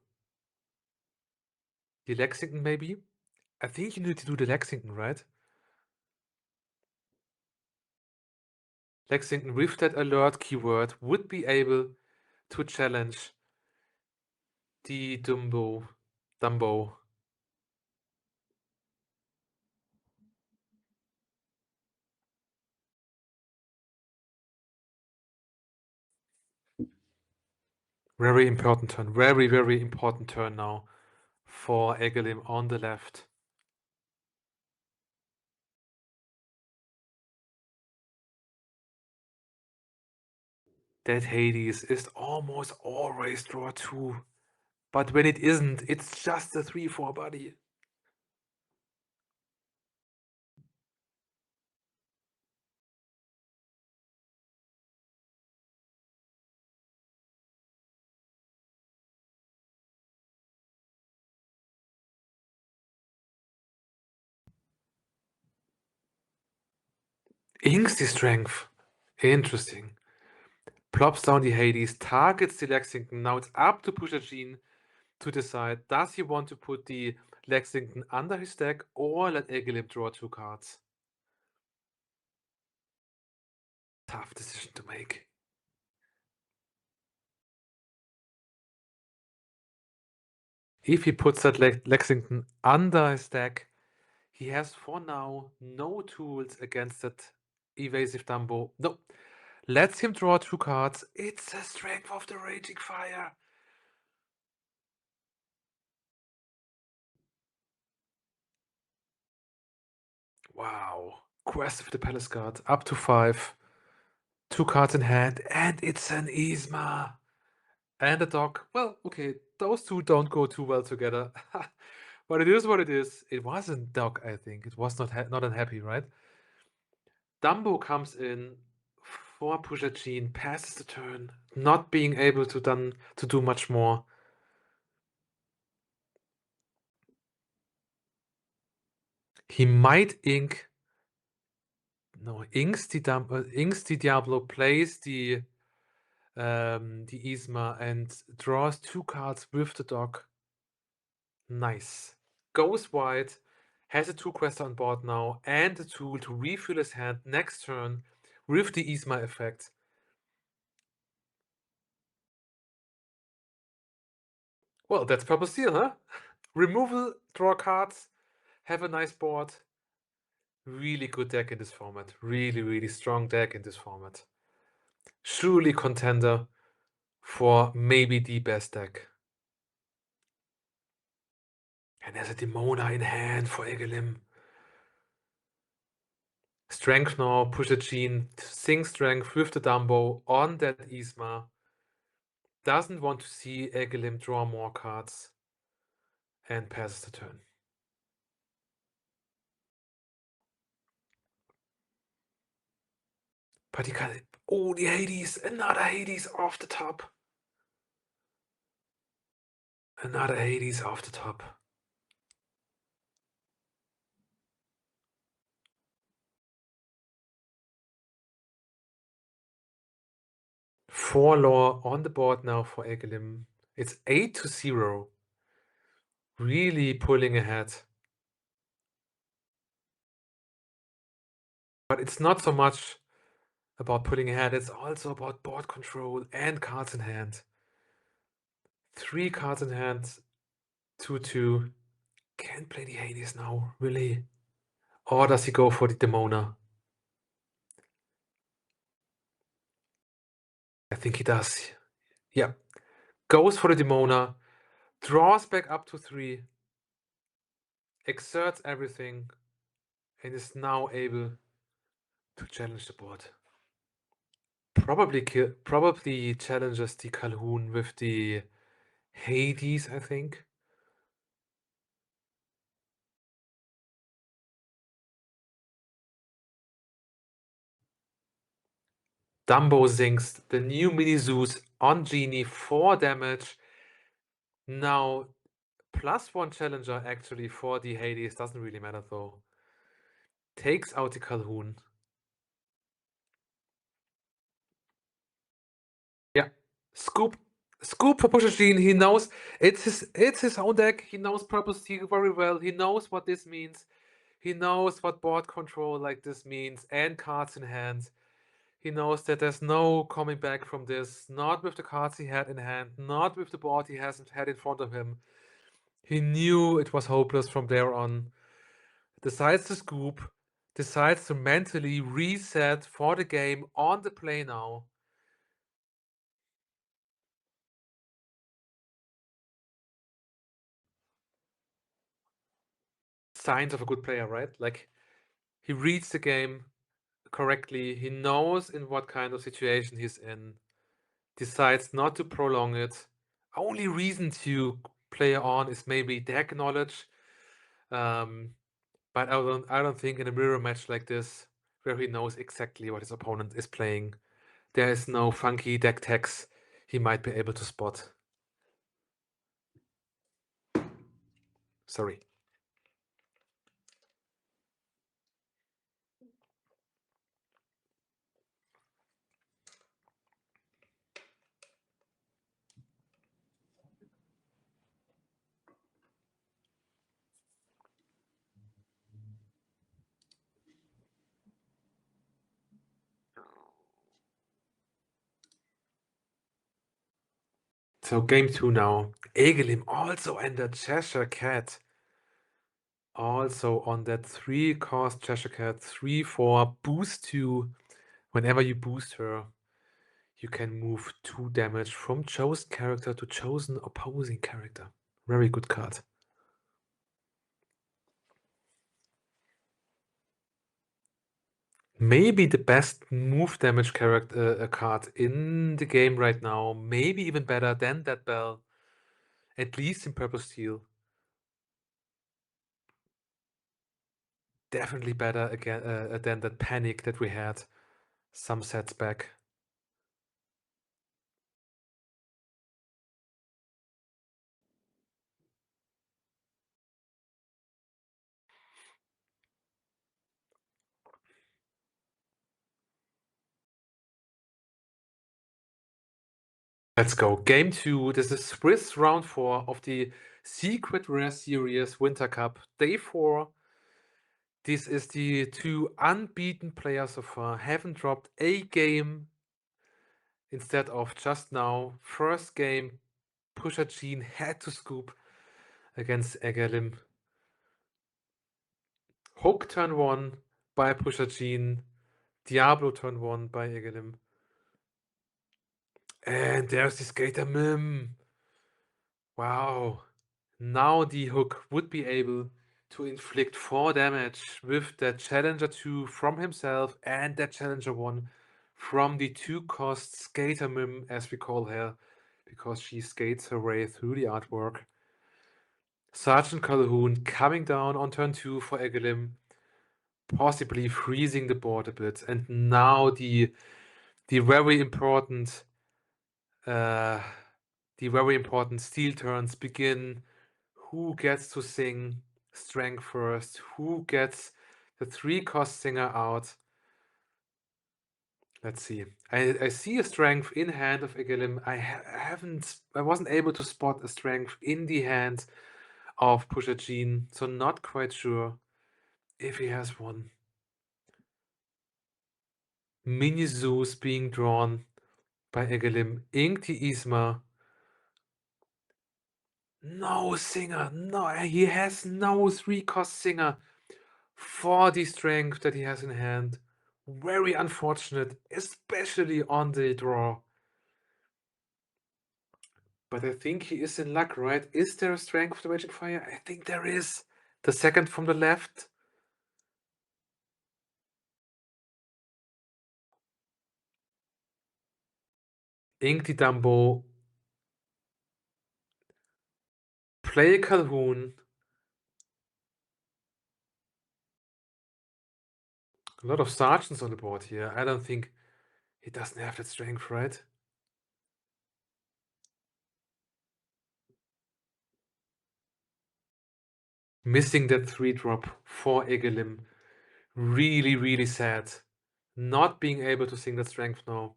The Lexington, maybe? I think you need to do the Lexington, right? Lexington with that alert keyword would be able to challenge the Dumbo. Very important turn. Very important turn now for Egelim on the left. That Hades is almost always draw 2. But when it isn't, it's just a 3/4 body. Inks the strength. Interesting. Plops down the Hades, targets the Lexington. Now it's up to Pusha Gene to decide, does he want to put the Lexington under his deck or let Egelim draw 2 cards? Tough decision to make. If he puts that Lexington under his deck, he has for now no tools against that evasive Dumbo. No, lets him draw 2 cards. It's a Strength of the Raging Fire. Wow. Quest of the Palace card. Up to 5. 2 cards in hand. And it's an Yzma. And a dog. Well, okay. Those two don't go too well together. But it is what it is. It wasn't dog, I think. It was not unhappy, right? Dumbo comes in for Pushachin, passes the turn, not being able to do much more. He might ink. No, inks the Diablo, plays the Yzma and draws 2 cards with the dog. Nice. Goes wide, has a 2 quest on board now, and the tool to refill his hand next turn with the Yzma effect. Well, that's Purple Seal, huh? Removal, draw cards, have a nice board. Really good deck in this format. Really, really strong deck in this format. Surely contender for maybe the best deck. And there's a Demona in hand for Egelim. Strength now, push a gene, sing strength with the Dumbo on that Yzma. Doesn't want to see Egelim draw more cards. And passes the turn. But he can't. Oh, the Hades! Another Hades off the top. Another Hades off the top. Four lore on the board now for Egelim. It's 8-0. Really pulling ahead. But it's not so much about pulling ahead, it's also about board control and cards in hand. 3 cards in hand, 2-2. Can't play the Hades now, really. Or does he go for the Demona? I think he does. Yeah. Goes for the Demona, draws back up to 3, exerts everything, and is now able to challenge the board. Probably challenges the Calhoun with the Hades, I think. Dumbo Zinks, the new mini Zeus on Genie, 4 damage. Now, +1 challenger actually for the Hades, doesn't really matter though. Takes out the Calhoun. Yeah. Scoop for Pusha Gene. He knows it's his own deck. He knows Purple Steel very well. He knows what this means. He knows what board control like this means and cards in hand. He knows that there's no coming back from this, not with the cards he had in hand, not with the board he hasn't had in front of him. He knew it was hopeless from there on. Decides to scoop, decides to mentally reset for the game on the play now. Signs of a good player, right? Like, he reads the game correctly. He knows in what kind of situation he's in. Decides not to prolong it. Only reason to play on is maybe deck knowledge. But I don't think in a mirror match like this, where he knows exactly what his opponent is playing, there is no funky deck techs he might be able to spot. Sorry. So game 2 now. Egelim also and the Cheshire Cat. Also on that 3-cost Cheshire Cat, 3/4 boost 2. Whenever you boost her, you can move 2 damage from chosen character to chosen opposing character. Very good card. Maybe the best move damage character card in the game right now. Maybe even better than that bell. At least in purple steel. Definitely better again than that panic that we had some sets back. Let's go. Game 2. This is Swiss round 4 of the Secret Rare Series Winter Cup. Day 4. This is the 2 unbeaten players so far. Haven't dropped a game instead of just now. First game, Pusher Gene had to scoop against Egelim. Hook turn 1 by Pusher Gene. Diablo turn 1 by Egelim. And there's the Skater Mim. Wow. Now the hook would be able to inflict 4 damage with that Challenger 2 from himself and that Challenger 1 from the 2-cost Skater Mim, as we call her, because she skates her way through the artwork. Sergeant Calhoun coming down on turn 2 for Egelim, possibly freezing the board a bit. And now the very important steel turns begin. Who gets to sing strength first? Who gets the 3-cost singer out? Let's see. I see a strength in hand of Egelim. I wasn't able to spot a strength in the hand of Pusher Gene, so not quite sure if he has one. Mini Zeus being drawn by Egelim. Inkti Isma. No singer. No, he has no 3-cost singer for the strength that he has in hand. Very unfortunate, especially on the draw. But I think he is in luck, right? Is there a strength of the Raging Fire? I think there is. The second from the left. Inkti Dumbo. Play Calhoun. A lot of sergeants on the board here. I don't think he doesn't have that strength, right? Missing that 3-drop for Egelim. Really, really sad. Not being able to sing that strength now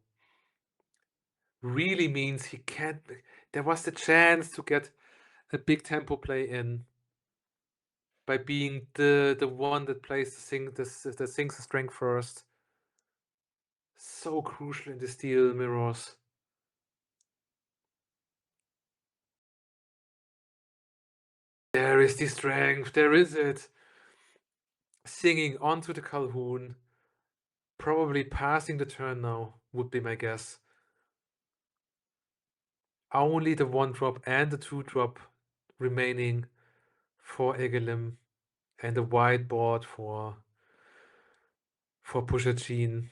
really means he can't. There was the chance to get a big tempo play in by being the one that plays that sings the strength first. So crucial in the steel mirrors. There is the strength. There is it. Singing onto the Calhoun. Probably passing the turn now, would be my guess. Only the 1-drop and the 2-drop remaining for Egelim, and the white board for Pusher Gene.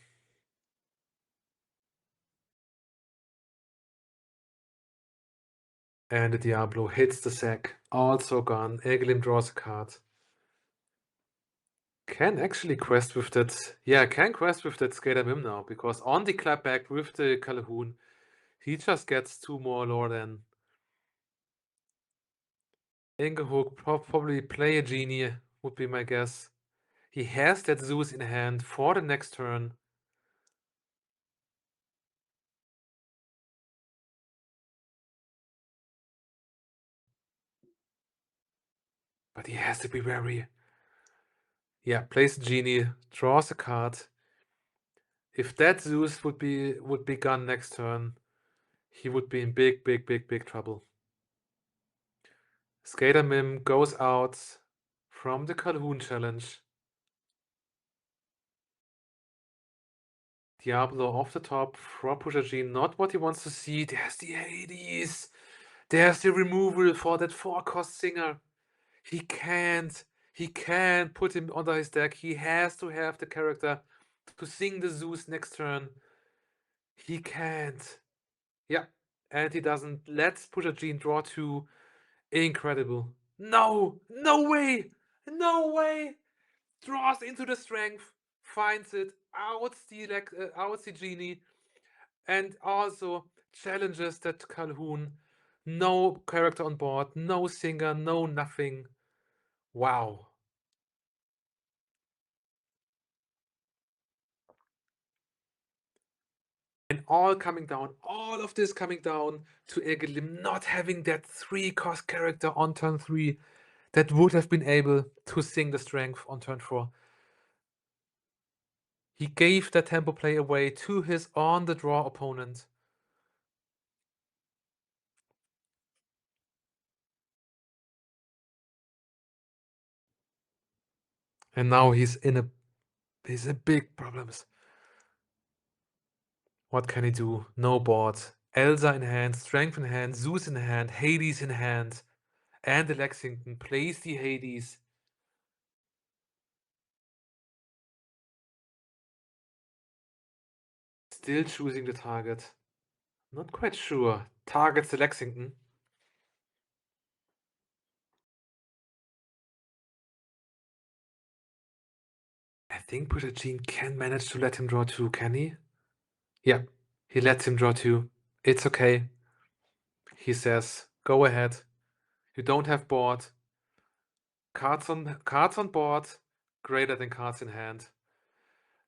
And the Diablo hits the sack. Also gone. Egelim draws a card. Can actually quest with that. Yeah, can quest with that Skater Mim now, because on the clapback with the Calhoun, he just gets 2 more lore than. Ingehook probably play a Genie, would be my guess. He has that Zeus in hand for the next turn. But he has to be wary. Yeah, plays a Genie, draws a card. If that Zeus would be gone next turn, he would be in big trouble. Skater Mim goes out from the Calhoun challenge. Diablo off the top for Pusha G, not what he wants to see. There's the Hades. There's the removal for that 4-cost singer. He can't put him under his deck. He has to have the character to sing the Zeus next turn. He can't. Yeah, and he doesn't. Let's Pusha G draw 2. Incredible. No! No way! No way! Draws into the strength, finds it, outs the genie, and also challenges that Calhoun. No character on board, no singer, no nothing. Wow. And all of this coming down to Egelim not having that 3-cost character on turn 3 that would have been able to sing the strength on turn 4. He gave that tempo play away to his on-the-draw opponent. And now he's in big problems. What can he do? No board. Elsa in hand, Strength in hand, Zeus in hand, Hades in hand. And the Lexington plays the Hades. Still choosing the target. Not quite sure. Targets the Lexington. I think Pusha Gene can manage to let him draw 2, can he? Yeah, he lets him draw 2. It's okay. He says, go ahead. You don't have board. Cards on board, greater than cards in hand.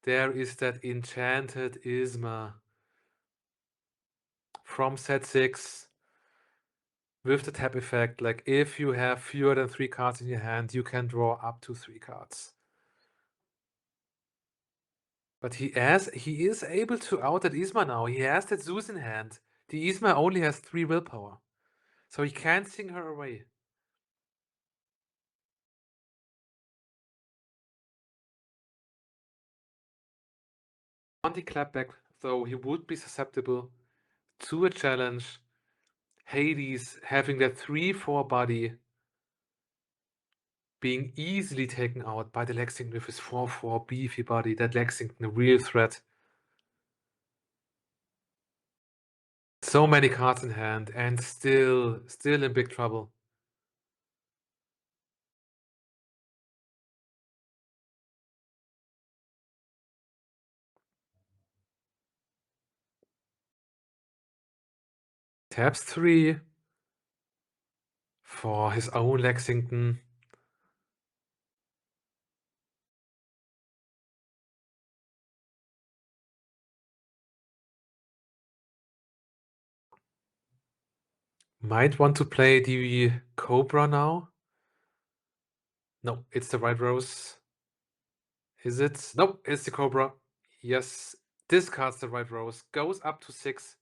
There is that enchanted Isma from set 6 with the tap effect. Like if you have fewer than 3 cards in your hand, you can draw up to 3 cards. But he is able to out that Isma now. He has that Zeus in hand. The Isma only has 3 willpower. So he can't sing her away. On the clapback, though, he would be susceptible to a challenge. Hades having that 3/4 body being easily taken out by the Lexington with his 4/4 beefy body. That Lexington, a real threat. So many cards in hand and still in big trouble. Taps 3 for his own Lexington. Might want to play the Cobra now. No, it's the White Rose. Is it? Nope, it's the Cobra. Yes, discards the White Rose, goes up to 6.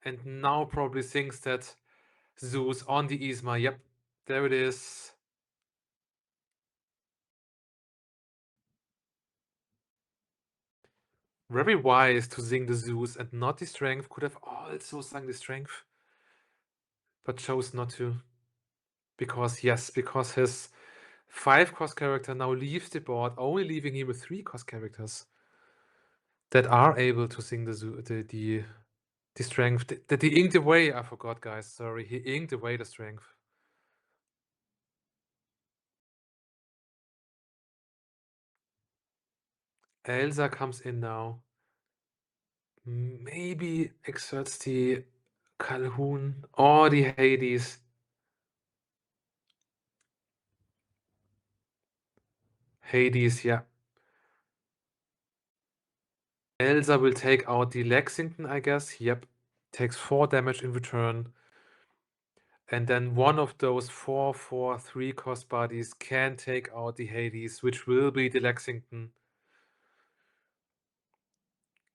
And now probably thinks that Zeus on the Isma. Yep, there it is. Very wise to sing the Zeus and not the Strength. Could have also sung the Strength, but chose not to. Because his 5-cost character now leaves the board, only leaving him with 3-cost characters that are able to sing the Strength. That he inked away. I forgot, guys. Sorry, he inked away the Strength. Elsa comes in now. Maybe exerts the Calhoun or the Hades. Hades, yeah. Elsa will take out the Lexington, I guess. Yep. Takes 4 damage in return. And then one of those 4/4 3-cost bodies can take out the Hades, which will be the Lexington.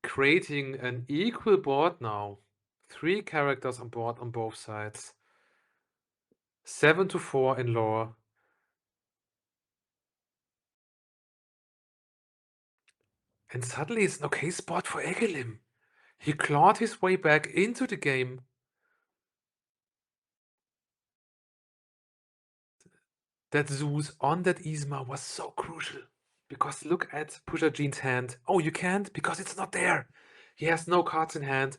Creating an equal board now. 3 characters on board on both sides. 7-4 in lore. And suddenly it's an okay spot for Egelim. He clawed his way back into the game. That Zeus on that Isma was so crucial. Because look at Pusha Gene's hand. Oh, you can't? Because it's not there. He has no cards in hand.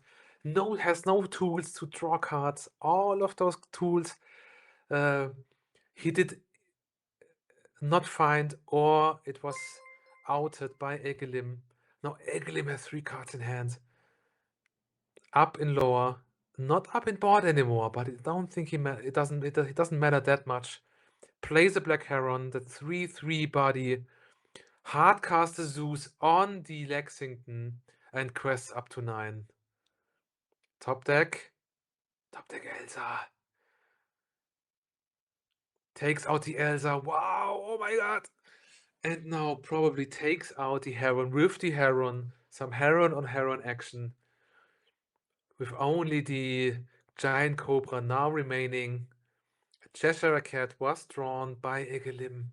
Has no tools to draw cards. All of those tools he did not find, or it was outed by Egelim. Now Egelim has 3 cards in hand. Up in lower, not up in board anymore, but I don't think it doesn't matter that much. Plays a Black Heron, the 3/3 body, hardcast the Zeus on the Lexington, and quests up to 9. Top deck Elsa. Takes out the Elsa. Wow, oh my god. And now probably takes out the Heron with the Heron. Some Heron on Heron action. With only the Giant Cobra now remaining. A Cheshire Cat was drawn by Egelim.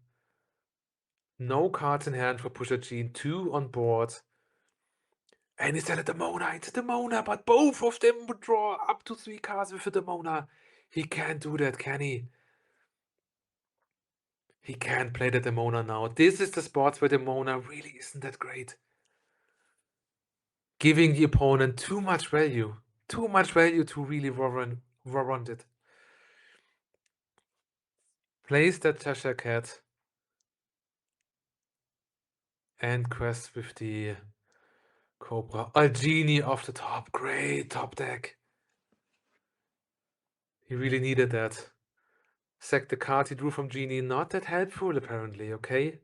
No cards in hand for Pusha Gene. 2 on board. And is that a Demona? It's a Demona, but both of them would draw up to 3 cards with a Demona. He can't do that, can he? He can't play the Demona now. This is the spots where Demona really isn't that great. Giving the opponent too much value. Too much value to really warrant it. Plays that Cheshire Cat. And quest with the Cobra. A Genie off the top. Great top deck. He really needed that. Sack the card he drew from Genie. Not that helpful, apparently, okay?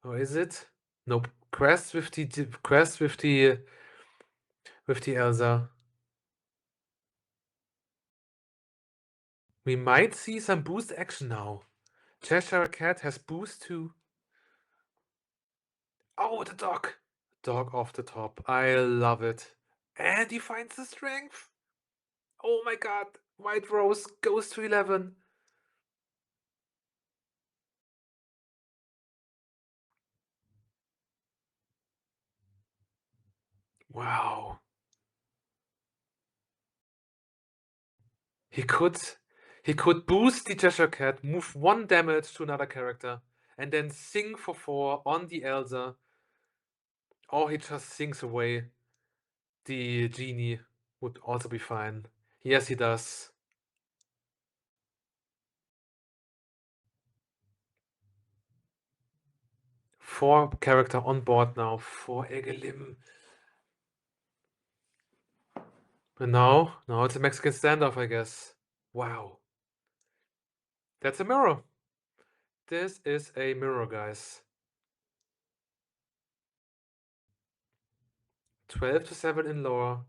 Or is it? Nope. Quest with the Elsa. We might see some boost action now. Cheshire Cat has boost too. Oh, the dog. Dog off the top. I love it. And he finds the strength. Oh my god. White Rose goes to 11. Wow. He could boost the Cheshire Cat, move 1 damage to another character, and then sing for 4 on the Elsa. Or he just sings away the Genie. Would also be fine. Yes, he does. Four character on board now for Egelim. And now it's a Mexican standoff, I guess. Wow. That's a mirror. This is a mirror, guys. 12-7 in lower.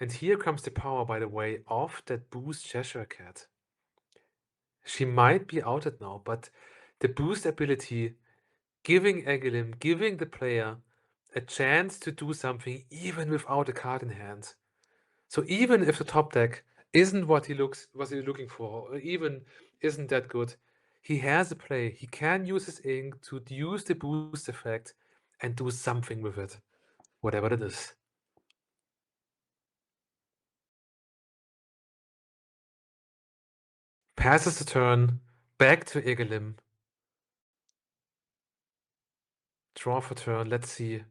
And here comes the power, by the way, of that boost Cheshire Cat. She might be outed now, but the boost ability giving Egelim, giving the player a chance to do something even without a card in hand. So even if the top deck isn't what he's looking for, or even isn't that good, he has a play. He can use his ink to use the boost effect and do something with it, whatever it is. Passes the turn, back to Egelim. Draw for turn, let's see.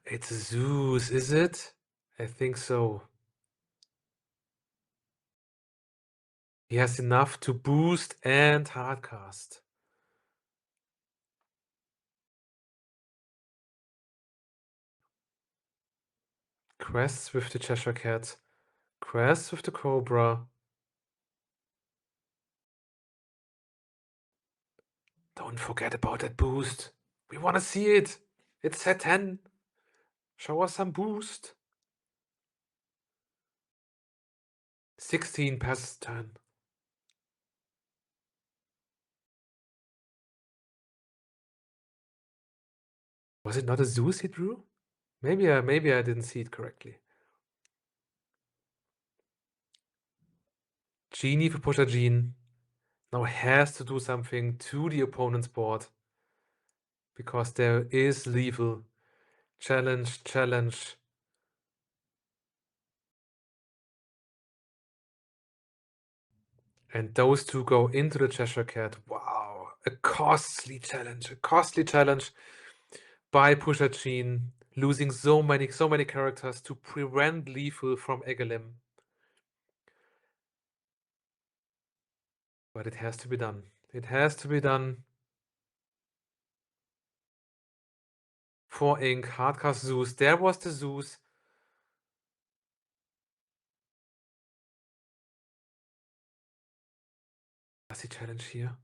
It's Zeus, is it? I think so. He has enough to boost and hardcast. Quests with the Cheshire Cat. Quests with the Cobra. Don't forget about that boost. We want to see it. It's set 10. Show us some boost. 16 passes turn. Was it not a Zeus he drew? Maybe I didn't see it correctly. Genie for pusher Gene now has to do something to the opponent's board because there is lethal. Challenge, challenge. And those two go into the Cheshire Cat. Wow, a costly challenge by pusher Gene, losing so many characters to prevent lethal from Egelim. But it has to be done. It has to be done. For Ink, Hardcast Zeus. There was the Zeus. Does he challenge here?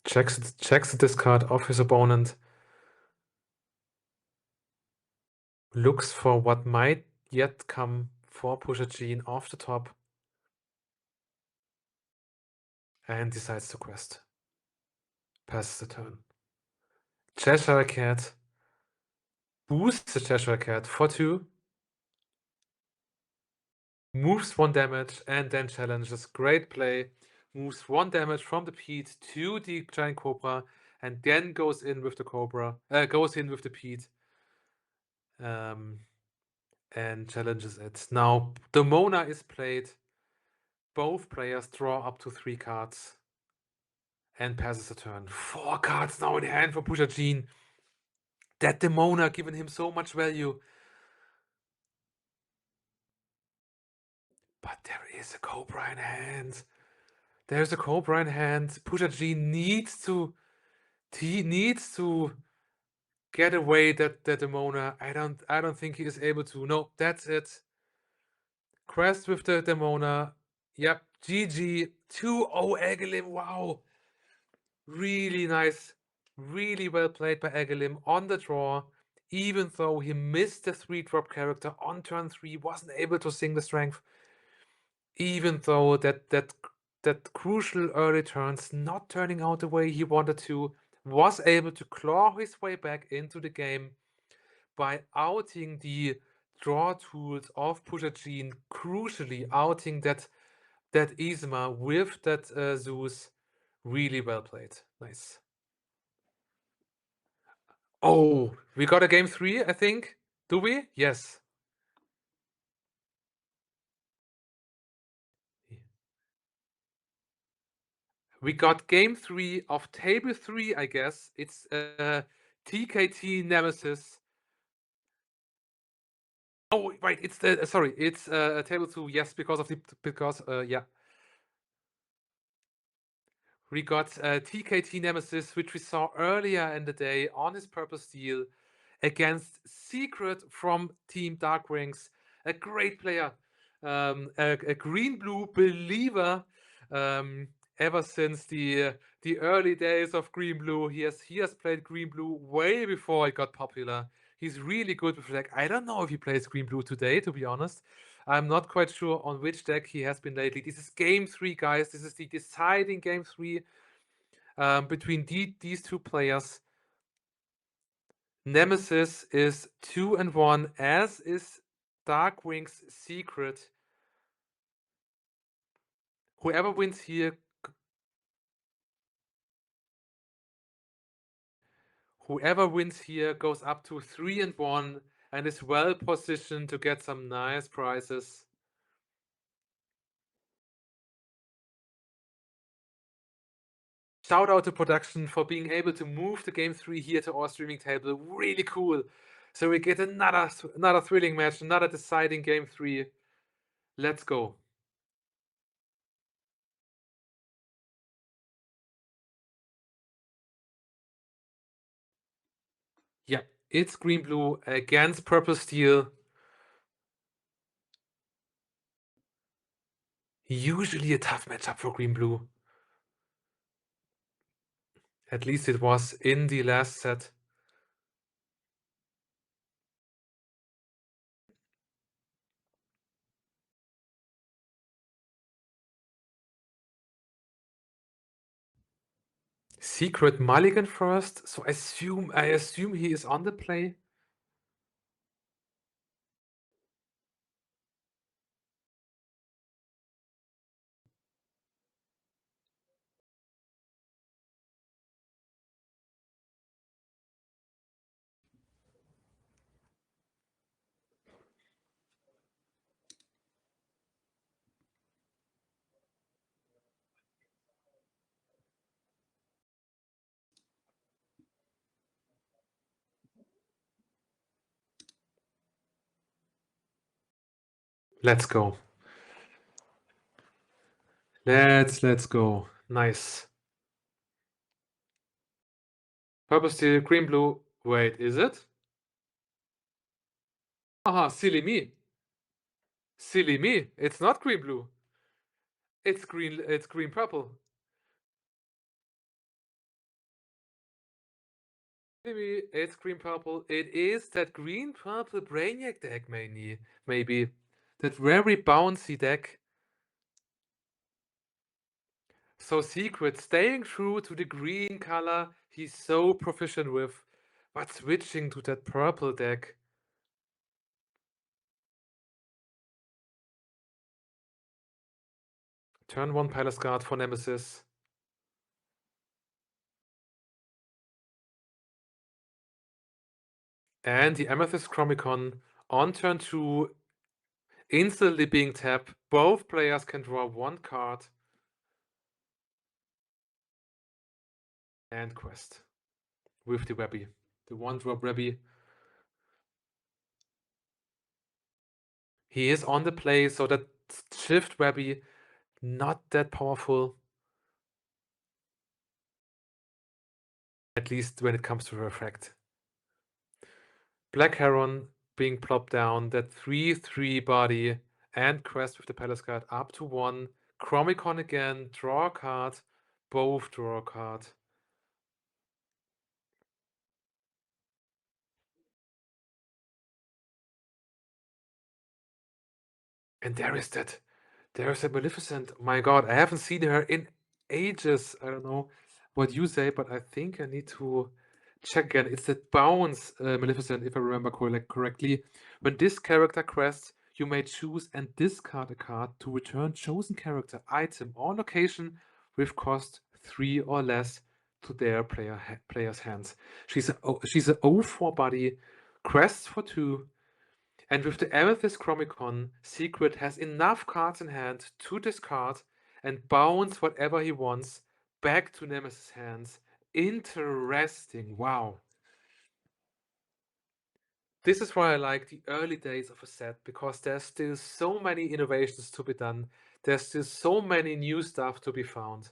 Checks the discard of his opponent. Looks for what might yet come for pusher Gene off the top. And decides to quest. Passes the turn. Cheshire Cat. Boosts the Cheshire Cat for 2. Moves 1 damage and then challenges. Great play. Moves 1 damage from the Pete to the Giant Cobra and then goes in with the Cobra. Goes in with the Pete. And challenges it. Now, the Mona is played. Both players draw up to 3 cards. And passes the turn. 4 cards now in hand for pusher Gene. That Demona given him so much value. But there is a Cobra in hand. There's a Cobra in hand. Pusher Gene needs to get away that Demona. I don't think he is able to. No, that's it. Crest with the Demona. Yep, GG. 2-0 Egelim. Wow. Really nice. Really well played by Egelim on the draw. Even though he missed the 3-drop character on turn 3, wasn't able to sing the strength. Even though that crucial early turns not turning out the way he wanted to, was able to claw his way back into the game by outing the draw tools of pusher Gene, crucially outing that Isma with that Zeus. Really well played. Nice. Oh, we got a game 3, I think. Do we? Yes. We got game 3 of table 3, I guess. It's TKT Nemesis. Oh, right. It's the sorry. It's table 2. Yes, because yeah. We got TKT Nemesis, which we saw earlier in the day on his purple steel against Secret from Team Dark Wings, a great player, a green-blue believer. Ever since the early days of green-blue, he has played green-blue way before it got popular. He's really good with deck. I don't know if he plays green-blue today, to be honest. I'm not quite sure on which deck he has been lately. This is game 3, guys. This is the deciding game 3 between these two players. Nemesis is 2-1, as is Darkwing's Secret. Whoever wins here goes up to 3-1 and is well positioned to get some nice prizes. Shout out to production for being able to move the game 3 here to our streaming table. Really cool. So we get another thrilling match, another deciding game 3. Let's go. Yeah, it's green blue against purple steel. Usually a tough matchup for green blue. At least it was in the last set. Secret mulligan first, so I assume he is on the play. Let's go. Let's go. Nice. Purple steel, green blue. Wait, is it? Aha, silly me. Silly me. It's not green blue. It's green purple. Maybe it's green purple. It is that green purple Brainiac deck, maybe. That very bouncy deck. So Secret staying true to the green color he's so proficient with, but switching to that purple deck. Turn 1 Palace Guard for Nemesis. And the Amethyst Chromicon on turn 2, instantly being tapped. Both players can draw 1 card. And quest with the Webby. The 1-drop Webby. He is on the play, so that shift Webby, not that powerful. At least when it comes to her effect. Black Heron being plopped down, that 3/3 body, and quest with the Palace card up to 1. Chromicon again, draw a card, both draw a card. And there's that Maleficent. My god, I haven't seen her in ages. I don't know what you say, but I think I need to check again. It's that bounce Maleficent, if I remember correctly. When this character quests, you may choose and discard a card to return chosen character, item, or location with cost 3 or less to their player's hands. She's a 0/4 body, quests for 2, and with the Amethyst Chromicon, Secret has enough cards in hand to discard and bounce whatever he wants back to Nemesis' hands. Interesting. Wow. This is why I like the early days of a set, because there's still so many innovations to be done. There's still so many new stuff to be found.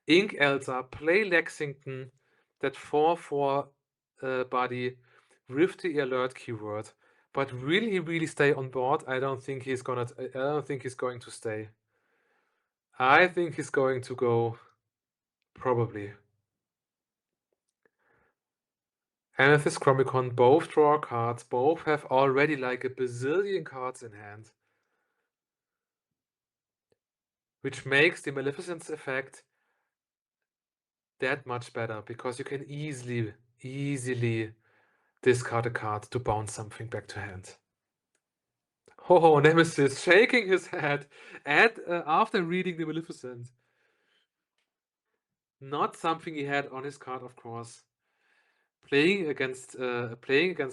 Ink Elsa, play Lexington, that 4/4 body with the alert keyword. But will he really stay on board? I don't think he's going to stay. I think he's going to go, probably. Amethyst Chromicon, both draw cards, both have already like a bazillion cards in hand. Which makes the Maleficent's effect that much better, because you can easily discard a card to bounce something back to hand. Oh, Nemesis shaking his head after reading the Maleficent. Not something he had on his card, of course. Playing against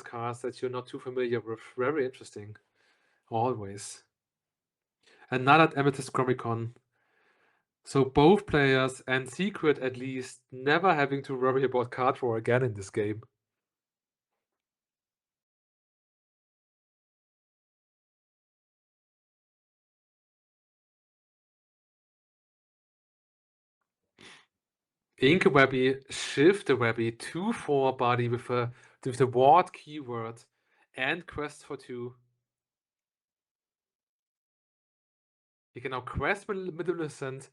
cards that you're not too familiar with. Very interesting. Always. Another Amethyst Chromicon. So both players, and Secret at least, never having to worry about card draw again in this game. Ink Webby, Shift the Webby, 2/4 body with the ward keyword and quest for 2. You can now quest Maleficent,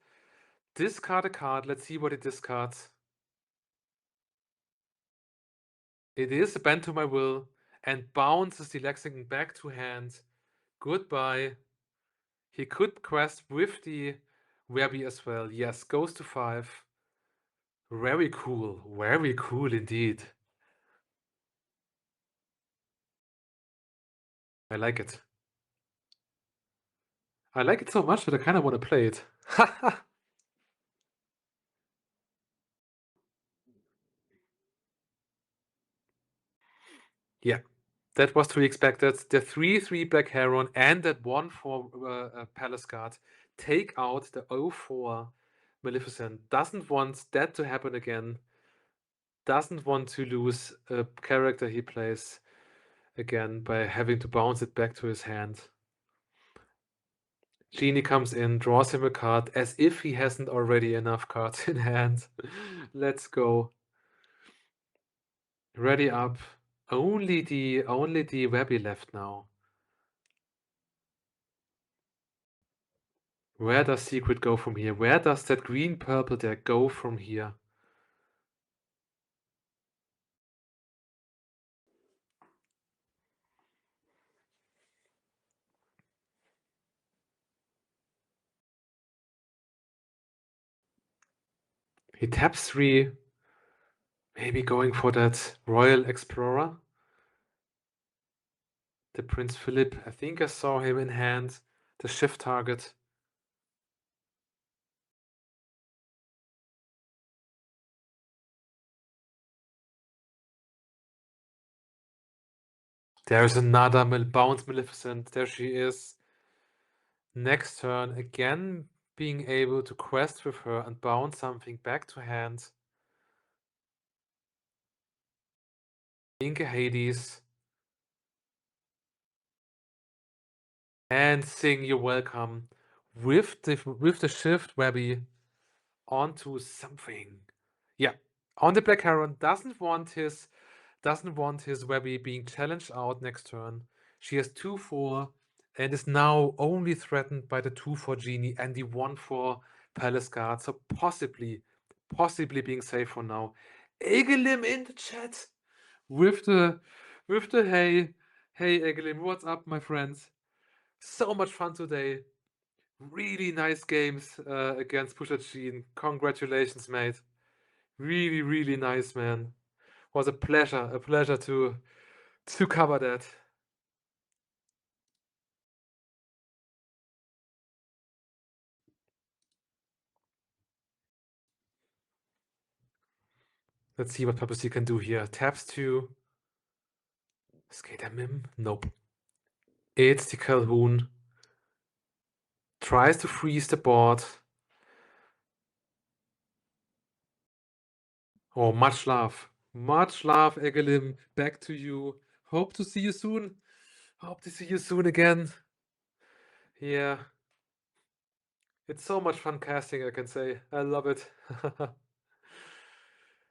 discard a card. Let's see what it discards. It is bent to my will and bounces the Lexington back to hand. Goodbye. He could quest with the Webby as well. Yes, goes to 5. Very cool indeed. I like it. I like it so much that I kind of want to play it. Yeah, that was to be expected. The 3/3 Black Heron and that 1/4 Palace Guard take out the 0/4 Maleficent. Doesn't want that to happen again. Doesn't want to lose a character he plays again by having to bounce it back to his hand. Genie comes in, draws him a card as if he hasn't already enough cards in hand. Let's go. Ready up. Only the Webby left now. Where does Secret go from here? Where does that green-purple deck go from here? He taps 3. Maybe going for that Royal Explorer. The Prince Philip. I think I saw him in hand. The shift target. There's another bounce Maleficent. There she is. Next turn, again being able to quest with her and bounce something back to hand. Inke Hades. And sing You're Welcome with the shift Webby onto something. Yeah. On the Black Heron doesn't want his Webby being challenged out next turn. She has 2/4 and is now only threatened by the 2/4 Genie and the 1/4 Palace Guard. So possibly being safe for now. Egelim in the chat with the hey Egelim, what's up, my friends? So much fun today. Really nice games against Pusha Gene. Congratulations, mate. Really, really nice, man. Was a pleasure to cover that. Let's see what Papacy can do here. Taps to Skater Mim. Nope. It's the Calhoun. Tries to freeze the board. Oh, much love. Much love, Egelim. Back to you. Hope to see you soon. Hope to see you soon again. Yeah. It's so much fun casting, I can say. I love it.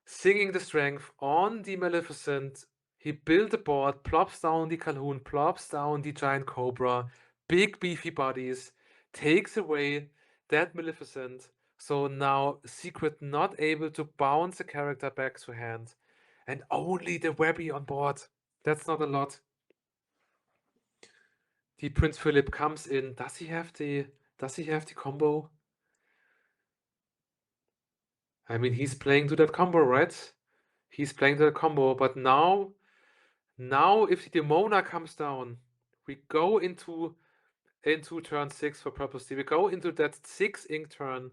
Singing the strength on the Maleficent. He built the board, plops down the Calhoun, plops down the Giant Cobra, big beefy bodies, takes away that Maleficent. So now Secret not able to bounce a character back to hand. And only the Webby on board. That's not a lot. The Prince Philip comes in. Does he have the combo? I mean, he's playing to that combo, right? He's playing to that combo, but now if the Demona comes down, we go into turn 6 for Purple. We go into that 6 ink turn.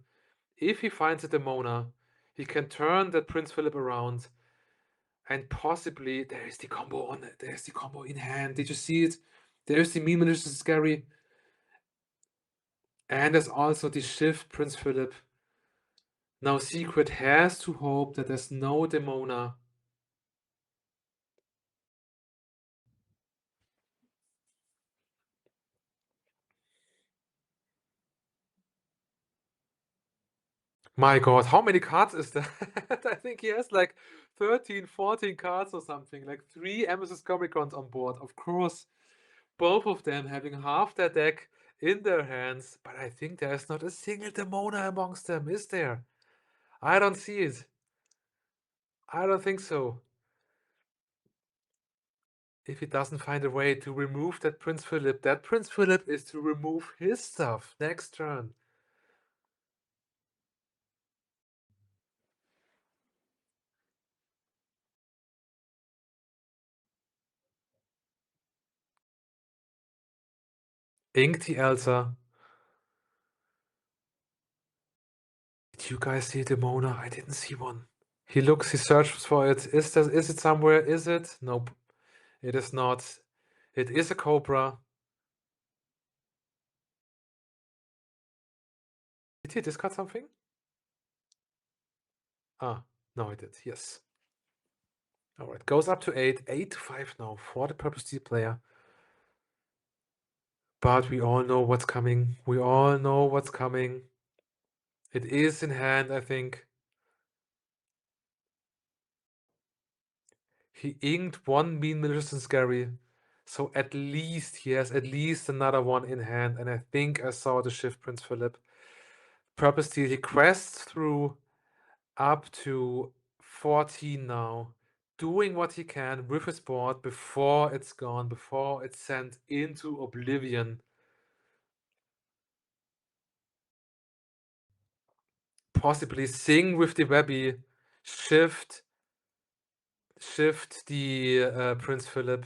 If he finds a Demona, he can turn that Prince Philip around, and possibly there's the combo in hand. Did you see it? There's the meme, this is scary. And there's also the shift Prince Philip. Now Secret has to hope that there's no Demona. My God, how many cards is that? I think he has like 13, 14 cards or something, like 3 Amethyst Comic-Cons on board. Of course, both of them having half their deck in their hands, but I think there's not a single Demona amongst them, is there? I don't see it. I don't think so. If he doesn't find a way to remove that Prince Philip is to remove his stuff next turn. Ink the Elsa. Did you guys see the Mona? I didn't see one. He looks, he searches for it. Is it somewhere? Is it? Nope. It is not. It is a Cobra. Did he discard something? Ah, no, I did. Yes. All right. Goes up to 8. 8 to 5 now for the Purple Steel player. But we all know what's coming. We all know what's coming. It is in hand, I think. He inked one Mean, Malicious, and Scary. So at least he has at least another one in hand. And I think I saw the Shift Prince Philip. Purple Steel, he quests through up to 14 now. Doing what he can with his board before it's gone, before it's sent into oblivion. Possibly sing with the Webby, shift the Prince Philip,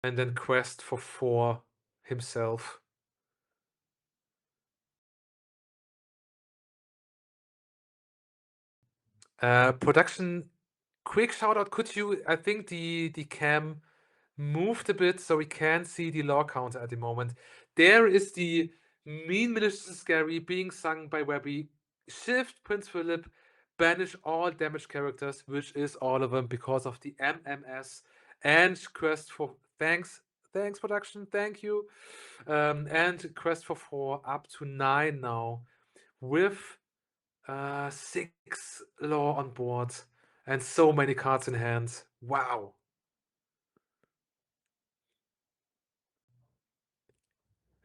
and then quest for 4 himself. Production, quick shout out. Could you? I think the cam moved a bit so we can't see the lore counter at the moment. There is the Mean, Malicious, and Scary being sung by Webby. Shift Prince Philip, banish all damaged characters, which is all of them because of the MMS, and quest for thanks production, thank you, and quest for 4 up to 9 now with 6 lore on board and so many cards in hand. Wow.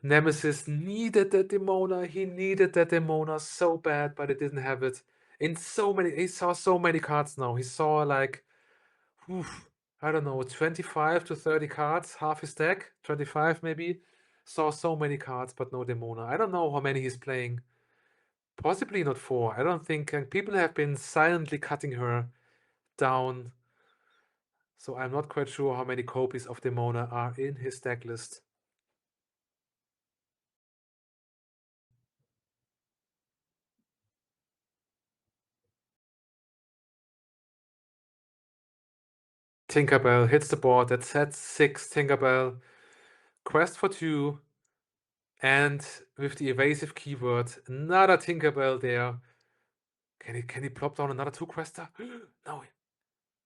Nemesis needed that Demona. He needed that Demona so bad, but it didn't have it. In so many, he saw so many cards now. He saw like, I don't know, 25 to 30 cards, half his deck, 25 maybe. Saw so many cards, but no Demona. I don't know how many he's playing. Possibly not 4. I don't think people have been silently cutting her down. So I'm not quite sure how many copies of Demona are in his deck list. Tinkerbell hits the board. That's set 6 Tinkerbell. Quest for 2. And with the evasive keyword, another Tinkerbell there. Can he plop down another 2 quester? No.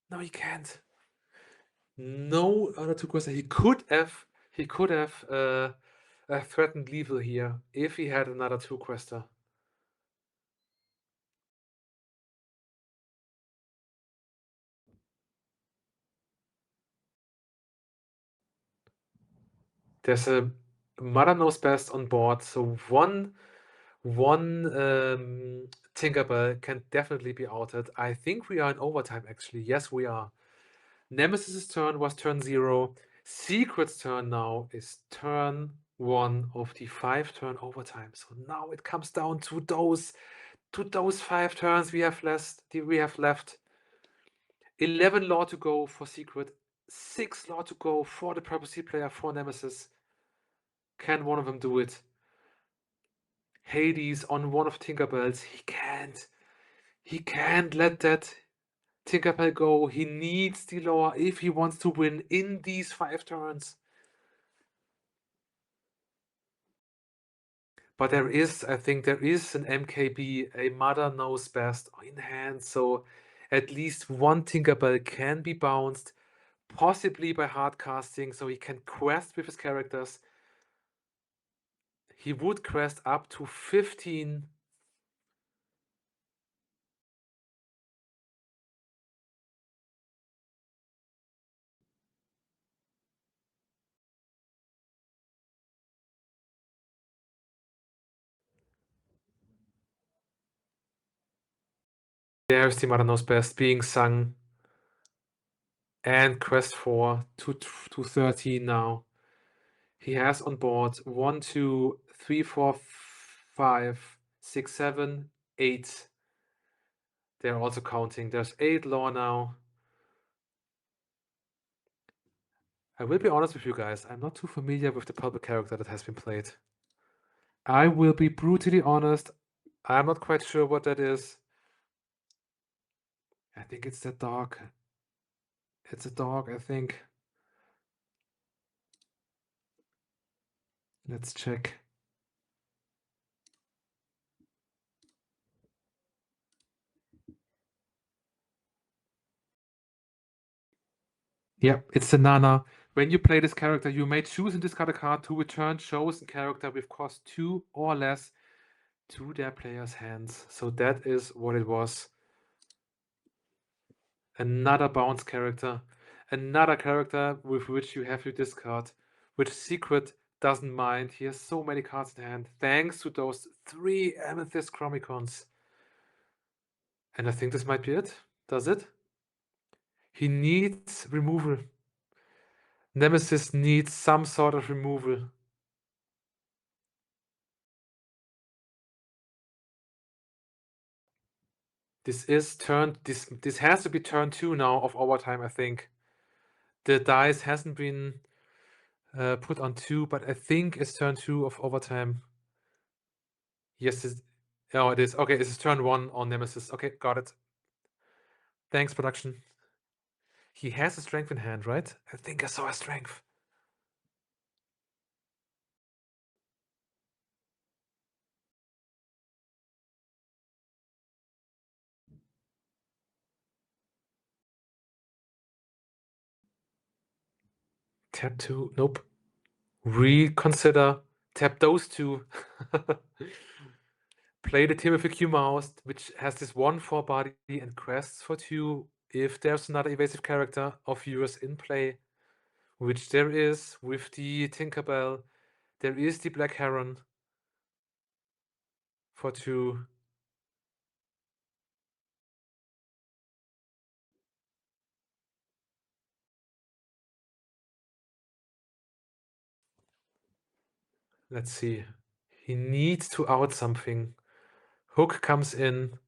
No, he can't. No other 2 quester. He could have threatened lethal here if he had another 2 quester. There's a Mother Knows Best on board, so one Tinkerbell can definitely be outed. I think we are in overtime, actually. Yes, we are. Nemesis's turn was turn 0. Secret's turn now is turn 1 of the 5-turn overtime. So now it comes down to those 5 turns we have left. 11 lore to go for Secret. 6 lore to go for the Purple Sea player for Nemesis. Can one of them do it? Hades on one of Tinkerbells. He can't let that Tinkerbell go. He needs the lore if he wants to win in these 5 turns. But I think there is an MKB, a Mother Knows Best in hand, so at least one Tinkerbell can be bounced, possibly by hard casting, so he can quest with his characters. He would quest up to 15. There's the Mother Knows Best being sung. And quest 4 to 13 now. He has on board 1, 2, 3, 4, 5, 6, 7, 8. They're also counting. There's 8 lore now. I will be honest with you guys, I'm not too familiar with the public character that has been played. I will be brutally honest, I'm not quite sure what that is. I think it's that dog. It's a dog, I think. Let's check. Yep, it's the Nana. When you play this character, you may choose and discard a card to return chosen character with cost 2 or less to their player's hands. So that is what it was. Another bounce character. Another character with which you have to discard, which Secret doesn't mind. He has so many cards in hand, thanks to those 3 Amethyst Chromicons. And I think this might be it. Does it? He needs removal. Nemesis needs some sort of removal. This is turn. This has to be turn 2 now of overtime, I think. The dice hasn't been put on 2, but I think it's turn 2 of overtime. Yes, oh, it is. Okay, this is turn 1 on Nemesis. Okay, got it. Thanks, production. He has a strength in hand, right? I think I saw a strength. Tap 2. Nope. Reconsider. Tap those 2. Play the Timothy Q Mouse, which has this 1/4 body and quests for 2 if there's another evasive character of yours in play, which there is with the Tinkerbell. There is the Black Heron for 2. Let's see. He needs to out something. Hook comes in.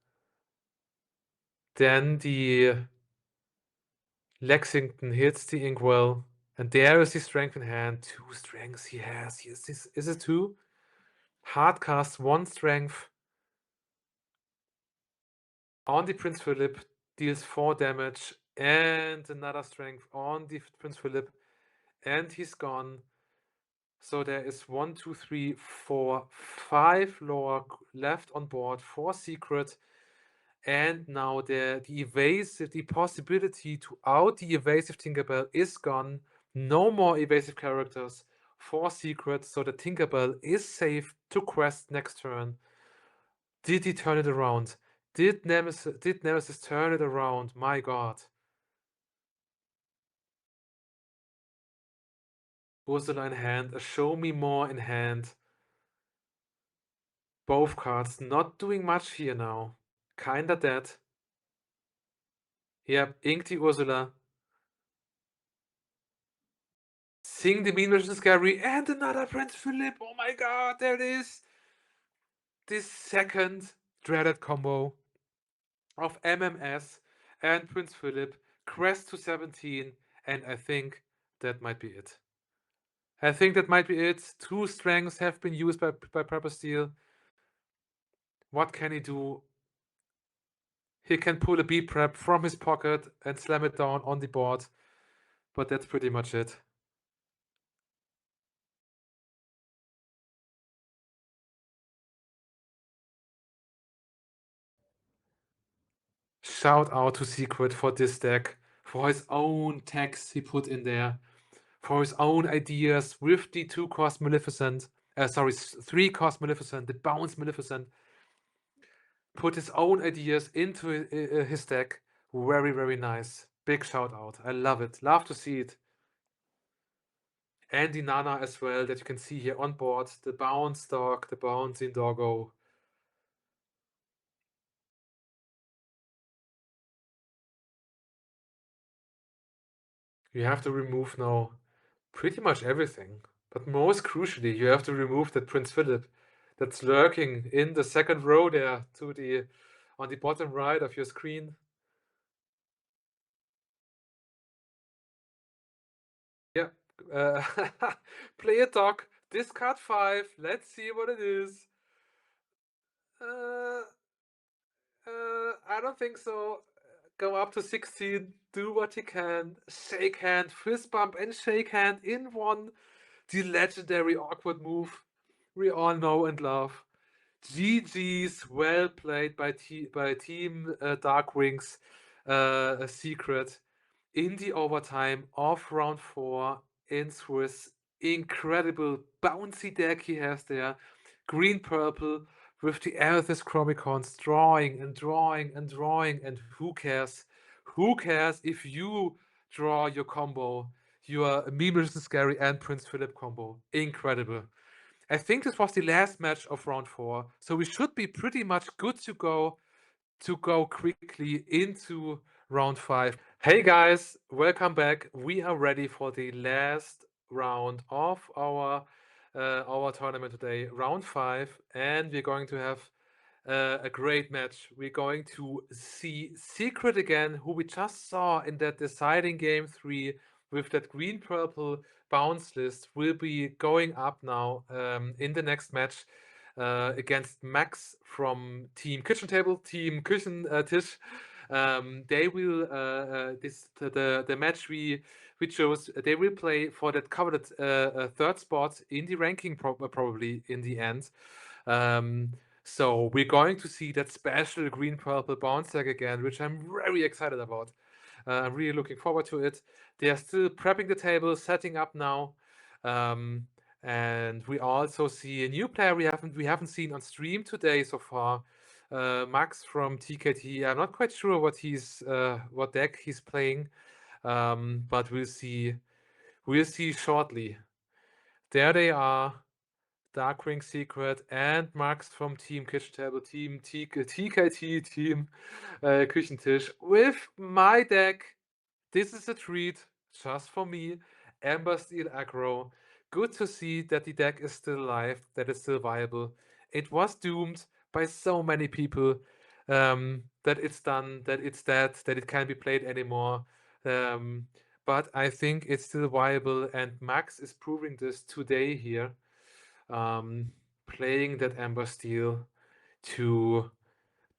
Then the Lexington hits the Inkwell. And there is the strength in hand. 2 strengths he has. Is it 2? Hard cast 1 strength. On the Prince Philip, deals 4 damage. And another strength on the Prince Philip. And he's gone. So there is 1, 2, 3, 4, 5 lore left on board for Secret. And now the possibility to out the evasive Tinkerbell is gone. No more evasive characters for Secret, so the Tinkerbell is safe to quest next turn. Did he turn it around? Did Nemesis turn it around? My god. Ursula in hand, a Show Me More in hand. Both cards not doing much here now. Kinda dead. Yep, ink the Ursula. Sing the Mean Version Scary and another Prince Philip. Oh my god, there it is. This second dreaded combo of MMS and Prince Philip, crest to 17, and I think that might be it. I think that might be it. 2 strengths have been used by Purple Steel. What can he do? He can pull a B prep from his pocket and slam it down on the board, but that's pretty much it. Shout out to Secret for this deck, for his own text he put in there, for his own ideas with the 2-cost Maleficent. 3-cost Maleficent, the bounce Maleficent. Put his own ideas into his deck. Very, very nice. Big shout out. I love it. Love to see it. And the Nana as well that you can see here on board. The bounce dog, the bouncing doggo. You have to remove now pretty much everything. But most crucially, you have to remove that Prince Philip that's lurking in the second row there on the bottom right of your screen. Yeah, Play a dog. Discard 5. Let's see what it is. I don't think so. Go up to 16. Do what you can. Shake hand. Fist bump and shake hand in one. The legendary awkward move we all know and love. GG's, well played by Team Dark Wings Secret in the overtime of round 4 in Swiss. Incredible bouncy deck he has there. Green purple with the Amethyst Chromicons drawing and drawing and drawing. And who cares? Who cares if you draw your combo? Your Meme Scary and Prince Philip combo. Incredible. I think this was the last match of round 4, so we should be pretty much good to go quickly into round 5. Hey guys, welcome back. We are ready for the last round of our tournament today, round 5, and we're going to have a great match. We're going to see Secret again, who we just saw in that deciding game 3 with that green purple bounce list, will be going up now in the next match against Max from Team Kitchen Table, Team Küchen Tisch. They will the match we chose. They will play for that coveted third spot in the ranking, probably in the end. So we're going to see that special green purple bounce deck again, which I'm very excited about. I'm really looking forward to it. They are still prepping the table, setting up now. And we also see a new player we haven't seen on stream today so far. Max from TKT. I'm not quite sure what deck he's playing, but we'll see shortly. There they are, Darkwing Secret and Max from Team Kitchen Table, Team TKT, Team Küchentisch with my deck. This is a treat just for me. Amber Steel Aggro. Good to see that the deck is still alive, that it's still viable. It was doomed by so many people that it's done, that it's dead, that it can't be played anymore. But I think it's still viable, and Max is proving this today here, playing that Amber Steel to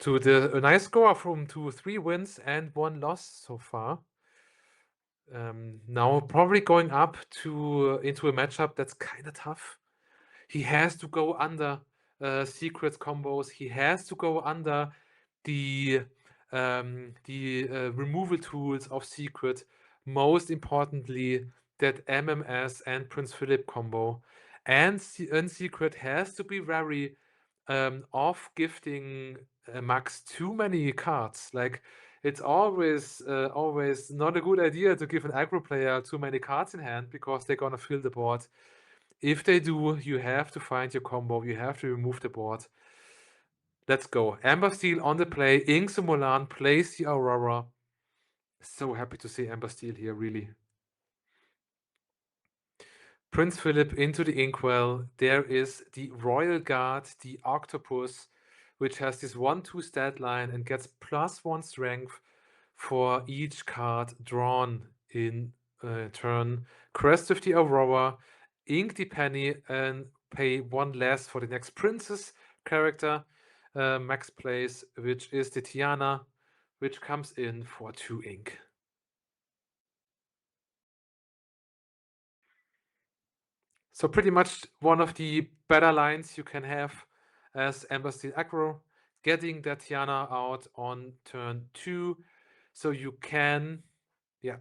a nice score from 3 wins and 1 loss so far. Now probably going up into a matchup that's kind of tough. He has to go under Secret combos. He has to go under the removal tools of Secret. Most importantly, that MMS and Prince Philip combo. And Secret has to be wary of gifting Max too many cards. Like, it's always not a good idea to give an aggro player too many cards in hand, because they're gonna fill the board. If they do, you have to find your combo. You have to remove the board. Let's go. Amber Steel on the play. Ingsu Mulan plays the Aurora. So happy to see Amber Steel here, really. Prince Philip into the Inkwell. There is the Royal Guard, the Octopus, which has this 1/2 stat line and gets +1 strength for each card drawn in turn. Crest with the Aurora, ink the Penny, and pay 1 less for the next Princess character Max plays, which is the Tiana, which comes in for 2 ink. So pretty much one of the better lines you can have as Amber Steel aggro, getting that Tiana out on turn 2, so you can, yeah.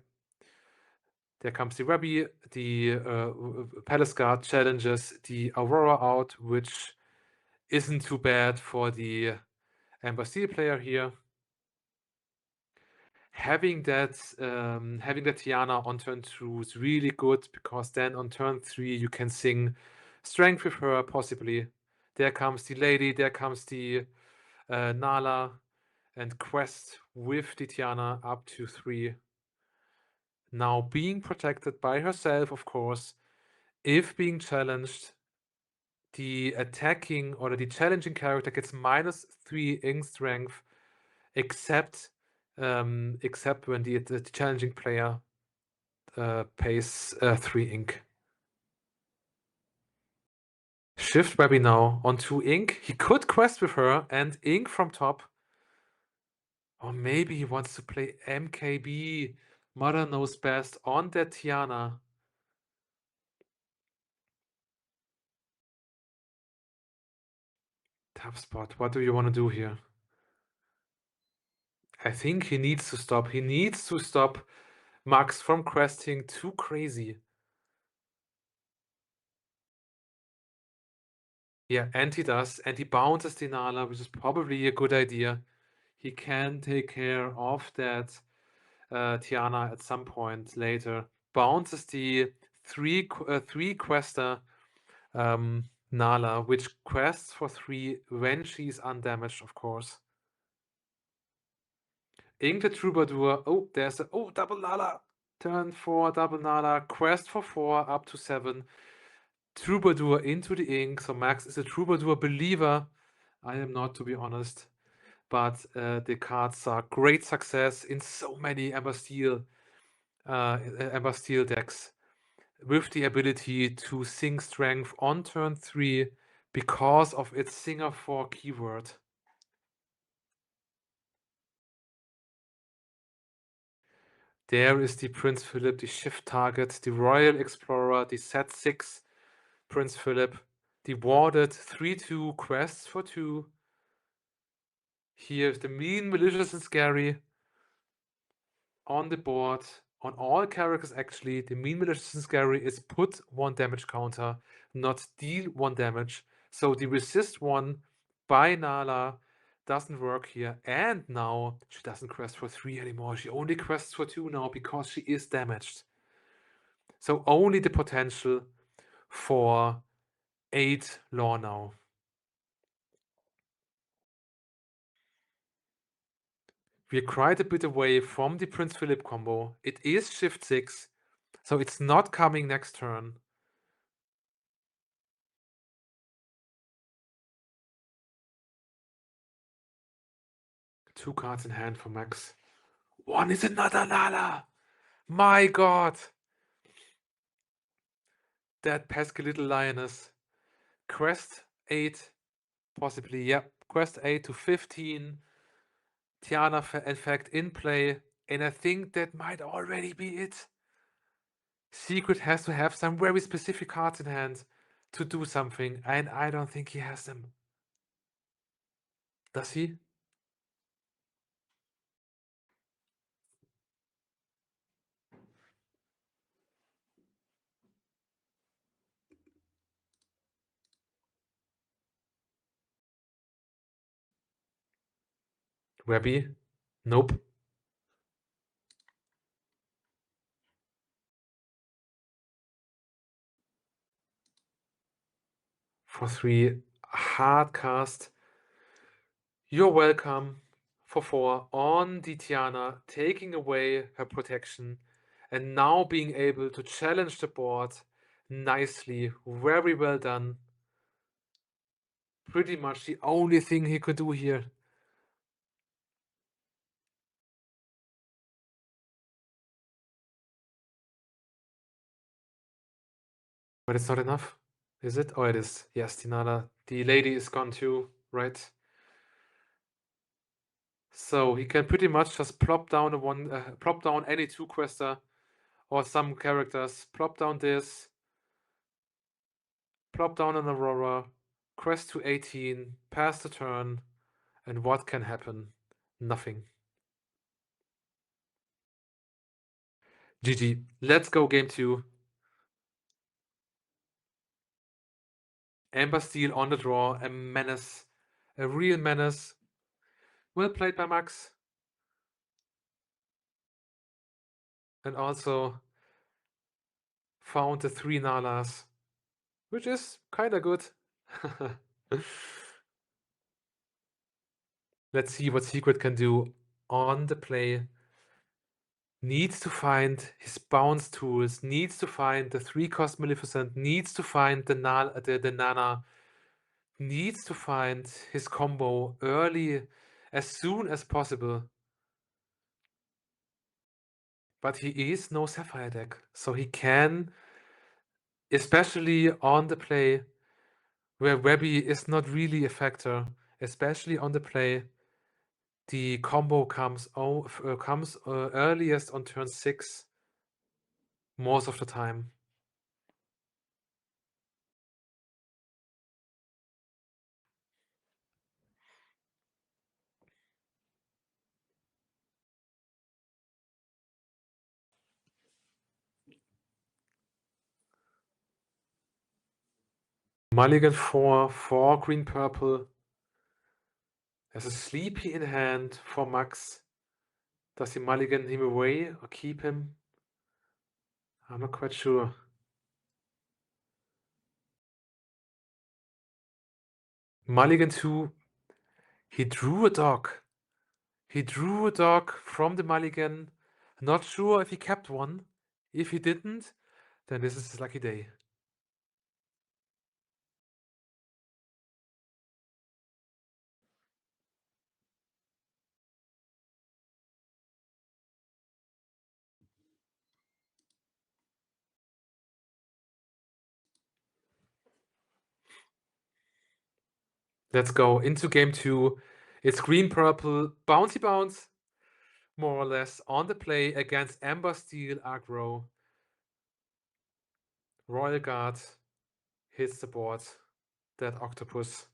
There comes the Webby, the Palace Guard challenges the Aurora out, which isn't too bad for the Amber Steel player here. Having that Tiana on turn 2 is really good, because then on turn 3 you can sing Strength with her, possibly. There comes the Lady, there comes the Nala, and Quest with the Tiana up to 3. Now being protected by herself, of course. If being challenged, the attacking or the challenging character gets -3 ink strength, except when the challenging player pays 3 ink. Shift Webby now on 2 ink. He could quest with her and ink from top. Or maybe he wants to play MKB, Mother Knows Best, on that Tiana. Tough spot. What do you want to do here? I think he needs to stop. He needs to stop Max from questing too crazy. Yeah, and he does. And he bounces Dinala, which is probably a good idea. He can take care of that Tiana at some point later. Bounces the three quester Nala, which quests for 3 when she's undamaged, of course. Ink the Troubadour. Oh, there's a double Nala. Turn 4, double Nala. Quest for 4 up to 7. Troubadour into the ink. So Max is a Troubadour believer. I am not, to be honest. But the cards are great success in so many Ember Steel decks, with the ability to sing strength on turn 3 because of its Singer 4 keyword. There is the Prince Philip, the shift target, the Royal Explorer, the set 6 Prince Philip, the warded 3/2 quests for 2. Here's the mean, malicious, and scary on the board. On all characters, actually, the mean, malicious, and scary is put 1 damage counter, not deal 1 damage. So the resist 1 by Nala doesn't work here. And now she doesn't quest for 3 anymore. She only quests for 2 now because she is damaged. So only the potential for 8 lore now. We're quite a bit away from the Prince Philip combo. It is shift 6, so it's not coming next turn. Two cards in hand for Max. One is another Nala. My god. That pesky little lioness. Quest 8, possibly, yep. Quest 8 to 15. Tiana effect in play. And I think that might already be it. Secret has to have some very specific cards in hand to do something. And I don't think he has them. Does he? Webby? Nope. For 3, hard cast. You're welcome. For 4 on the Tiana, taking away her protection and now being able to challenge the board nicely. Very well done. Pretty much the only thing he could do here. But it's not enough, is it? Oh, it is. Yes, Tinala. The lady is gone too, right? So he can pretty much just plop down any 2 quester or some characters. Plop down this. Plop down an Aurora. Quest to 18. Pass the turn. And what can happen? Nothing. GG. Let's go game 2. Amber Steel on the draw. A menace. A real menace. Well played by Max. And also found the 3 Nalas, which is kinda good. Let's see what Secret can do on the play. Needs to find his bounce tools, needs to find the 3-cost Maleficent, needs to find the Nana, needs to find his combo early, as soon as possible. But he is no Sapphire deck, so he can, especially on the play, where Webby is not really a factor, especially on the play, the combo comes earliest on turn 6 most of the time. Mulligan 4 green purple. There's a Sleepy in hand for Max. Does he mulligan him away or keep him? I'm not quite sure. Mulligan 2. He drew a dog. He drew a dog from the mulligan. Not sure if he kept one. If he didn't, then this is his lucky day. Let's go into game 2. It's green purple, bouncy bounce, more or less, on the play against Amber Steel aggro. Royal Guard hits the board. That octopus.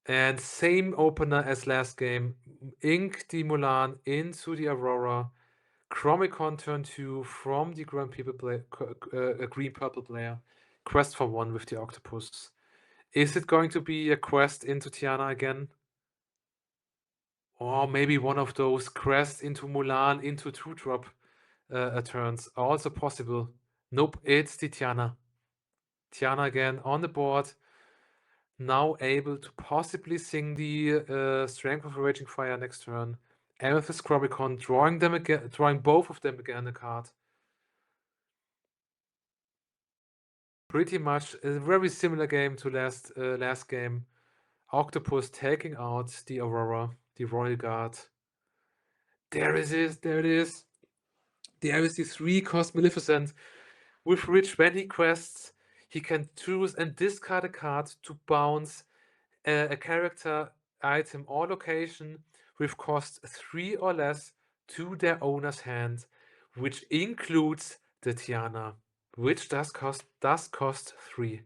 And same opener as last game. Ink the Mulan into the Aurora. Chromicon turn 2 from the green purple player. Quest for 1 with the octopus. Is it going to be a quest into Tiana again? Or maybe one of those quests into Mulan into 2-drop turns. Also possible. Nope, it's the Tiana. Tiana again on the board. Now able to possibly sing the Strength of a Raging Fire next turn. Amethyst Chromicon, drawing both of them again a card. Pretty much a very similar game to last game. Octopus taking out the Aurora, the Royal Guard. There it is, there it is. There is the 3-cost Maleficent, with which when he quests, he can choose and discard a card to bounce a character, item, or location with cost 3 or less to their owner's hand, which includes the Tiana, which does cost 3.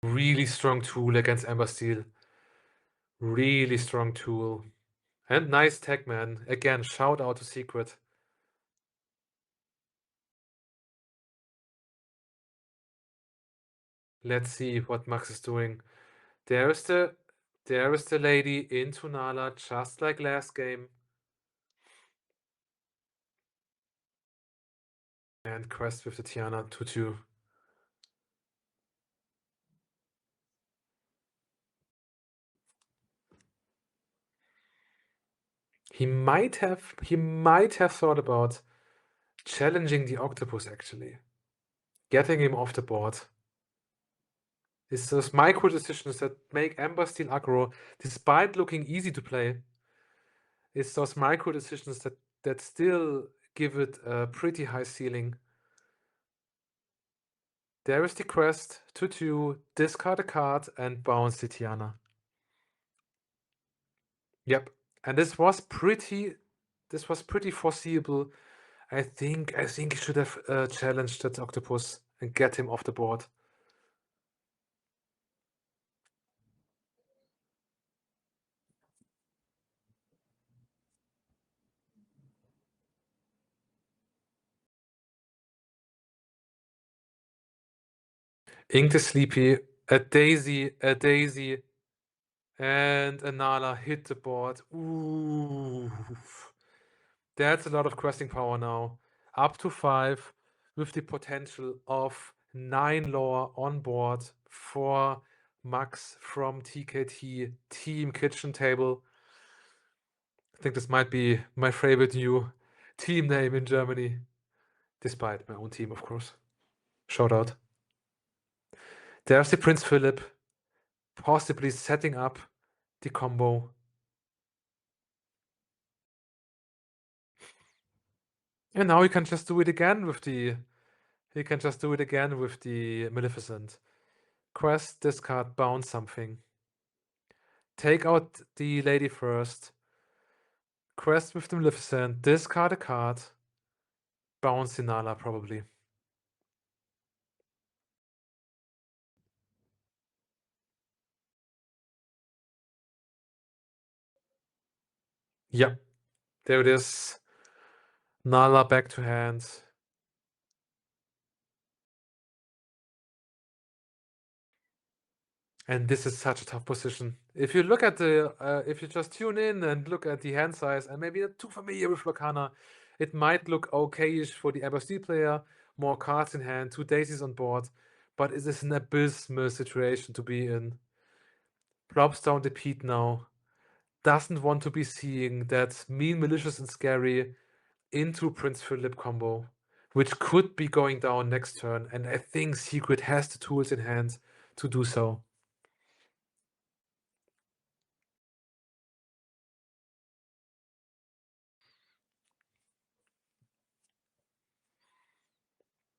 Really strong tool against Amber Steel. Really strong tool. And nice tech, man. Again, shout out to Secret. Let's see what Max is doing. There is the lady into Nala, just like last game. And quest with the Tiana 2-2. He might have thought about challenging the octopus, actually. Getting him off the board. It's those micro decisions that make Amber Steel aggro, despite looking easy to play. It's those micro decisions that still give it a pretty high ceiling. There is the quest, 2-2, discard a card and bounce the Tiana. Yep, and this was pretty foreseeable. I think he should have challenged that octopus and get him off the board. Ink the Sleepy, a Daisy, and a Nala hit the board. Ooh. That's a lot of questing power now. Up to 5 with the potential of 9 lore on board for Max from TKT Team Kitchen Table. I think this might be my favorite new team name in Germany. Despite my own team, of course. Shout out. There's the Prince Philip, possibly setting up the combo. And now he can just do it again with the Maleficent. Quest, discard, bounce something. Take out the lady first. Quest with the Maleficent, discard a card. Bounce the Nala probably. Yep. There it is. Nala back to hand. And this is such a tough position. If you look at the, if you just tune in and look at the hand size, and maybe not too familiar with Lorcana, it might look okayish for the Ember Steel player. More cards in hand, 2 daisies on board, but it is an abysmal situation to be in. Plops down the Pete now. Doesn't want to be seeing that mean, malicious, and scary into Prince Philip combo, which could be going down next turn, and I think Secret has the tools in hand to do so.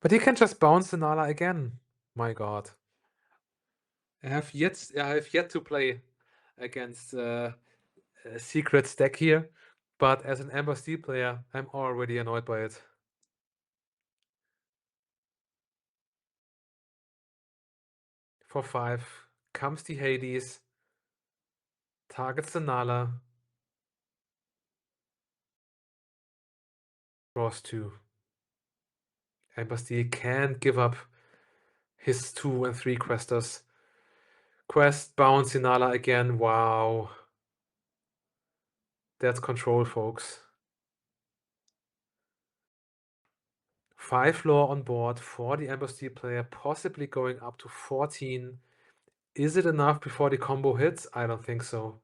But he can just bounce the Nala again. My god. I have yet to play against a Secret deck here, but as an Ember Steel player, I'm already annoyed by it. For 5, comes the Hades, targets the Nala, draws 2. Ember Steel can't give up his 2 and 3 questers. Quest, bounce the Nala again, wow. That's control, folks. 5 lore on board for the Ember Steel player, possibly going up to 14. Is it enough before the combo hits? I don't think so.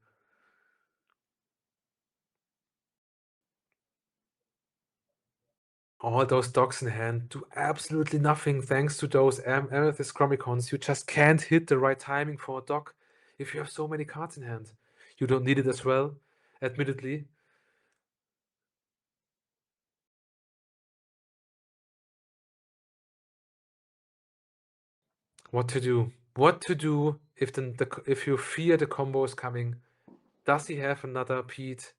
All those dogs in hand do absolutely nothing thanks to those Amethyst Chromicons. You just can't hit the right timing for a dog if you have so many cards in hand. You don't need it as well, admittedly. What to do? What to do if if you fear the combo is coming? Does he have another Pete?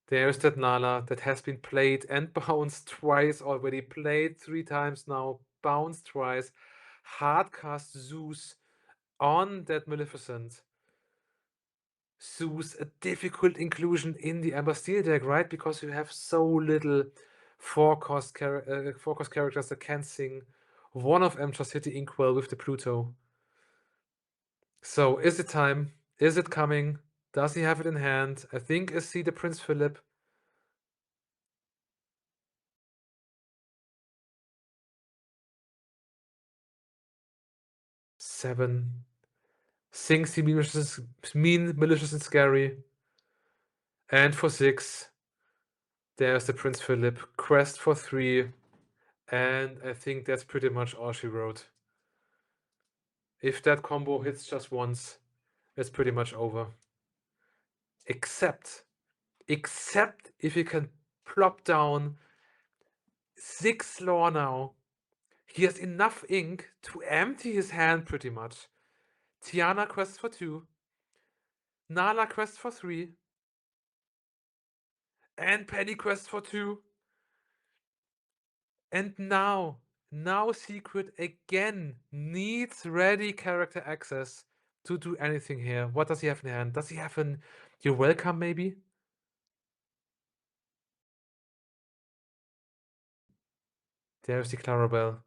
There's that Nala that has been played and bounced twice already. Played 3 times now, bounced twice. Hardcast Zeus on that Maleficent. Zeus, a difficult inclusion in the Ember Steel deck, right? Because you have so little 4-cost characters that can sing. One of them just hit the Inkwell with the Pluto. So is it time? Is it coming? Does he have it in hand? I think is he the Prince Philip? Seven. Sings the mean, malicious, and scary. And for 6, there's the Prince Philip. Quest for 3. And I think that's pretty much all she wrote. If that combo hits just once, it's pretty much over. Except if you can plop down 6 lore now. He has enough ink to empty his hand pretty much. Tiana quest for 2. Nala quest for 3. And Penny quest for 2. And now Secret again needs ready character access to do anything here. What does he have in hand? Does he have an You're Welcome maybe? There's the Clarabelle.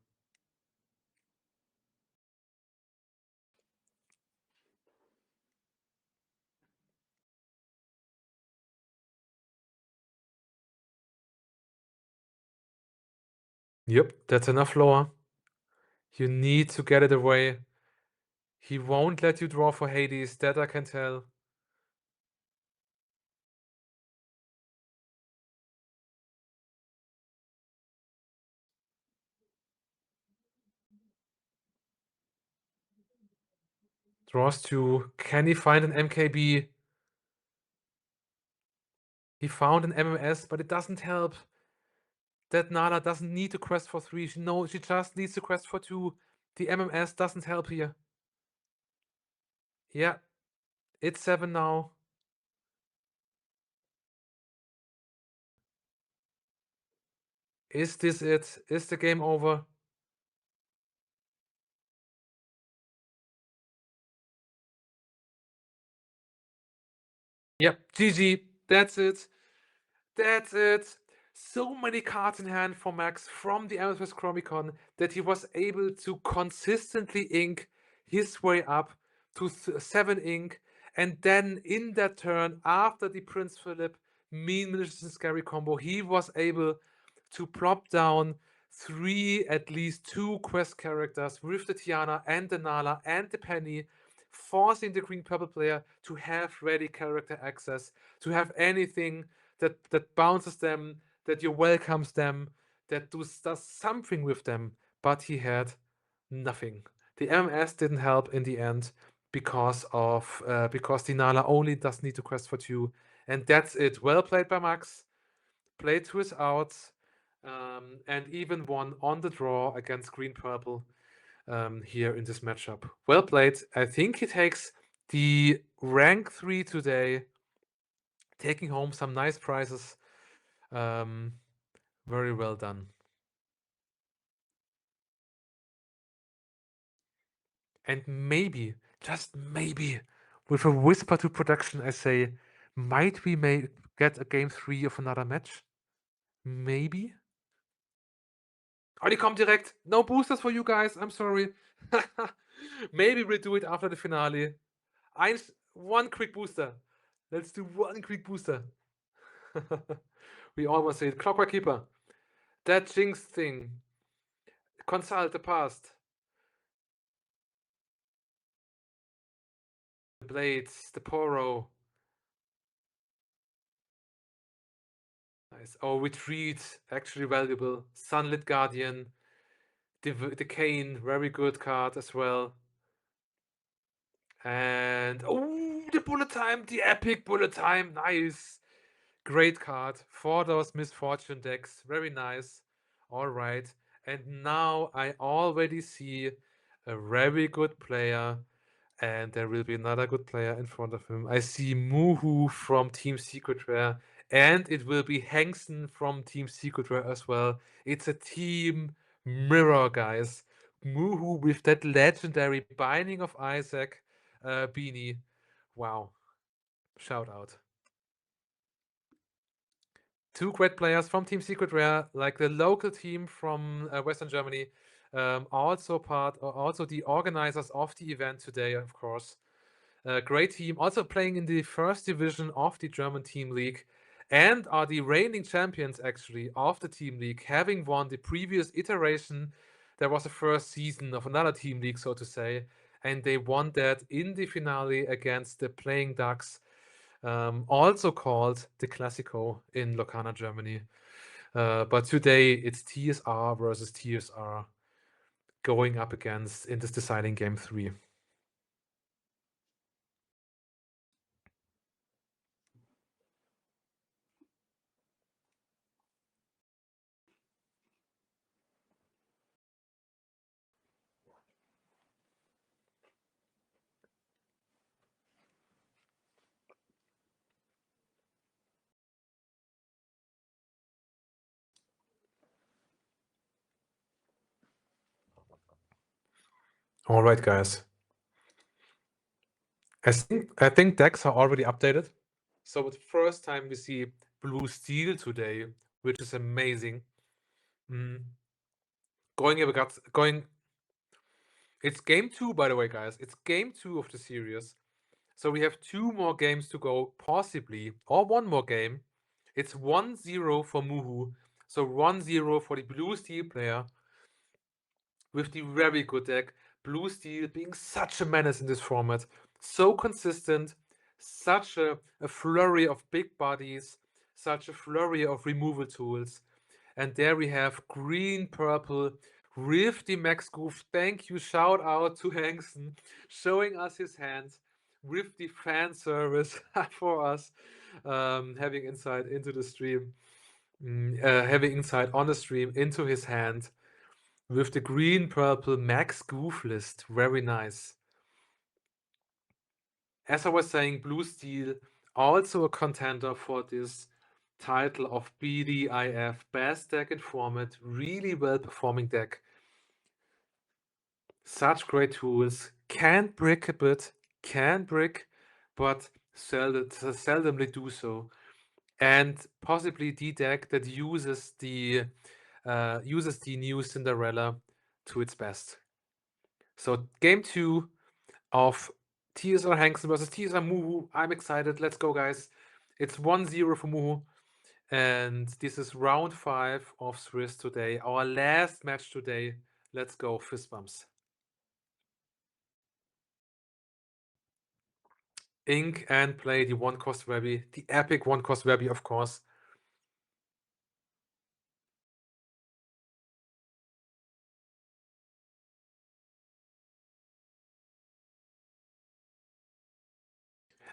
Yep, that's enough lore. You need to get it away. He won't let you draw for Hades, that I can tell. Draws 2. Can he find an MKB? He found an MMS, but it doesn't help. That Nala doesn't need to quest for 3. She just needs to quest for 2. The MMS doesn't help here. Yeah. It's 7 now. Is this it? Is the game over? Yep, GG. That's it. That's it. So many cards in hand for Max from the Amethyst Chromicon that he was able to consistently ink his way up to 7 ink. And then in that turn, after the Prince Philip Mean Malicious and Scary combo, he was able to plop down 3, at least 2 quest characters with the Tiana and the Nala and the Penny, forcing the green purple player to have ready character access, to have anything that bounces them, that you welcomes them, that does something with them. But he had nothing. The MMS didn't help in the end because the Nala only does need to quest for 2, and that's it. Well played by Max. Played to his outs, and even won on the draw against green purple here in this matchup. Well played. I think he takes the rank 3 today, taking home some nice prizes. Very well done. And maybe, just maybe, with a whisper to production, I say, might we get a game 3 of another match? Maybe? Oh, die kommt direkt. No boosters for you guys. I'm sorry. Maybe we'll do it after the finale. One quick booster. Let's do one quick booster. We almost say it. Clockwork Keeper. That Jinx thing. Consult the past. The Blades. The Poro. Nice. Oh, Retreat. Actually valuable. Sunlit Guardian. The Cane. Very good card as well. And oh, the Bullet Time. The epic Bullet Time. Nice. Great card for those Misfortune decks. Very nice. All right. And now I already see a very good player, and there will be another good player in front of him. I see Mohoo from Team Secret Rare, and it will be Henksen from Team Secret Rare as well. It's a team mirror, guys. Mohoo with that legendary Binding of Isaac beanie. Wow. Shout out. 2 great players from Team Secret Rare, like the local team from Western Germany, also the organizers of the event today, of course. Great team, also playing in the first division of the German Team League, and are the reigning champions, actually, of the Team League, having won the previous iteration. There was a first season of another Team League, so to say, and they won that in the finale against the Playing Ducks, also called the Classico in Lorcana, Germany. But today it's TSR versus TSR going up against in this deciding game 3. All right, guys. I think decks are already updated. So for the first time we see blue steel today, which is amazing. It's game 2, by the way, guys. It's game 2 of the series. So we have 2 more games to go, possibly, or 1 more game. It's 1-0 for Mohoo. So 1-0 for the blue steel player with the very good deck. Blue steel being such a menace in this format. So consistent, such a flurry of big bodies, such a flurry of removal tools. And there we have green purple with the max groove. Thank you, shout out to Henksen, showing us his hand with the fan service for us, having insight into the stream, having insight on the stream into his hand with the green purple max groove list. Very nice. As I was saying, Blue Steel also a contender for this title of BDIF, best deck in format, really well performing deck. Such great tools, can brick a bit, but seldomly do so. And possibly the deck that uses the new Cinderella to its best. So game 2 of TSR-Henksen versus TSR-Mohoo. I'm excited. Let's go, guys. It's 1-0 for Mohoo. And this is round 5 of Swiss today. Our last match today. Let's go, fist bumps. Ink and play the one-cost Webby. The epic one-cost Webby, of course.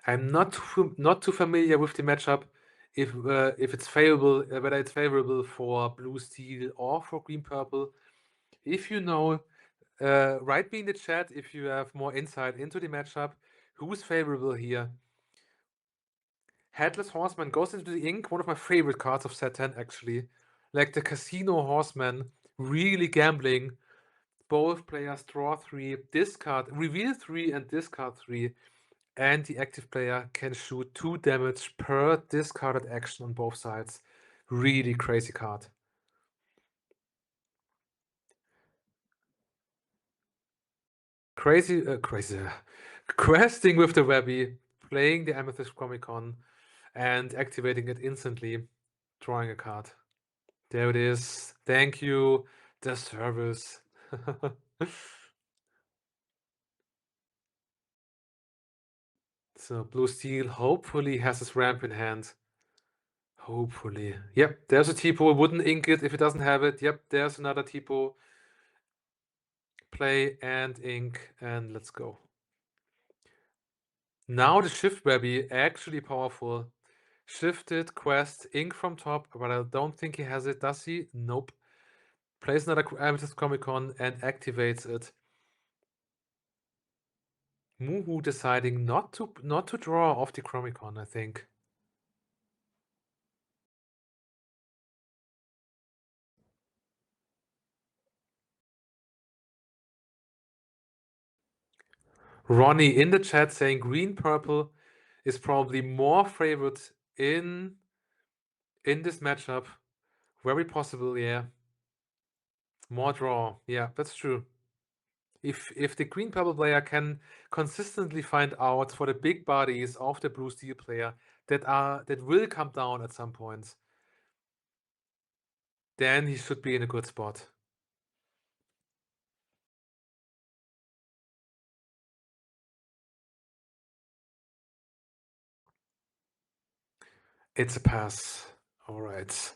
I'm not too familiar with the matchup. If it's favorable, whether it's favorable for blue steel or for green purple. If you know, write me in the chat if you have more insight into the matchup. Who's favorable here? Headless Horseman goes into the ink. One of my favorite cards of set 10, actually. Like the Casino Horseman, really gambling. Both players draw 3, discard, reveal 3, and discard 3. And the active player can shoot 2 damage per discarded action on both sides. Really crazy card. Crazy. Questing with the Webby, playing the Amethyst Comic Con, and activating it instantly, drawing a card. There it is. Thank you. The service. So blue steel hopefully has his ramp in hand. Hopefully. Yep, there's a Tipo. Wouldn't ink it if it doesn't have it. Yep, there's another Tipo. Play and ink, and let's go. Now the shift Webby, actually powerful. Shifted, quest, ink from top, but I don't think he has it. Does he? Nope. Plays another Amethyst Comic Con and activates it. Mohoo deciding not to draw off the Chromicon, I think. Ronnie in the chat saying green purple is probably more favored in this matchup. Very possible, yeah. More draw. Yeah, that's true. If the green purple player can consistently find out for the big bodies of the blue steel player that will come down at some point, then he should be in a good spot. It's a pass. All right.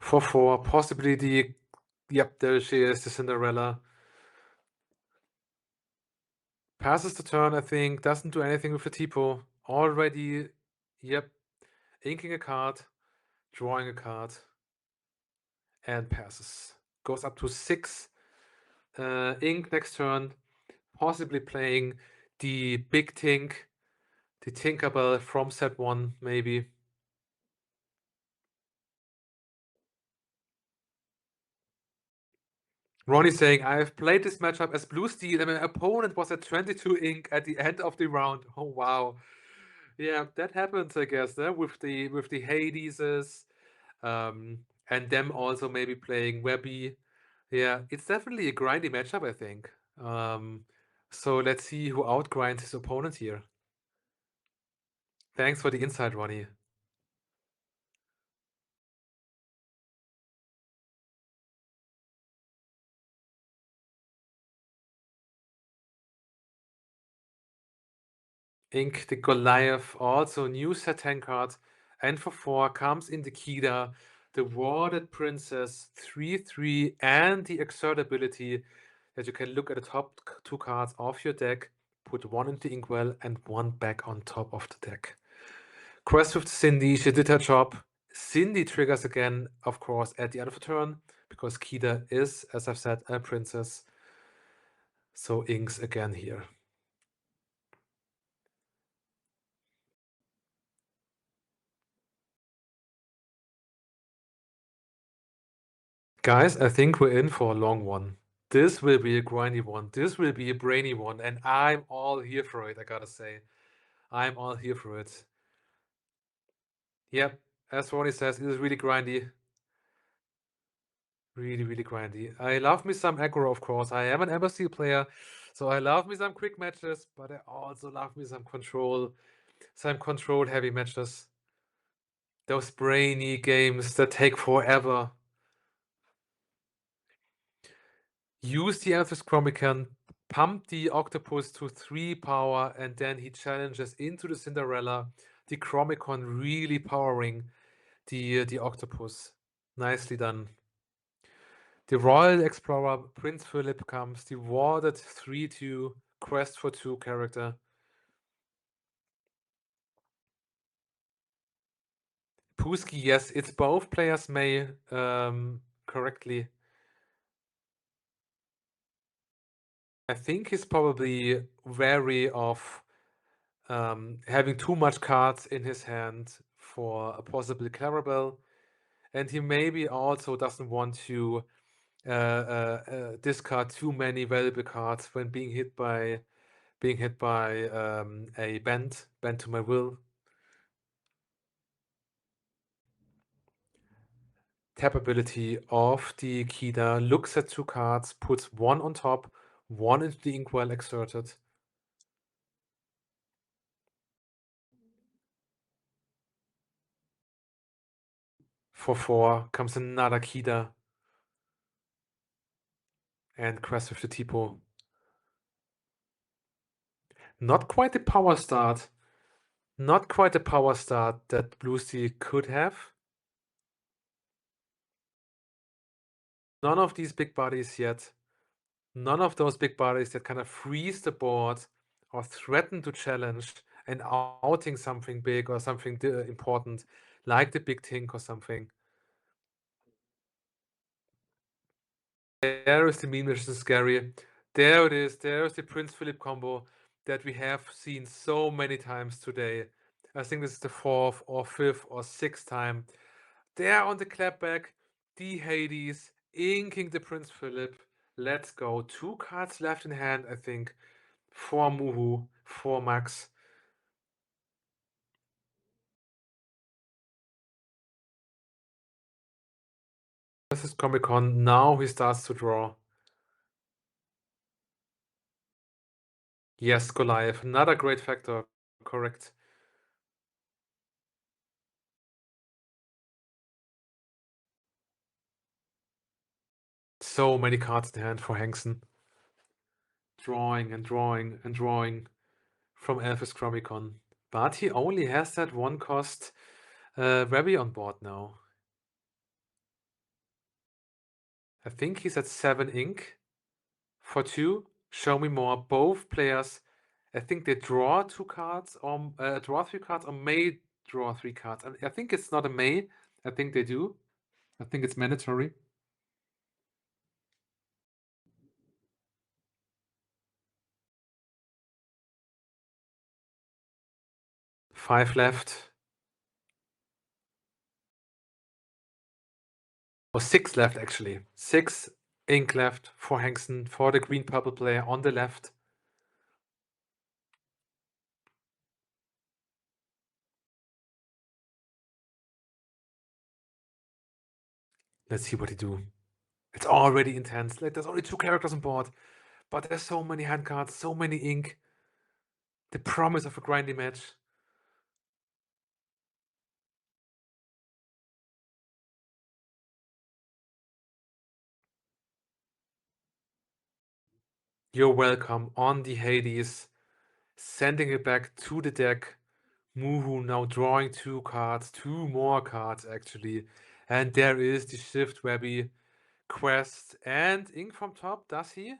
4-4, possibly the... Yep, there she is, the Cinderella. Passes the turn, I think. Doesn't do anything with the Tipo. Already, yep. Inking a card, drawing a card, and passes. Goes up to 6. Ink next turn. Possibly playing the big Tink. The Tinkerbell from set 1, maybe. Ronnie saying, I have played this matchup as blue steel and my opponent was at 22 ink at the end of the round. Oh, wow. Yeah, that happens, I guess, with the Hadeses, and them also maybe playing Webby. Yeah, it's definitely a grindy matchup, I think. So let's see who outgrinds his opponent here. Thanks for the insight, Ronnie. Ink the Goliath, also new set 10 card. And for 4 comes in the Kida the Warded Princess 3/3 and the Exert ability that you can look at the top two cards of your deck, put one into the Inkwell and one back on top of the deck. Quest with Cindy, she did her job. Cindy triggers again, of course, at the end of the turn, because Kida is, as I've said, a princess. So inks again here. Guys, I think we're in for a long one. This will be a grindy one. This will be a brainy one, and I'm all here for it, I gotta say. I'm all here for it. Yep, as Ronnie says, it is really grindy. Really, really grindy. I love me some aggro, of course. I am an embassy player, so I love me some quick matches, but I also love me some control heavy matches. Those brainy games that take forever. Use the Amethyst Chromicon, pump the Octopus to 3 power, and then he challenges into the Cinderella. The Chromicon really powering the Octopus. Nicely done. The Royal Explorer, Prince Philip comes, the Warded 3/2, Quest for 2 character. Puski, yes, it's both players may correctly. I think he's probably wary of having too much cards in his hand for a possible Clarabelle, and he maybe also doesn't want to discard too many valuable cards when being hit by a bend to my will. Tap ability of the Kida, looks at 2 cards, puts 1 on top, 1 into the Inkwell exerted. For 4 comes another Kida. And Quest with the Tipo. Not quite the power start. Not quite the power start that Blue Steel could have. None of these big bodies yet. None of those big bodies that kind of freeze the board or threaten to challenge and outing something big or something important, like the Big Tink or something. There is the meme, which is scary. There it is. There is the Prince Philip combo that we have seen so many times today. I think this is the 4th or 5th or 6th time. There on the clapback, the Hades, inking the Prince Philip. Let's go. 2 cards left in hand, I think. 4 Mohoo, 4 Max. This is Comic Con. Now he starts to draw. Yes, Goliath. Another great factor. Correct. So many cards in hand for Henksen. Drawing and drawing and drawing from Elvis Chromicon. But he only has that 1 cost Webby on board now. I think he's at 7 ink. For 2, show me more. Both players, I think they draw 2 cards or draw 3 cards or may draw 3 cards. I think it's not a may. I think they do. I think it's mandatory. 5 left. Or 6 left, actually. 6 ink left for Henksen, for the green-purple player on the left. Let's see what he do. It's already intense. Like, there's only 2 characters on board, but there's so many hand cards, so many ink. The promise of a grindy match. You're welcome on the Hades. Sending it back to the deck. Mohoo now drawing 2 cards, 2 more cards actually. And there is the Shift Webby quest and ink from top. Does he?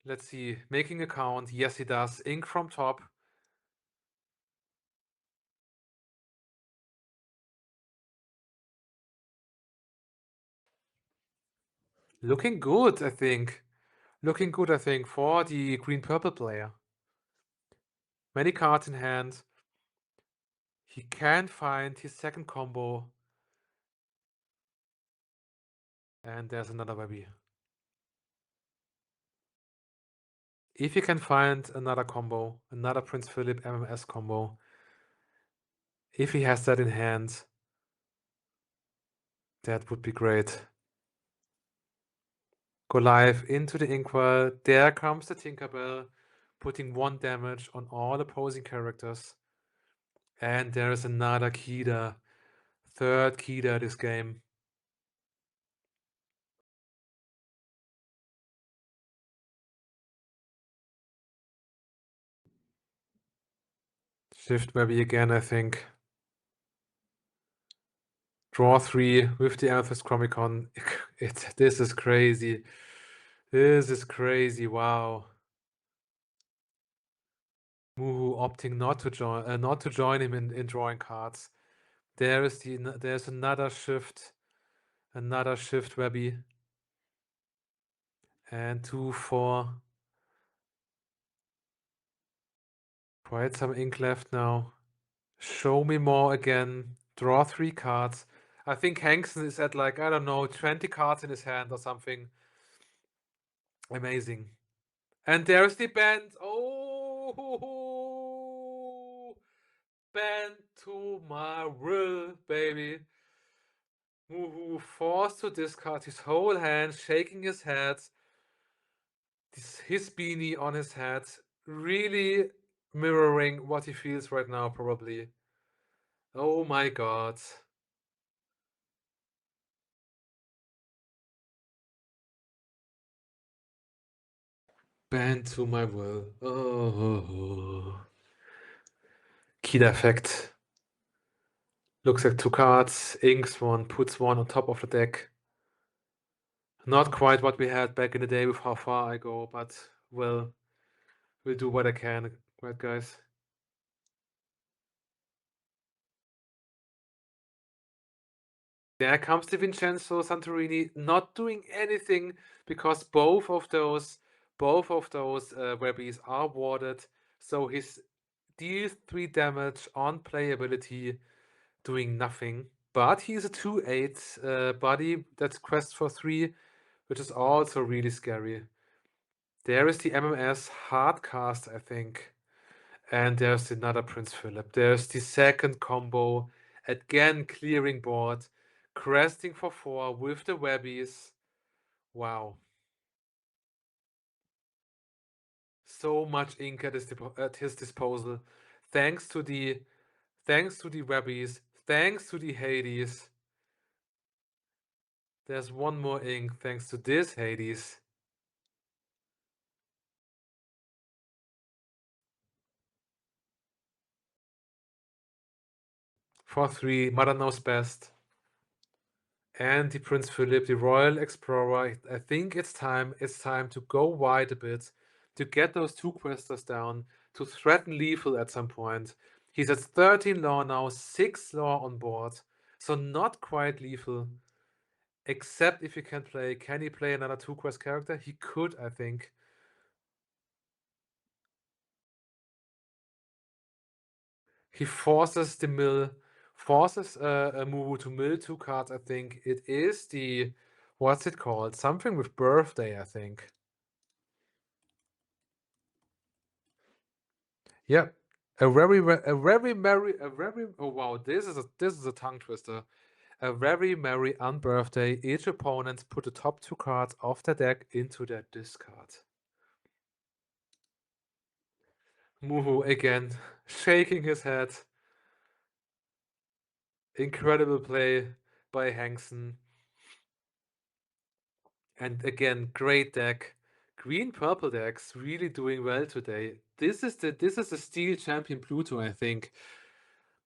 Let's see. Making a count. Yes, he does. Ink from top. Looking good, I think. Looking good, I think, for the green-purple player. Many cards in hand. He can find his second combo. And there's another Webby. If he can find another combo, another Prince Philip MMS combo, if he has that in hand, that would be great. Go live into the inkwell. There comes the Tinkerbell, putting 1 damage on all opposing characters. And there is another Kida. Third Kida this game. Shift Webby again, I think. Draw 3 with the Amethyst Chromicon. This is crazy. This is crazy. Wow. Mohoo opting not to join him in drawing cards. There's another shift Webby. And 2, 4. Quite some ink left now. Show me more again. Draw 3 cards. I think Henksen is at like, I don't know, 20 cards in his hand or something. Amazing. And there's the bend. Oh, bend to my will, baby. Mohoo forced to discard his whole hand, shaking his head. His beanie on his head, really mirroring what he feels right now, probably. Oh my god. Bend to my will. Oh. Key effect. Looks like 2 cards, inks 1, puts 1 on top of the deck. Not quite what we had back in the day with how far I go, but well, we'll do what I can, right guys? There comes the Vincenzo Santorini, not doing anything because both of those Webbies are warded, so his deals 3 damage on playability, doing nothing. But he's a 2/8 body that's quest for 3, which is also really scary. There is the MMS hardcast, I think. And there's another Prince Philip. There's the second combo. Again, clearing board. Cresting for 4 with the Webbies. Wow. So much ink at his disposal. Thanks to the Webbies. Thanks to the Hades. There's one more ink thanks to this Hades. For 3, Mother Knows Best. And the Prince Philip, the Royal Explorer. I think it's time to go wide a bit, to get those 2 questers down, to threaten lethal at some point. He's at 13 law now, 6 law on board, so not quite lethal. Except if he can he play another 2 quest character? He could, I think. He forces a Mohoo to mill 2 cards, I think. It is the, what's it called? Something with birthday, I think. Yeah, oh wow, this is a tongue twister. A very merry unbirthday. Each opponent put the top 2 cards of their deck into their discard. Mohoo again, shaking his head. Incredible play by Henksen. And again, great deck. Green-purple decks really doing well today. This is the Steel Champion Pluto, I think.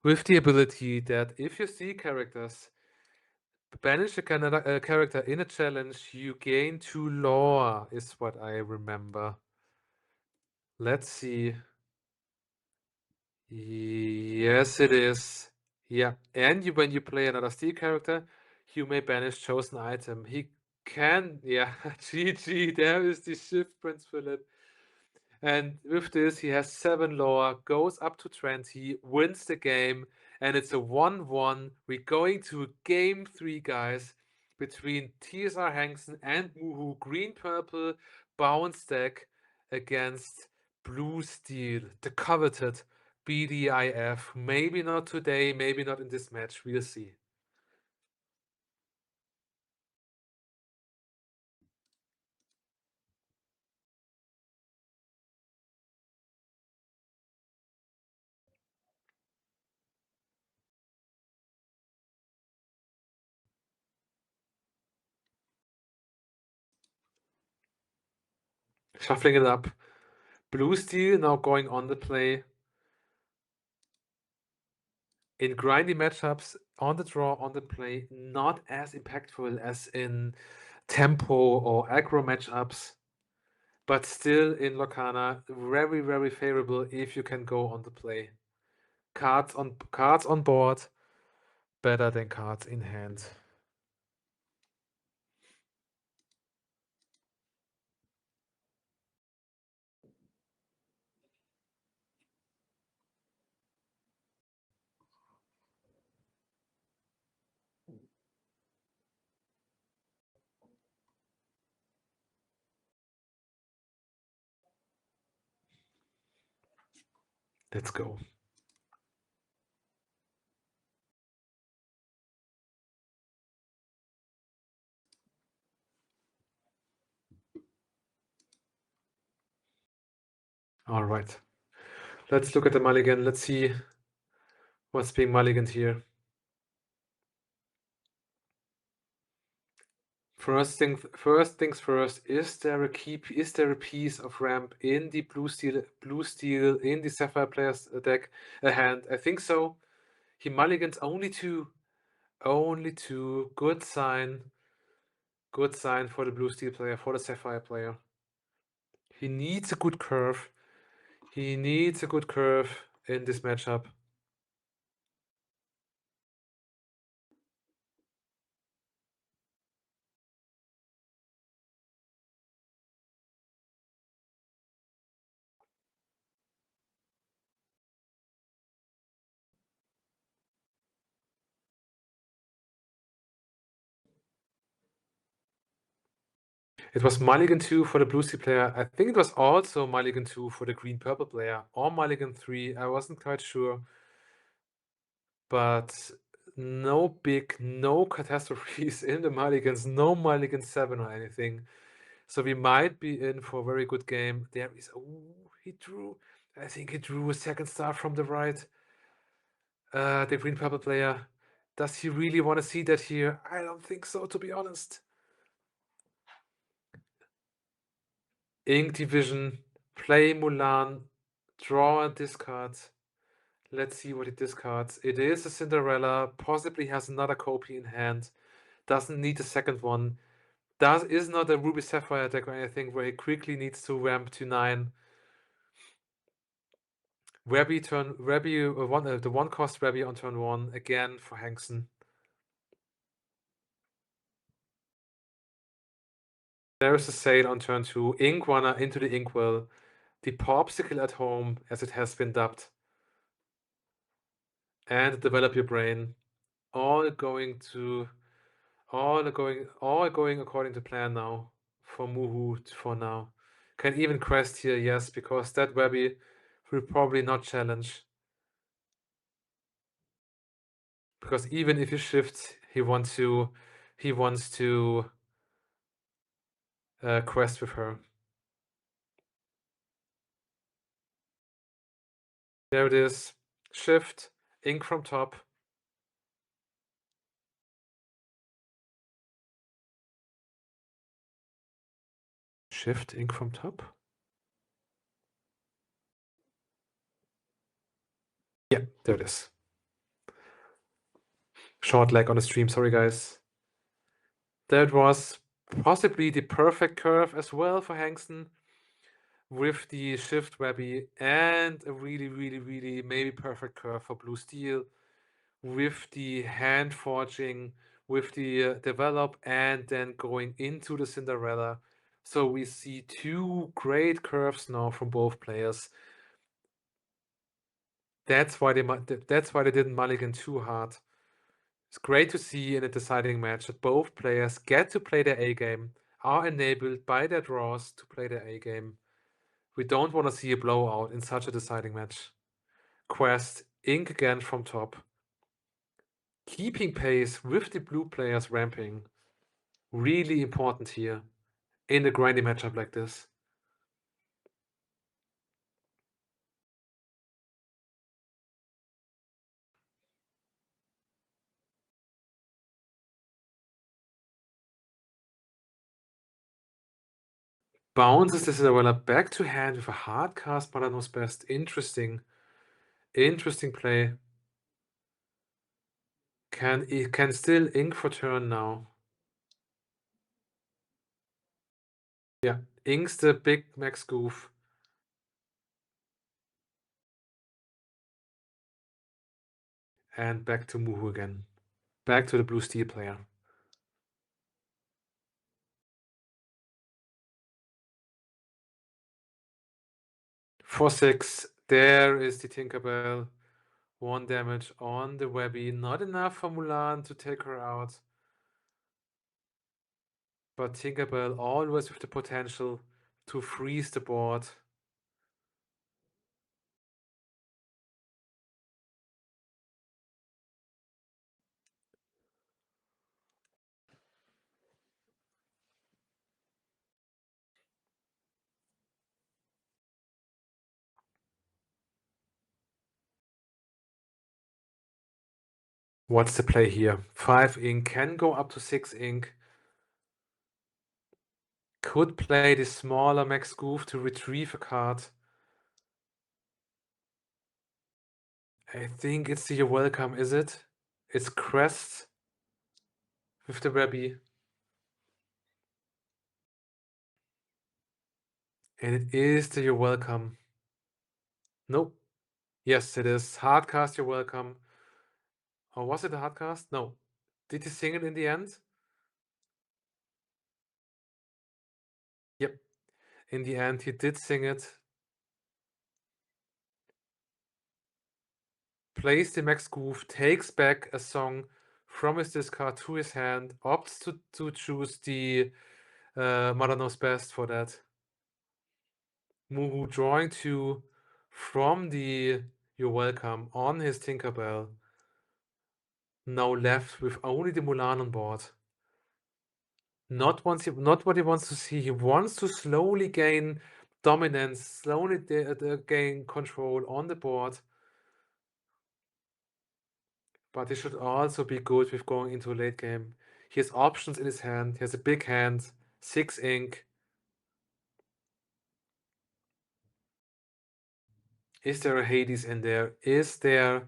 With the ability that if you see characters Banish a character in a challenge, you gain 2 lore, is what I remember. Let's see. Yes, it is. Yeah, and when you play another steel character, you may banish chosen item. He can, yeah, GG, there is the shift, Prince Philip. And with this, he has 7 lore, goes up to 20, wins the game, and it's a 1-1. We're going to game 3, guys, between TSR-Henksen and Mohoo, green-purple bounce deck against blue steel, the coveted BDIF. Maybe not today, maybe not in this match. We'll see. Shuffling it up. Blue steel now going on the play. In grindy matchups, on the draw, on the play, not as impactful as in tempo or aggro matchups, but still in Lorcana, very, very favorable if you can go on the play. Cards on board, better than cards in hand. Let's go. All right. Let's look at the mulligan. Let's see what's being mulliganed here. First things first, is there a piece of ramp in the blue steel in the Sapphire player's deck hand? I think so. He mulligans only two. Only two. Good sign. Good sign for the blue steel player, for the Sapphire player. He needs a good curve. He needs a good curve in this matchup. It was mulligan 2 for the blue steel player. I think it was also mulligan 2 for the green purple player, or mulligan 3. I wasn't quite sure. But no catastrophes in the mulligans, no mulligan 7 or anything. So we might be in for a very good game. There is, oh, he drew, I think he drew a second star from the right. The green purple player. Does he really want to see that here? I don't think so, to be honest. Ink Division, play Mulan, draw and discard. Let's see what he discards. It is a Cinderella, possibly has another copy in hand. Doesn't need a second one. Is not a Ruby Sapphire deck or anything where he quickly needs to ramp to 9. The one cost Webby on turn 1 again for Henksen. There is a sale on turn 2. Ink Runner into the Inkwell. The Popsicle at home, as it has been dubbed. And Develop Your Brain. All going according to plan now for Mohoo for now. Can even quest here, yes, because that Webby will probably not challenge. Because even if you shift, he wants to quest with her. There it is. Shift, ink from top. Shift, ink from top. Yeah, there it is. Short lag on the stream, sorry guys. That was possibly the perfect curve as well for Henksen, with the shift webby and a really maybe perfect curve for blue steel, with the hand forging, with the develop, and then going into the Cinderella. So we see two great curves now from both players. That's why they didn't mulligan too hard. It's great to see in a deciding match that both players get to play their A game, are enabled by their draws to play their A game. We don't want to see a blowout in such a deciding match. Quest, ink again from top. Keeping pace with the blue players ramping. Really important here in a grindy matchup like this. Bounces the Cinderella back to hand with a hard cast, but I knows best. Interesting play. Can still ink for turn now. Yeah, inks the big max goof. And back to Mohoo again. Back to the blue steel player. For 6, there is the Tinkerbell. 1 damage on the Webby. Not enough for Mulan to take her out. But Tinkerbell always with the potential to freeze the board. What's the play here? 5 ink can go up to 6 ink. Could play the smaller max goof to retrieve a card. I think it's the You're Welcome, is it? It's Crest with the Webby. And it is the You're Welcome. Nope. Yes, it is. Hardcast, You're Welcome. Or was it a hardcast? No. Did he sing it in the end? Yep. In the end, he did sing it. Plays the max goof, takes back a song from his discard to his hand, opts to choose the Mother Knows Best for that. Mohoo drawing 2 from the You're Welcome on his Tinkerbell. Now left with only the Mulan on board. Not what he wants to see. He wants to slowly gain dominance, slowly gain control on the board. But he should also be good with going into a late game. He has options in his hand. He has a big hand, 6 ink. Is there a Hades in there? Is there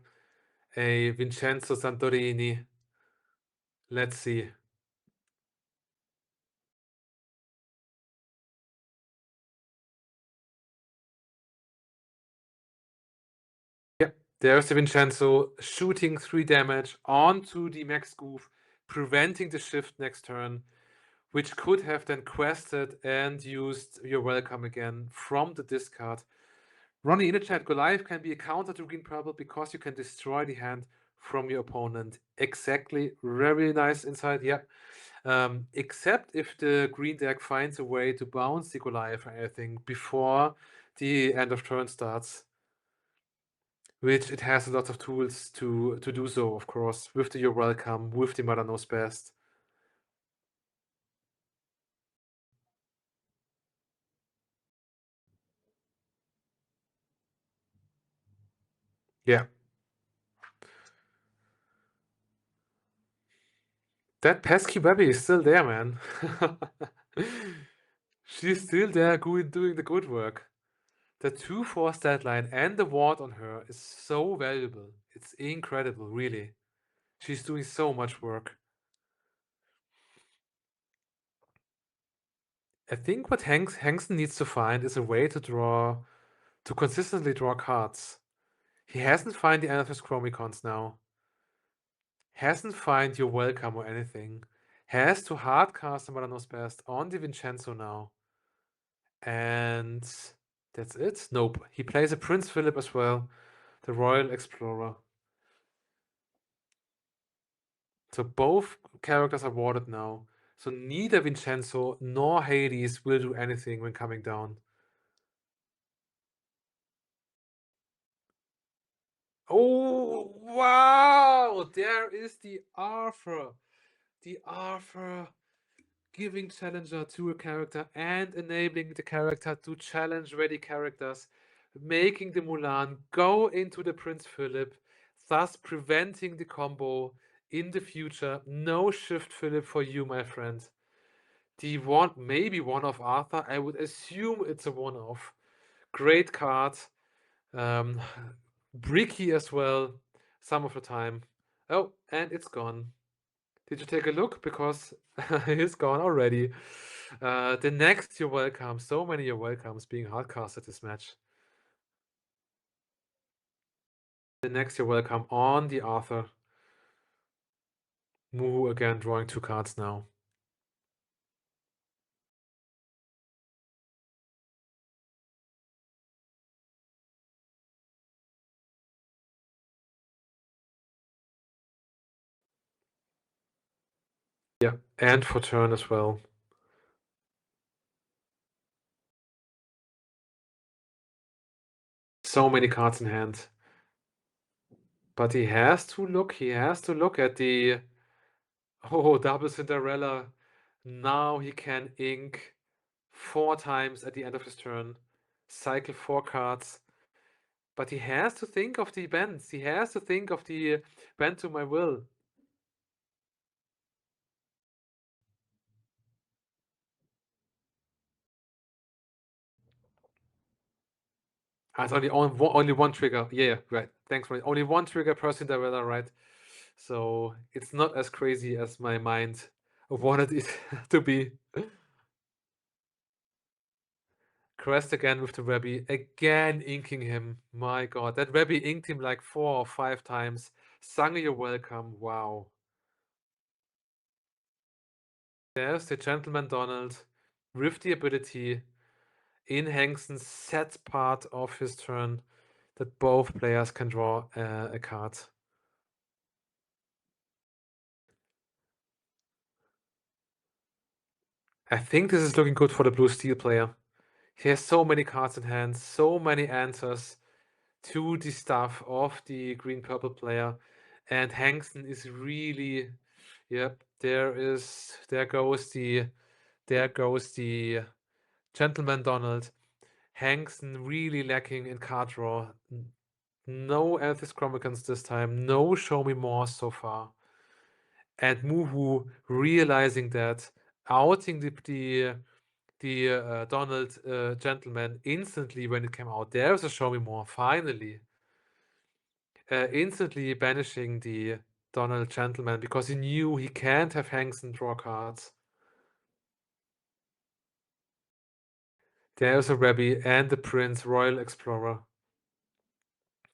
a Vincenzo Santorini? Let's see. Yep, there's the Vincenzo shooting 3 damage onto the max goof, preventing the shift next turn, which could have then quested and used You're Welcome again from the discard. Ronnie in the chat, Goliath can be a counter to green purple because you can destroy the hand from your opponent. Exactly. Very nice insight. Yeah. Except if the green deck finds a way to bounce the Goliath or anything before the end of turn starts. Which it has a lot of tools to do so, of course, with the You're Welcome, with the Mother Knows Best. Yeah. That pesky Webby is still there, man. She's still there doing the good work. The 2/4 stat line and the ward on her is so valuable. It's incredible, really. She's doing so much work. I think what Henksen needs to find is a way to consistently draw cards. He hasn't found the end of his Chromicons now. Hasn't find your welcome or anything. Has to hardcast the Mother Knows Best on the Vincenzo now. And that's it. Nope. He plays a Prince Philip as well, the Royal Explorer. So both characters are warded now. So neither Vincenzo nor Hades will do anything when coming down. Oh, wow! There is the Arthur. The Arthur giving challenger to a character and enabling the character to challenge ready characters, making the Mulan go into the Prince Philip, thus preventing the combo in the future. No shift Philip for you, my friend. The one, maybe one of Arthur. I would assume it's a one off. Great card. Um, Bricky as well, some of the time. Oh, and it's gone. Did you take a look? Because it's gone already. The next you're welcome. So many you're welcomes being hardcasted this match. The next you're welcome on the Arthur. Mohoo again drawing 2 cards now. Yeah, and for turn as well. So many cards in hand. But he has to look at the double Cinderella. Now he can ink 4 times at the end of his turn. Cycle 4 cards. But he has to think of the bends. He has to think of the bend to my will. It's only one trigger. Yeah, right. Thanks, right. Only one trigger per Cinderella, right? So it's not as crazy as my mind wanted it to be. Crest again with the Rebby. Again inking him. My god. That Rebby inked him like 4 or 5 times. Sung you're welcome. Wow. There's the Gentleman Donald with the ability in Henksen's set part of his turn that both players can draw a card. I think this is looking good for the blue steel player. He has so many cards in hand, so many answers to the stuff of the green purple player, and Henksen is really, yep. There goes the Gentleman Donald. Henksen really lacking in card draw. No Amethyst Chromicons this time. No Show Me More so far. And Mohoo realizing that, outing the Donald Gentleman instantly when it came out. There's a Show Me More, finally. Instantly banishing the Donald Gentleman because he knew he can't have Henksen draw cards. There's a Rebby and the Prince Royal Explorer.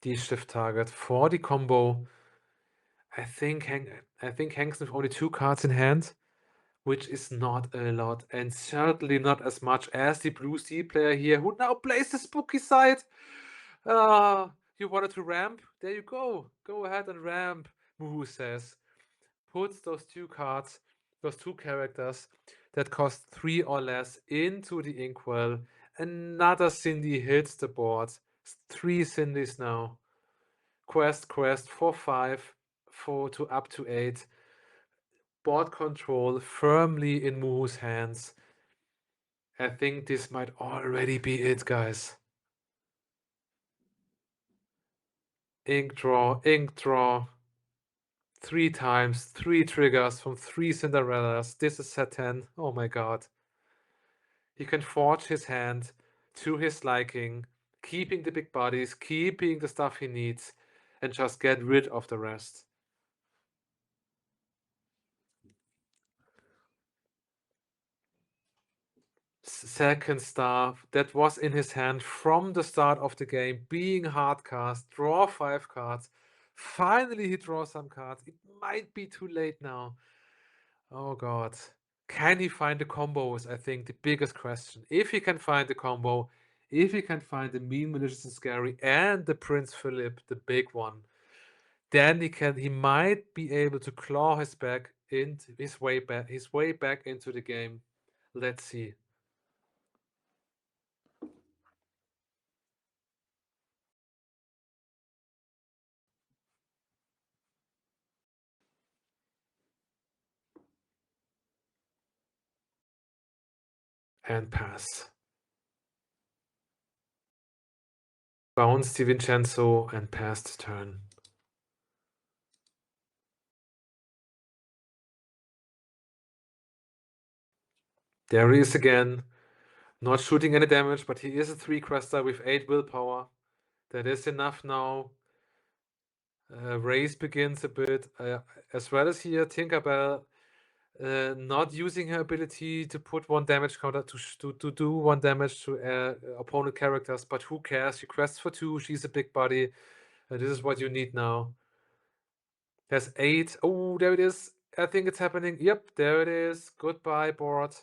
The shift target for the combo. I think Henksen with only 2 cards in hand, which is not a lot, and certainly not as much as the blue sea player here, who now plays the spooky side. You wanted to ramp? There you go. Go ahead and ramp, Mohoo says. Puts those 2 cards, those 2 characters that cost 3 or less into the inkwell. Another Cindy hits the board. 3 Cindy's now. Quest for 5, to up to 8. Board control firmly in Mohoo's hands. I think this might already be it, guys. Ink draw. 3 times, 3 triggers from 3 Cinderellas. This is set 10. Oh my god. He can forge his hand to his liking, keeping the big bodies, keeping the stuff he needs, and just get rid of the rest. second star that was in his hand from the start of the game, being hardcast, draw 5 cards. Finally, he draws some cards. It might be too late now. Oh god. Can he find the combos? I think the biggest question. If he can find the combo, if he can find the mean, malicious, and scary, and the Prince Philip, the big one, then he might be able to claw his way back into the game. Let's see. And pass. Bounce Di Vincenzo and pass the turn. There he is again. Not shooting any damage, but he is a 3-quester with 8 willpower. That is enough now. Race begins a bit. As well as here, Tinkerbell not using her ability to put 1 damage counter to do 1 damage to opponent characters, but who cares? She quests for 2. She's a big body. This is what you need now. There's 8. Oh, there it is. I think it's happening. Yep, there it is. Goodbye, board.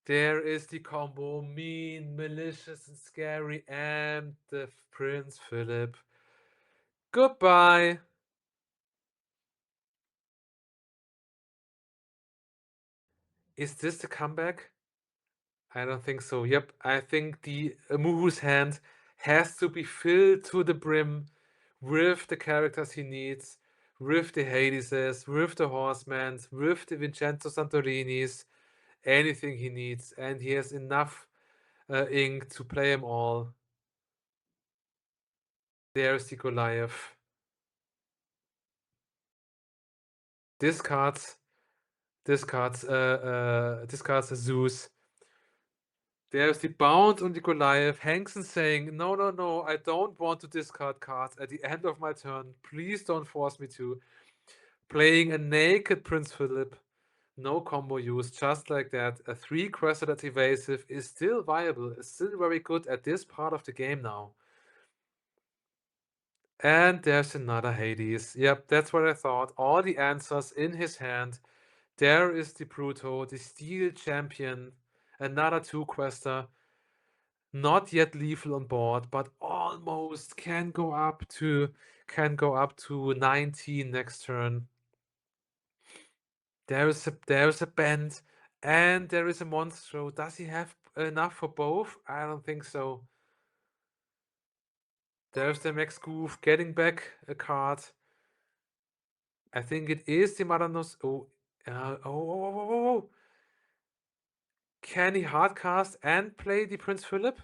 There is the combo. Mean, malicious, and scary, and the Prince Philip. Goodbye. Is this the comeback? I don't think so. Yep, I think the Mohoo's hand has to be filled to the brim with the characters he needs, with the Hadeses, with the Horsemans, with the Vincenzo Santorinis, anything he needs, and he has enough ink to play them all. There's the Goliath. Discards Zeus. There's the Bounce on the Goliath. Henksen saying, no, no, no, I don't want to discard cards at the end of my turn. Please don't force me to. Playing a naked Prince Philip. No combo use, just like that. A 3-quester that's evasive is still viable. It's still very good at this part of the game now. And there's another Hades. Yep, that's what I thought. All the answers in his hand. There is the Bruto, the Steel Champion. Another 2-quester. Not yet lethal on board, but almost can go up to 19 next turn. There is a bend, and there is a monstro. Does he have enough for both? I don't think so. There's the Max Goof getting back a card. I think it is the Madanos. Oh. Can he hardcast and play the Prince Philip?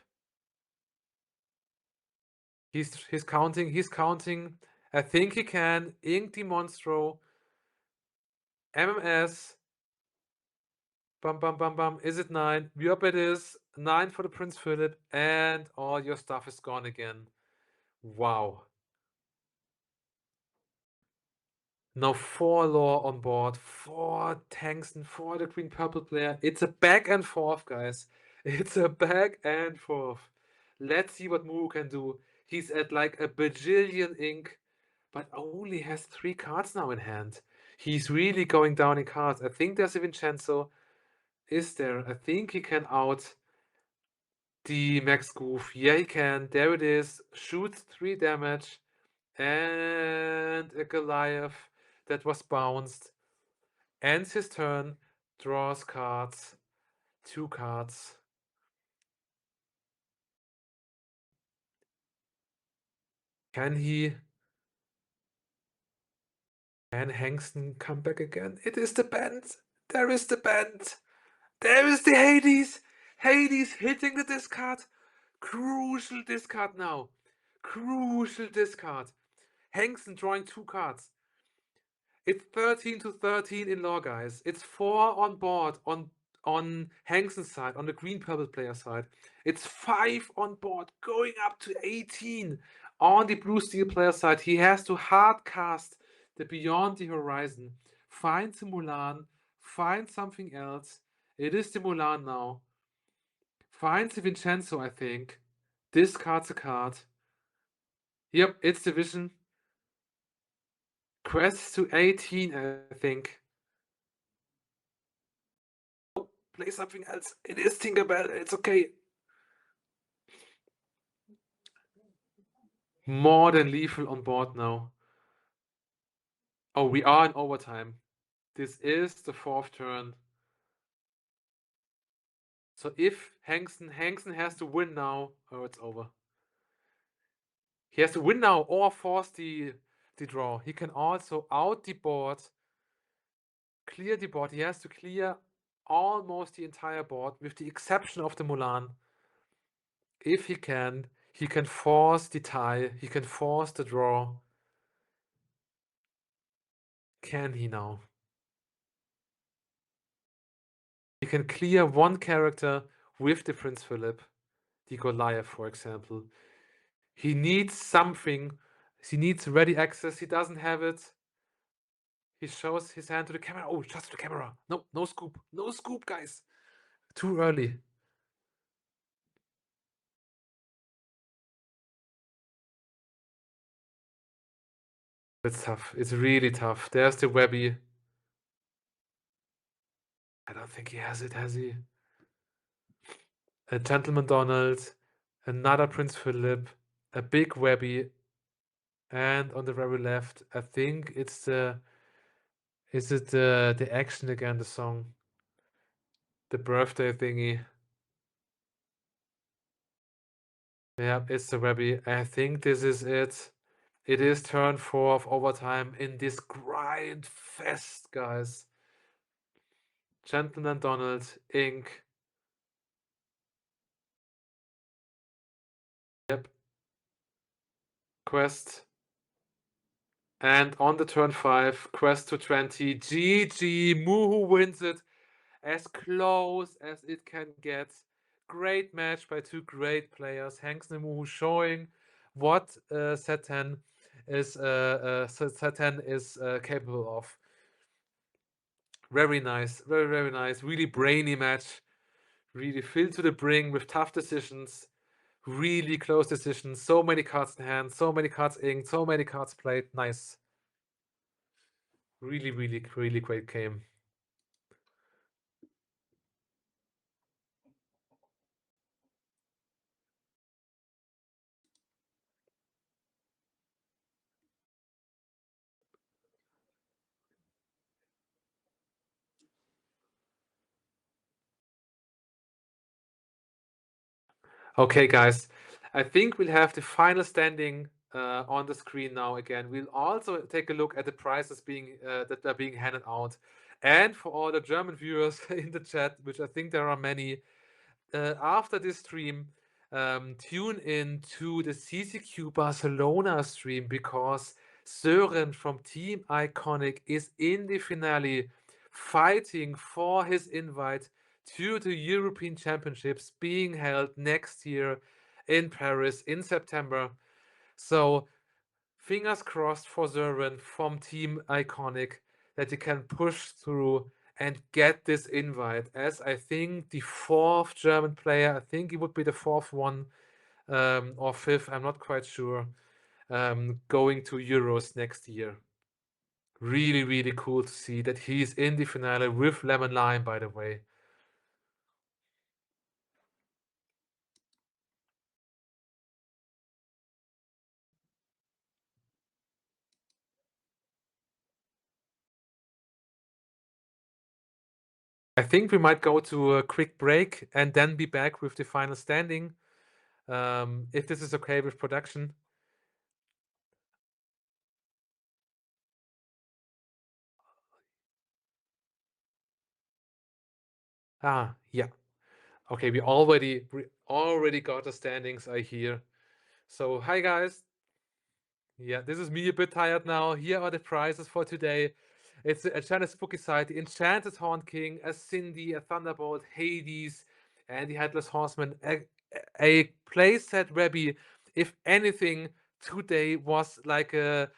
He's counting. I think he can. Ink the Monstro. MMS. Bum. Is it 9? Yup, it is. 9 for the Prince Philip, and all your stuff is gone again. Wow. Now 4 lore on board, 4 tanks, and 4 the green purple player. It's a back and forth, guys. It's a back and forth. Let's see what Moo can do. He's at like a bajillion ink, but only has 3 cards now in hand. He's really going down in cards. I think there's a Vincenzo. Is there? I think he can out the Max Goof. Yeah, he can. There it is. Shoots 3 damage. And a Goliath that was bounced. Ends his turn. Draws cards. 2 cards. Can Henksen come back again? It is the bend. There is the bend. There is the Hades. Hades hitting the discard. Crucial discard now. Crucial discard. Henksen drawing 2 cards. It's 13 to 13 in law, guys. It's 4 on board on Henksen's side, on the green purple player side. It's 5 on board, going up to 18 on the blue steel player side. He has to hard cast the Beyond the Horizon. Find the Mulan. Find something else. It is the Mulan now. finds the Vincenzo, I think. Discards a card. Yep, it's division. Quest to 18, I think. Oh, play something else. It is Tinkerbell. It's okay. More than lethal on board now. Oh, we are in overtime. This is the 4th turn. So if Henksen has to win now, oh, it's over. He has to win now or force the draw. He can also out the board, clear the board. He has to clear almost the entire board with the exception of the Mulan. If he can force the tie. He can force the draw. Can he now? He can clear one character with the Prince Philip, the Goliath, for example. He needs something. He needs ready access. He doesn't have it. He shows his hand to the camera. Oh, just to the camera. No, no scoop. No scoop, guys. Too early. It's tough. It's really tough. There's the Webby. I don't think he has it, has he? A Gentleman Donald, another Prince Philip, a big Webby, and on the very left, I think it's the... Is it the action again, the song? The birthday thingy. Yeah, it's the Webby. I think this is it. It is turn 4 of overtime in this grind fest, guys. Gentleman Donald, Inc. Yep. Quest. And on the turn 5, quest to 20. GG. Mohoo wins it as close as it can get. Great match by two great players. Henksen and Mohoo showing what set 10 is capable of. Very nice. Very, very nice. Really brainy match. Really filled to the brim with tough decisions. Really close decisions. So many cards in hand. So many cards inked. So many cards played. Nice. Really, really, really great game. Okay, guys. I think we'll have the final standing on the screen now again. We'll also take a look at the prizes being that are being handed out. And for all the German viewers in the chat, which I think there are many, after this stream, tune in to the CCQ Barcelona stream because Sören from Team Iconic is in the finale fighting for his invite to the European Championships being held next year in Paris in September. So fingers crossed for Sören from Team Iconic that he can push through and get this invite, as I think the 4th German player, I think he would be the 4th one or 5th, I'm not quite sure, going to Euros next year. Really, really cool to see that he's in the finale with Lemon Lime, by the way. I think we might go to a quick break and then be back with the final standing. If this is okay with production. Yeah. Okay, we already got the standings, I hear. So hi guys. Yeah, this is me a bit tired now. Here are the prizes for today. It's a Enchanted Spooky Side, the Enchanted Horn King, a Cindy, a Thunderbolt, Hades, and the Headless Horseman. A playset Webby. If anything, today was like a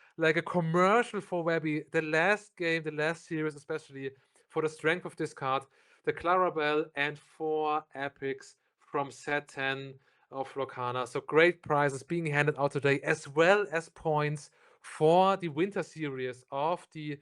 commercial for Webby. The last game, the last series, especially for the strength of this card, the Clarabelle and 4 epics from set 10 of Lorcana. So great prizes being handed out today, as well as points for the winter series of the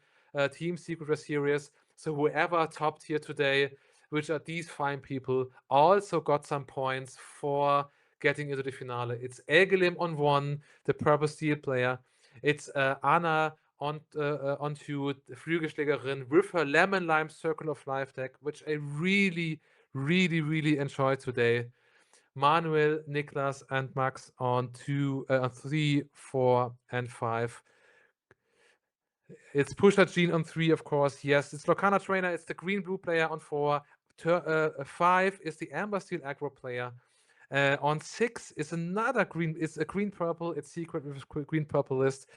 Team Secret Rare series. So whoever topped here today, which are these fine people, also got some points for getting into the finale. It's Egelim on 1, the purple steel player. It's Anna on 2, the Flügelschlägerin, with her Lemon Lime Circle of Life deck, which I really, really enjoyed today. Manuel, Niklas, and Max on 3, 4, and 5. It's Pusher Jean on 3, of course. Yes, it's Lorcana Trainer. It's the green-blue player on 4. 5 is the Amber Steel aggro player. On 6 is another green. It's a green-purple. It's secret with a green-purple list.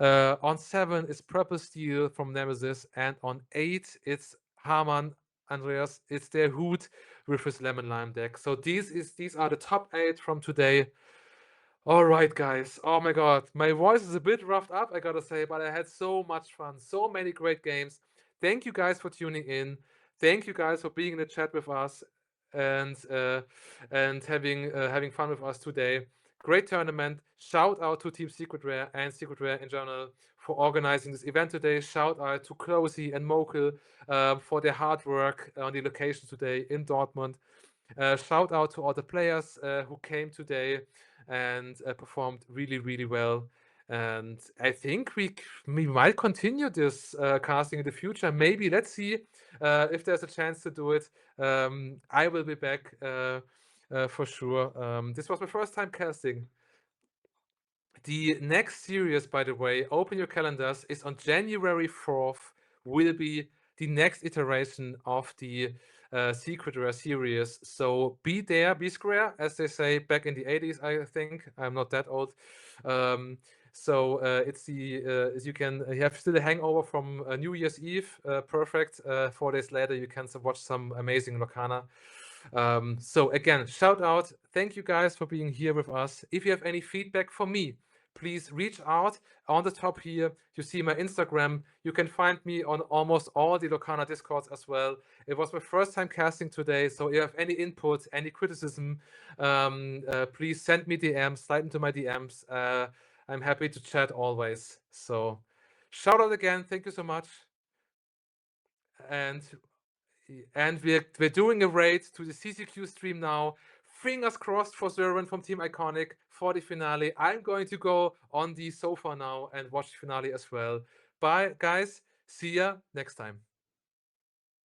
On 7 is Purple Steel from Nemesis. And on 8, it's Hamann Andreas. It's DerHut with his Lemon Lime deck. So these are the top 8 from today. All right, guys. Oh my God, my voice is a bit roughed up, I gotta say, but I had so much fun. So many great games. Thank you guys for tuning in. Thank you guys for being in the chat with us and having fun with us today. Great tournament. Shout out to Team Secret Rare and Secret Rare in general for organizing this event today. Shout out to Closey and Mokel for their hard work on the location today in Dortmund. Shout out to all the players who came today and performed really well. And I think we might continue this casting in the future. Maybe, let's see if there's a chance to do it. I will be back for sure. This was my first time casting. The next series, by the way, open your calendars, is on January 4th, will be the next iteration of the Secret Rare series. So be there, be square, as they say back in the 80s, I think. I'm not that old. So it's the you have still a hangover from New Year's Eve. Perfect. 4 days later, you can watch some amazing Lorcana. So again, shout out. Thank you guys for being here with us. If you have any feedback for me, please reach out. On the top here, you see my Instagram. You can find me on almost all the Lorcana Discords as well. It was my first time casting today, so if you have any input, any criticism, please send me DMs, slide into my DMs. I'm happy to chat always. So shout out again. Thank you so much. And we're doing a raid to the CCQ stream now. Fingers crossed for Servant from Team Iconic for the finale. I'm going to go on the sofa now and watch the finale as well. Bye, guys. See ya next time.